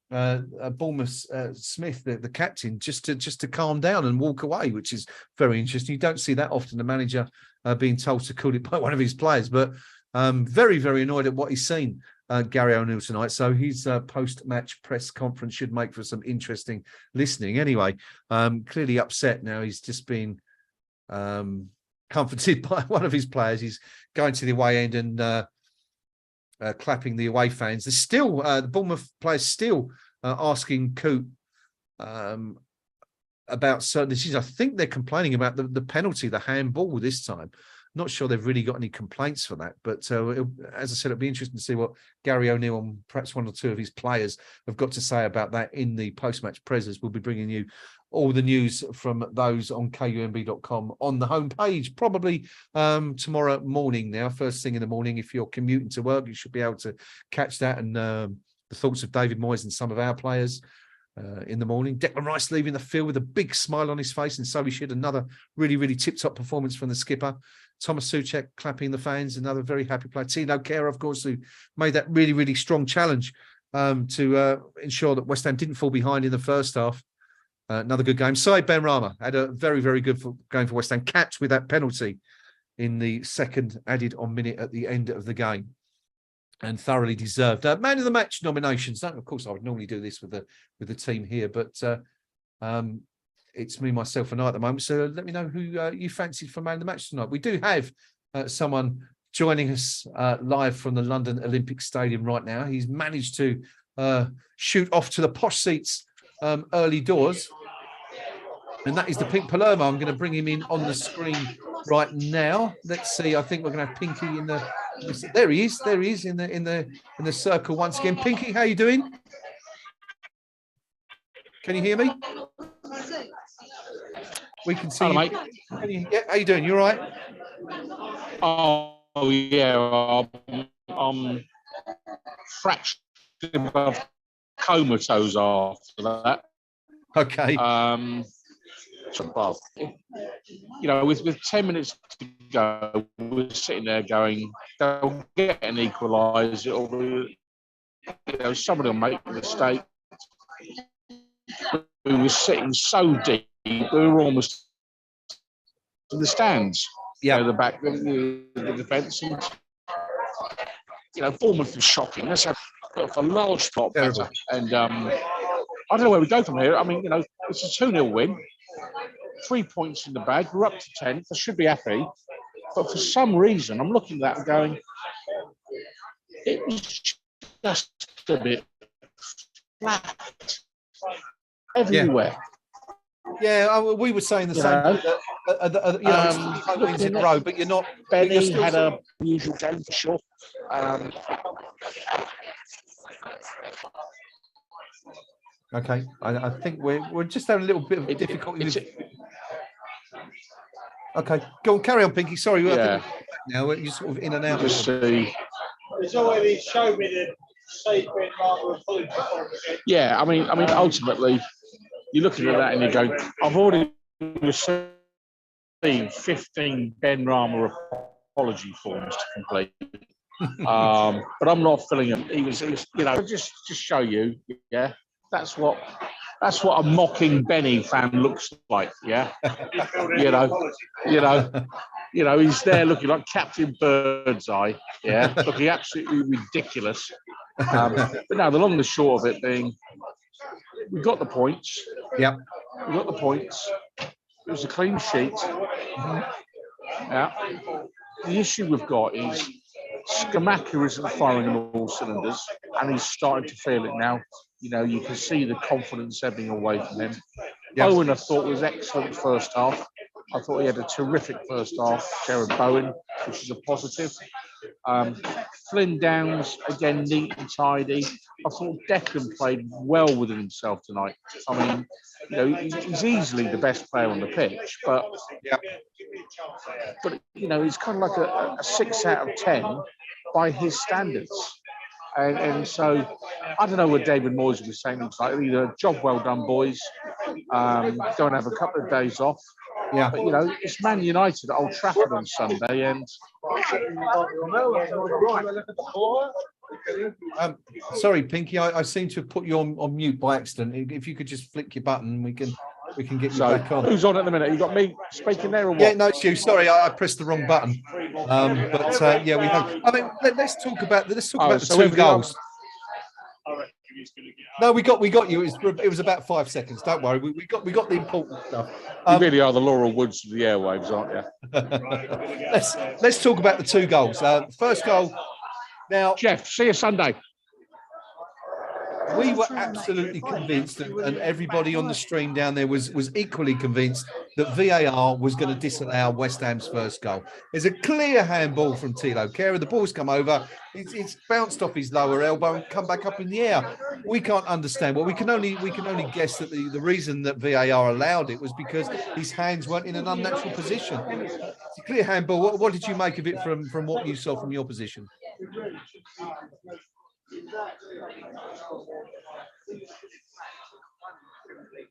Speaker 1: Bournemouth Smith, the captain, just to calm down and walk away, which is very interesting. You don't see that often, a manager being told to cool it by one of his players. But very, very annoyed at what he's seen, Gary O'Neill, tonight. So his post-match press conference should make for some interesting listening. Anyway, clearly upset now. He's just been comforted by one of his players. He's going to the away end and clapping the away fans. There's still the Bournemouth players still asking Coop about certain decisions. I think they're complaining about the penalty, the handball this time. Not sure they've really got any complaints for that, but as I said, it'll be interesting to see what Gary O'Neill and perhaps one or two of his players have got to say about that in the post-match presses. We'll be bringing you all the news from those on KUMB.com on the homepage, probably tomorrow morning now, first thing in the morning. If you're commuting to work, you should be able to catch that, and the thoughts of David Moyes and some of our players in the morning. Declan Rice leaving the field with a big smile on his face, and so he should. Another really, really tip-top performance from the skipper. Thomas Souček clapping the fans, another very happy player. Tino Kehrer, of course, who made that really, really strong challenge to ensure that West Ham didn't fall behind in the first half. Another good game. Said Benrahma had a very, very good game for West Ham. Capped with that penalty in the second added on minute at the end of the game, and thoroughly deserved. Man of the match nominations. Of course, I would normally do this with the team here, but it's me, myself, and I at the moment. So let me know who you fancied for man of the match tonight. We do have someone joining us live from the London Olympic Stadium right now. He's managed to shoot off to the posh seats early doors, and that is the Pink Palermo. I'm going to bring him in on the screen right now. Let's see. I think we're going to have Pinky in the. There he is. There he is in the circle once again. Pinky, how you doing? Can you hear me? We can see
Speaker 4: Hello,
Speaker 1: you.
Speaker 4: mate.
Speaker 1: Yeah, how you doing? You all right?
Speaker 4: Oh yeah, I'm fraction above comatose after that.
Speaker 1: Okay.
Speaker 4: So above. You know, with 10 minutes to go, we're sitting there going, they'll get an equaliser, or somebody will make a mistake. We were sitting so deep, we were almost in the stands.
Speaker 1: Yeah,
Speaker 4: the back, the defence, and Bournemouth was shocking. That's a large part better. And I don't know where we go from here. I mean, it's a 2-0 win, 3 points in the bag. We're up to 10th. I should be happy, but for some reason, I'm looking at that and going, it was just a bit flat everywhere.
Speaker 1: Yeah, we were saying the same. Home wins in a row, but you're not.
Speaker 4: Benny had a usual game for sure.
Speaker 1: Okay, I think we're just having a little bit of difficulty with. Okay, go on, carry on, Pinky. Sorry,
Speaker 4: Yeah.
Speaker 1: Now you're sort of in and out.
Speaker 4: Just see.
Speaker 3: It's already showed me the safe bit rather apology for it.
Speaker 4: Yeah, I mean, ultimately, you're looking at that and you're going, I've already received been 15 Ben Rama apology forms to complete. But I'm not filling them. He was, you know, just show you, yeah. That's what a mocking Benny fan looks like, yeah. You know, he's there looking like Captain Birdseye, yeah, looking absolutely ridiculous. But no, the long and the short of it being, we got the points.
Speaker 1: Yeah,
Speaker 4: we got the points. It was a clean sheet. Yeah. The issue we've got is Skamaka isn't firing on all cylinders, and he's starting to feel it now. You know, you can see the confidence ebbing away from him.
Speaker 1: Yep.
Speaker 4: Bowen, I thought, was excellent first half. I thought he had a terrific first half, Jared Bowen, which is a positive. Flynn Downs, again, neat and tidy. I thought Declan played well within himself tonight. I mean, you know, he's easily the best player on the pitch, but you know, he's kind of like a 6 out of 10 by his standards. And so I don't know what David Moyes was saying. It's like, either job well done, boys. Go and have a couple of days off.
Speaker 1: Yeah.
Speaker 4: But, you know, it's Man United at Old Trafford on Sunday. And
Speaker 1: sorry, Pinky, I seem to have put you on mute by accident. If you could just flick your button, we can get you back on.
Speaker 4: Who's on at the minute? You got me speaking there or what?
Speaker 1: Yeah, no, it's you. Sorry, I pressed the wrong button. But yeah, we have. I mean, let's talk about the two goals. No, we got you. It was about 5 seconds. Don't worry, we got the important stuff.
Speaker 4: You really are the Laurel Woods of the airwaves, aren't you?
Speaker 1: Let's talk about the two goals. First goal. Now,
Speaker 4: Jeff, see you Sunday.
Speaker 1: We were absolutely convinced, and everybody on the stream down there was equally convinced that VAR was going to disallow West Ham's first goal. There's a clear handball from Tilo Kehrer. The ball's come over. It's bounced off his lower elbow and come back up in the air. We can't understand. Well, we can only guess that the reason that VAR allowed it was because his hands weren't in an unnatural position. It's a clear handball. What did you make of it from what you saw from your position?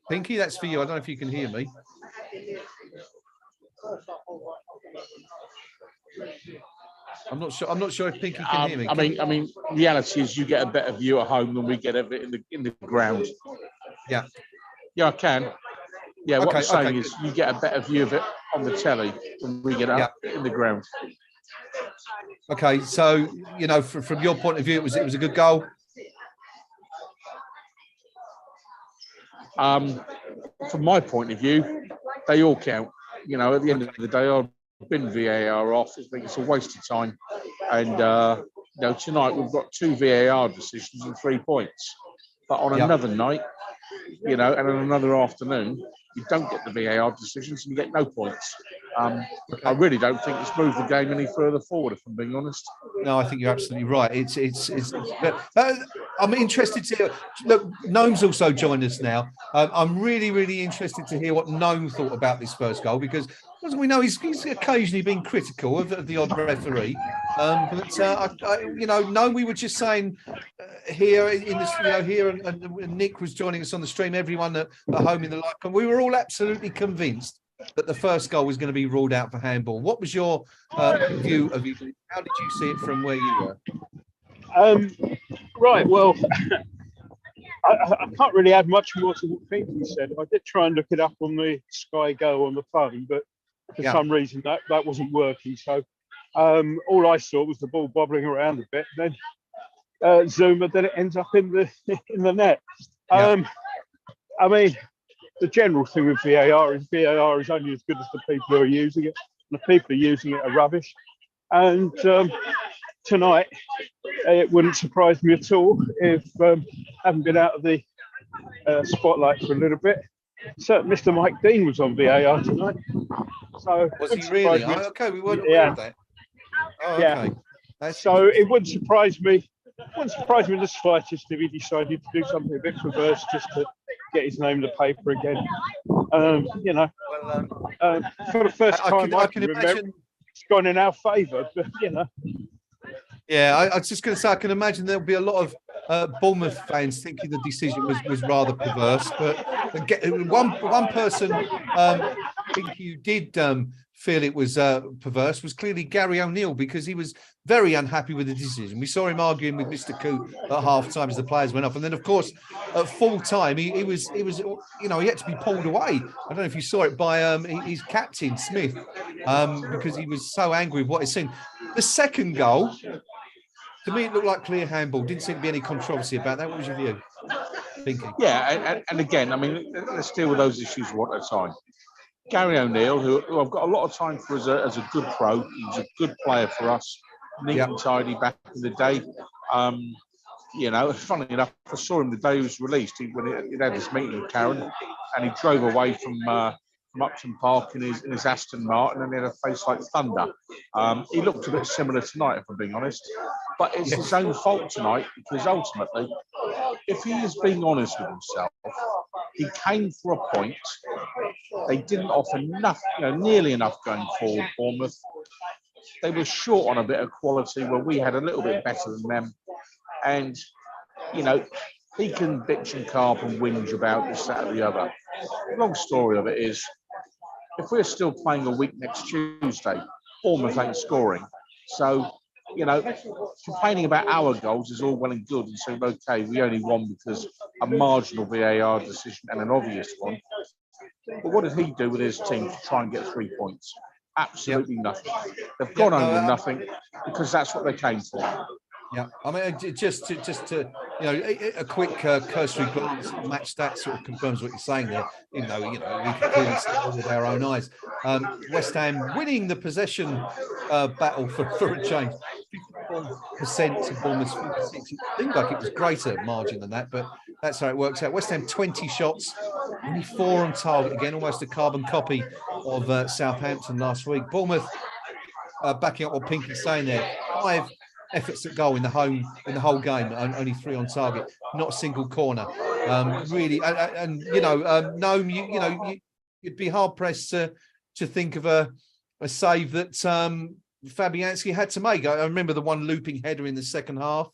Speaker 1: Pinky, that's for you. I don't know if you can hear me. I'm not sure if Pinky can hear me.
Speaker 4: I mean, reality is you get a better view at home than we get of it in the ground.
Speaker 1: Yeah.
Speaker 4: Yeah, I can. Yeah, what I'm saying is you get a better view of it on the telly than we get up in the ground.
Speaker 1: Okay, so you know, from your point of view, it was a good goal.
Speaker 4: From my point of view, they all count. You know, at the end of the day, I've been VAR off. I think it's a waste of time. And you know, tonight we've got 2 VAR decisions and 3 points. But on another night, you know, and on another afternoon, you don't get the VAR decisions and you get no points. I really don't think it's moved the game any further forward, if I'm being honest.
Speaker 1: No, I think you're absolutely right. I'm interested to hear. Look, Noam's also joined us now. I'm really interested to hear what Noam thought about this first goal, because as we know, he's occasionally been critical of the odd referee. You know, Noam, we were just saying here in this, you know, here and Nick was joining us on the stream. Everyone at home in the live, and we were all absolutely convinced that the first goal was going to be ruled out for handball. What was your view of it? How did you see it from where you were?
Speaker 3: Right, well, I can't really add much more to what Pinky said. I did try and look it up on the Sky Go on the phone, but for some reason that wasn't working. So all I saw was the ball bobbling around a bit, and then zoom, and then it ends up in the net. I mean, the general thing with VAR is only as good as the people who are using it. And the people who are using it are rubbish. And tonight, it wouldn't surprise me at all if I haven't been out of the spotlight for a little bit. So Mr. Mike Dean was on VAR tonight. So
Speaker 1: was he really? Oh, okay, we weren't aware of that. Oh, okay.
Speaker 3: Yeah. So it wouldn't surprise me. In the slightest if he decided to do something a bit perverse just to get his name in the paper again. You know, for the first time I can remember, it's gone in our favour, but you know.
Speaker 1: Yeah, I was just going to say, I can imagine there'll be a lot of Bournemouth fans thinking the decision was rather perverse. But one person think you did feel it was perverse was clearly Gary O'Neill, because he was very unhappy with the decision. We saw him arguing with Mr. Coote at half time as the players went off, and then of course at full time he was he had to be pulled away. I don't know if you saw it by his captain Smith, because he was so angry with what he'd seen. The second goal, to me, it looked like clear handball. Didn't seem to be any controversy about that. What was your view? Thinking.
Speaker 4: Yeah, and again, I mean, let's deal with those issues one at a time. Gary O'Neill, who I've got a lot of time for as a good pro, he's a good player for us, neat and tidy back in the day. Funny enough, I saw him the day he was released. When he had his meeting with Karen, and he drove away from Upton Park in his Aston Martin, and he had a face like thunder. He looked a bit similar tonight, if I'm being honest. But it's his own fault tonight, because ultimately, if he is being honest with himself, he came for a point. They didn't offer enough, nearly enough going forward, Bournemouth. They were short on a bit of quality where we had a little bit better than them. And, he can bitch and carp and whinge about this, that, or the other. The long story of it is, if we're still playing a week next Tuesday, Bournemouth ain't scoring. So, complaining about our goals is all well and good, and saying, okay, we only won because a marginal VAR decision and an obvious one. But what did he do with his team to try and get 3 points? Absolutely nothing. They've gone home with nothing, because that's what they came for.
Speaker 1: Yeah, I mean, just to a quick cursory glance at match stats sort of confirms what you're saying there. Even though we can clearly see it with our own eyes. West Ham winning the possession battle for a change. 54% to Bournemouth's 56%. It seemed like it was greater margin than that, but that's how it works out. West Ham 20 shots, only 4 on target again, almost a carbon copy of Southampton last week. Bournemouth, backing up what Pinky's saying there, 5 efforts at goal in the whole game, only 3 on target, not a single corner. Really, Noam, you'd be hard pressed to think of a save that Fabianski had to make. I remember the one looping header in the second half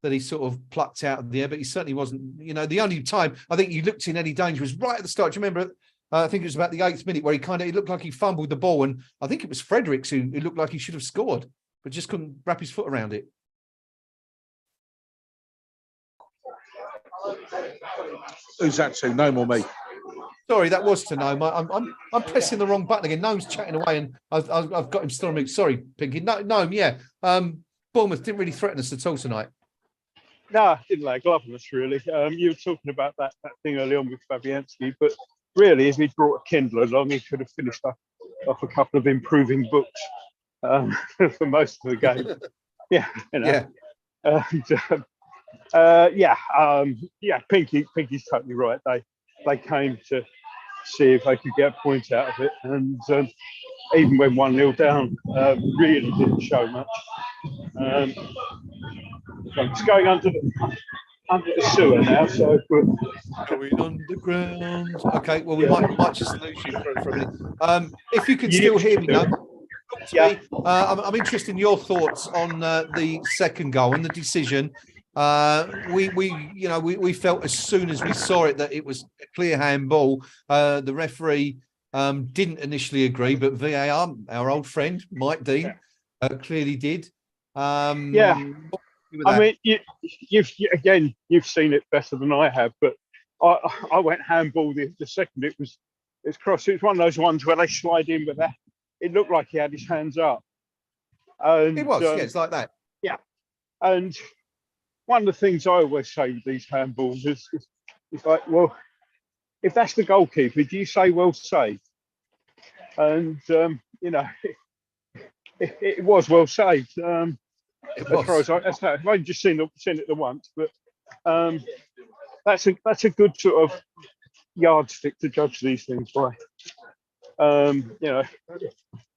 Speaker 1: that he sort of plucked out of the air, but he certainly wasn't. The only time I think he looked in any danger was right at the start. Do you remember? I think it was about the 8th minute where he looked like he fumbled the ball, and I think it was Fredericks who looked like he should have scored, but just couldn't wrap his foot around it.
Speaker 4: Who's that to? Noam or me?
Speaker 1: Sorry, that was to Noam. I'm pressing the wrong button again. Noam's chatting away, and I've got him still on mute. Sorry, Pinky. Noam, yeah. Bournemouth didn't really threaten us at all tonight.
Speaker 3: No, didn't lay a glove on us, really. You were talking about that thing early on with Fabianski, but really, as he brought a Kindle along, he could have finished off a couple of improving books for most of the game. Yeah. Pinky's totally right. They came to see if they could get a point out of it, and even when 1-0 down, really didn't show much. So it's going under the sewer now, so we're
Speaker 1: going underground. Okay, well, we might just lose you for a minute. If you can still hear me now. Yeah. I'm interested in your thoughts on the second goal and the decision. We felt as soon as we saw it that it was a clear handball. The referee didn't initially agree, but VAR, our old friend Mike Dean, clearly did.
Speaker 3: I mean, you've seen it better than I have, but I went handball the second it's crossed. It was one of those ones where they slide in, but it looked like he had his hands up. And,
Speaker 1: it was, it's like that.
Speaker 3: Yeah, and one of the things I always say with these handballs is like, well, if that's the goalkeeper, do you say well saved? And it was well saved. As far as I've only just seen it the once, but that's a good sort of yardstick to judge these things by.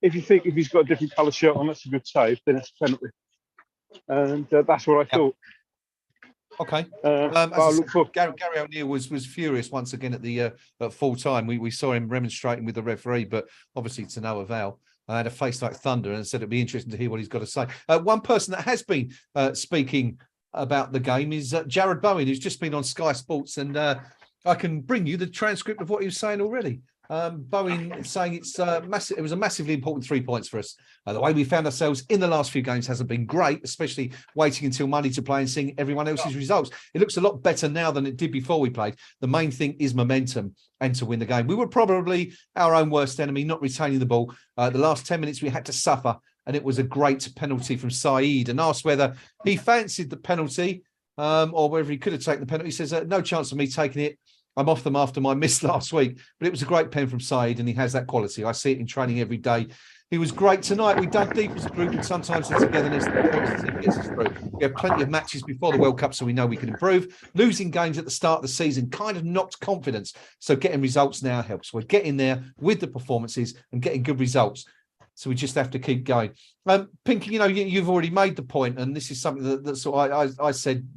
Speaker 3: If he's got a different colour shirt on, that's a good save, then it's a penalty. And that's what I thought.
Speaker 1: Okay. Gary O'Neill was furious once again at full time. We saw him remonstrating with the referee, but obviously to no avail. I had a face like thunder and said it'd be interesting to hear what he's got to say. One person that has been speaking about the game is Jared Bowen, who's just been on Sky Sports, and I can bring you the transcript of what he was saying already. Bowen saying it's massive. It was a massively important 3 points for us. The way we found ourselves in the last few games hasn't been great, especially waiting until Monday to play and seeing everyone else's results. It looks a lot better now than it did before we played. The main thing is momentum and to win the game. We were probably our own worst enemy, not retaining the ball. The last 10 minutes we had to suffer, and it was a great penalty from Saeed. And asked whether he fancied the penalty or whether he could have taken the penalty. He says, no chance of me taking it. I'm off them after my miss last week, but it was a great pen from Saeed, and he has that quality. I see it in training every day. He was great tonight. We dug deep as a group, and sometimes the togetherness that the team gets us through. We have plenty of matches before the World Cup, so we know we can improve. Losing games at the start of the season kind of knocked confidence, so getting results now helps. We're getting there with the performances and getting good results, so we just have to keep going. Pinky, you've already made the point, and this is something that sort of I said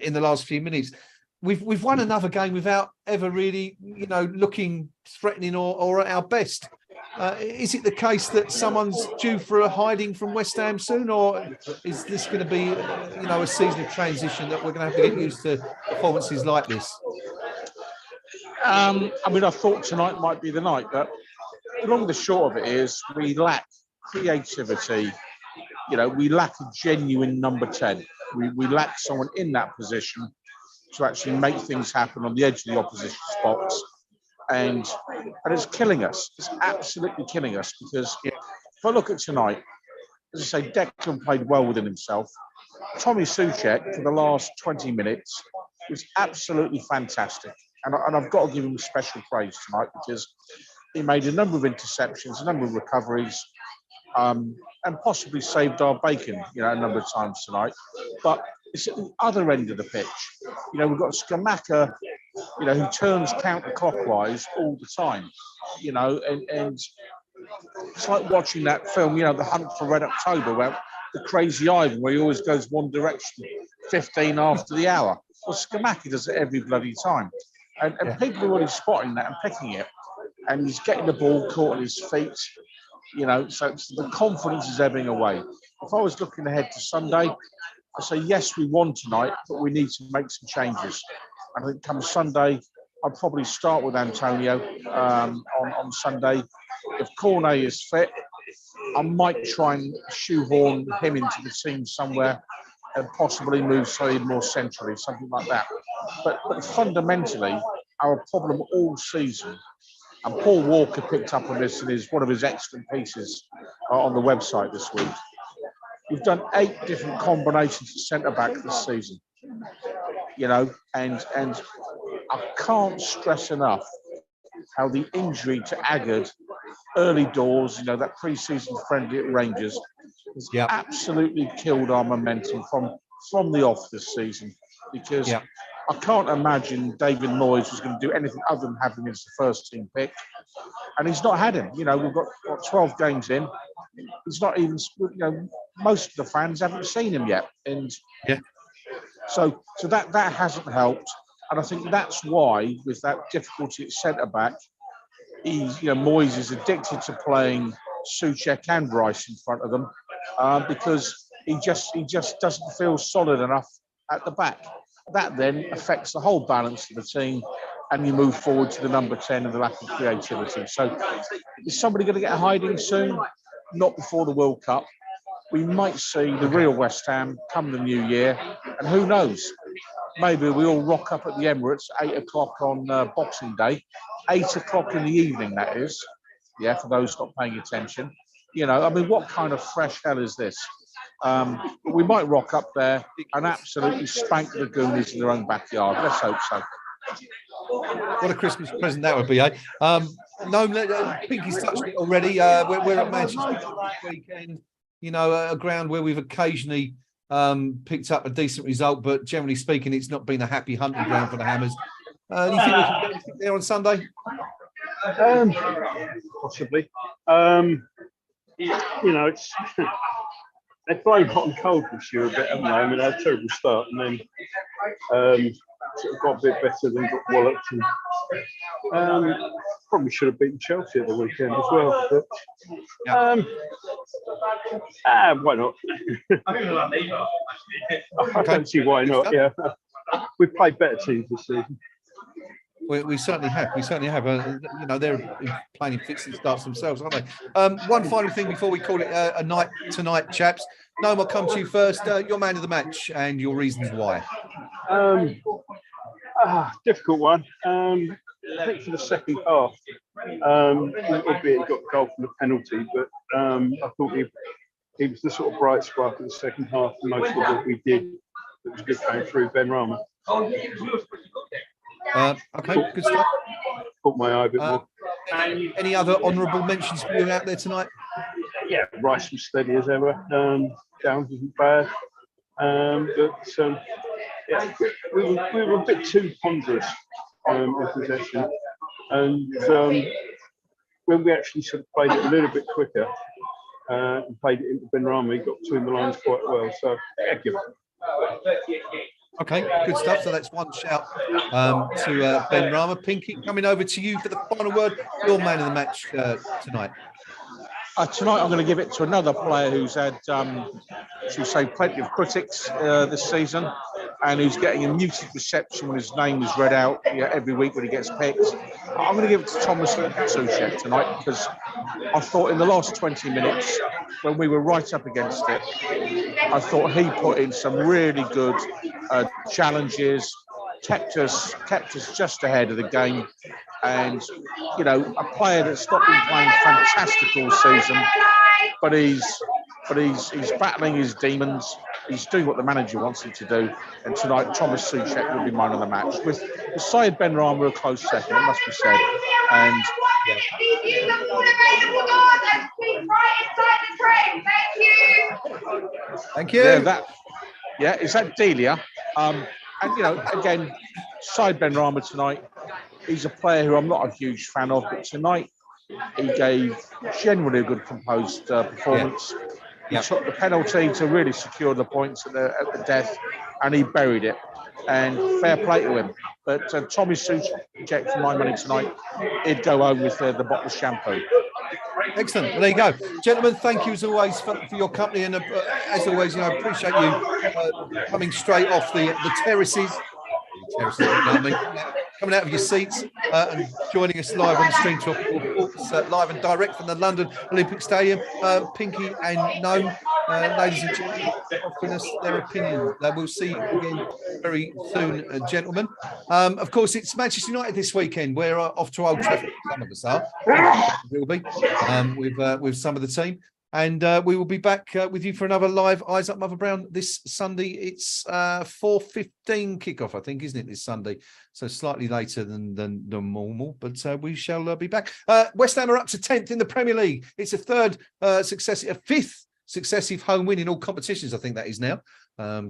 Speaker 1: in the last few minutes. We've won another game without ever really, looking threatening or at our best. Is it the case that someone's due for a hiding from West Ham soon, or is this going to be, a season of transition that we're going to have to get used to performances like this?
Speaker 4: I thought tonight might be the night, but the long and the short of it is we lack creativity. We lack a genuine number 10. We lack someone in that position to actually make things happen on the edge of the opposition's box. And it's killing us. It's absolutely killing us, because if I look at tonight, as I say, Declan played well within himself. Tommy Souček, for the last 20 minutes, was absolutely fantastic. And I've got to give him special praise tonight, because he made a number of interceptions, a number of recoveries, and possibly saved our bacon, a number of times tonight. But it's at the other end of the pitch. We've got Skamaka, who turns counterclockwise all the time, and it's like watching that film, The Hunt for Red October, where the Crazy Ivan, where he always goes one direction, 15 after the hour. Well, Skamaka does it every bloody time. And people are already spotting that and picking it. And he's getting the ball caught on his feet, so the confidence is ebbing away. If I was looking ahead to Sunday, I say, yes, we won tonight, but we need to make some changes. I think come Sunday, I'll probably start with Antonio on Sunday. If Cornet is fit, I might try and shoehorn him into the team somewhere and possibly move Saeed more centrally, something like that. But fundamentally, our problem all season, and Paul Walker picked up on this in one of his excellent pieces on the website this week. We've done 8 different combinations of centre-back this season, and I can't stress enough how the injury to Agard early doors, that pre-season friendly at Rangers, has absolutely killed our momentum from the off this season, because I can't imagine David Moyes was going to do anything other than have him as the first team pick. And he's not had him. We've got 12 games in. He's not even, most of the fans haven't seen him yet. And so that hasn't helped. And I think that's why, with that difficulty at centre-back, Moyes is addicted to playing Souček and Rice in front of them, because he just doesn't feel solid enough at the back. That then affects the whole balance of the team, and you move forward to the number 10 and the lack of creativity. So is somebody going to get a hiding soon? Not before the World Cup. We might see the real West Ham come the new year, and who knows? Maybe we all rock up at the Emirates at 8 o'clock on Boxing Day, 8 o'clock in the evening, that is. For those not paying attention. What kind of fresh hell is this? But we might rock up there and absolutely spank the Goonies in their own backyard. Let's hope so.
Speaker 1: What a Christmas present that would be, eh? Pinky's touched it already. We're at Manchester this weekend, a ground where we've occasionally picked up a decent result, but generally speaking, it's not been a happy hunting ground for the Hammers. Do you think we can get anything there on Sunday?
Speaker 3: Possibly. It's they've played hot and cold this year a bit, haven't they? They had a terrible start, and then sort of got a bit better, then got walloped. And probably should have beaten Chelsea at the weekend as well. But why not? I don't see why not. Yeah, we've played better teams this season.
Speaker 1: We certainly have. We certainly have. You know, they're playing in fits and starts themselves, aren't they? One final thing before we call it a night tonight, chaps. Noam, I'll come to you first. Your man of the match and your reasons why.
Speaker 3: Difficult one. I think for the second half, albeit he got the goal from the penalty, but I thought he was the sort of bright spark of the second half. Most of what we did that was good going through Ben Rama.
Speaker 1: Okay, good stuff.
Speaker 3: Caught my eye a bit more.
Speaker 1: Any other honourable mentions for you out there tonight?
Speaker 3: Yeah, Rice was steady as ever. Downs wasn't bad. Yeah, we were a bit too ponderous in possession. And when we actually sort of played it a little bit quicker and played it into Benrahma, he got between the lines quite well. So, yeah, give it.
Speaker 1: Okay, good stuff. So that's one shout to Ben Rama. Pinky, coming over to you for the final word. Your man of the match tonight.
Speaker 4: Tonight, I'm going to give it to another player who's had, should we say, plenty of critics this season, and who's getting a muted reception when his name is read out every week when he gets picked. I'm going to give it to Thomas Soucek tonight, because I thought in the last 20 minutes, when we were right up against it, I thought he put in some really good challenges, kept us just ahead of the game. And, you know, a player that's not been playing fantastic all season, but he's battling his demons. He's doing what the manager wants him to do. And tonight, Thomas Soucek will be man of the match. With Syed Benrahma a close second, it must be said. And
Speaker 1: thank you.
Speaker 4: Is that Delia? And, you know, again, Syed Benrahma tonight, he's a player who I'm not a huge fan of, but tonight he gave generally a good composed performance. He took the penalty to really secure the points at the death, and he buried it. And fair play to him. But Tommy Soucek, for my money tonight, he'd go home with the bottle of shampoo.
Speaker 1: Excellent. Well, there you go, gentlemen. Thank you as always for your company, and as always, you know, appreciate you coming straight off the terraces. Coming out of your seats and joining us live on the Stream Talk, live and direct from the London Olympic Stadium. Pinky and Noam, ladies and gentlemen, offering us their opinion. We'll see you again very soon, gentlemen. Of course, it's Manchester United this weekend. We're off to Old Trafford. Some of us are. We'll be with some of the team. And we will be back with you for another live Eyes Up Mother Brown this Sunday. It's 4:15 kickoff, I think, isn't it, this Sunday? So slightly later than normal, but we shall be back. West Ham are up to 10th in the Premier League. It's a fifth successive home win in all competitions, I think that is now.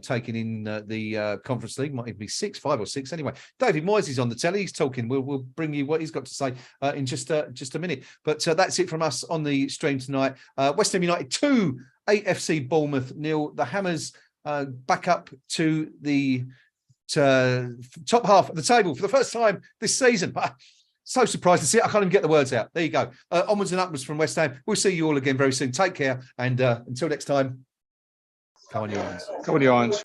Speaker 1: Taking in the Conference League, might even be 5 or 6 anyway. David Moyes is on the telly. He's talking. We'll bring you what he's got to say in just a minute. But that's it from us on the stream tonight. West Ham United 2, AFC Bournemouth 0. The Hammers back up to the top half of the table for the first time this season. So surprised to see it. I can't even get the words out. There you go. Onwards and upwards from West Ham. We'll see you all again very soon. Take care. And until next time, come on, your irons.
Speaker 4: Come on, your irons.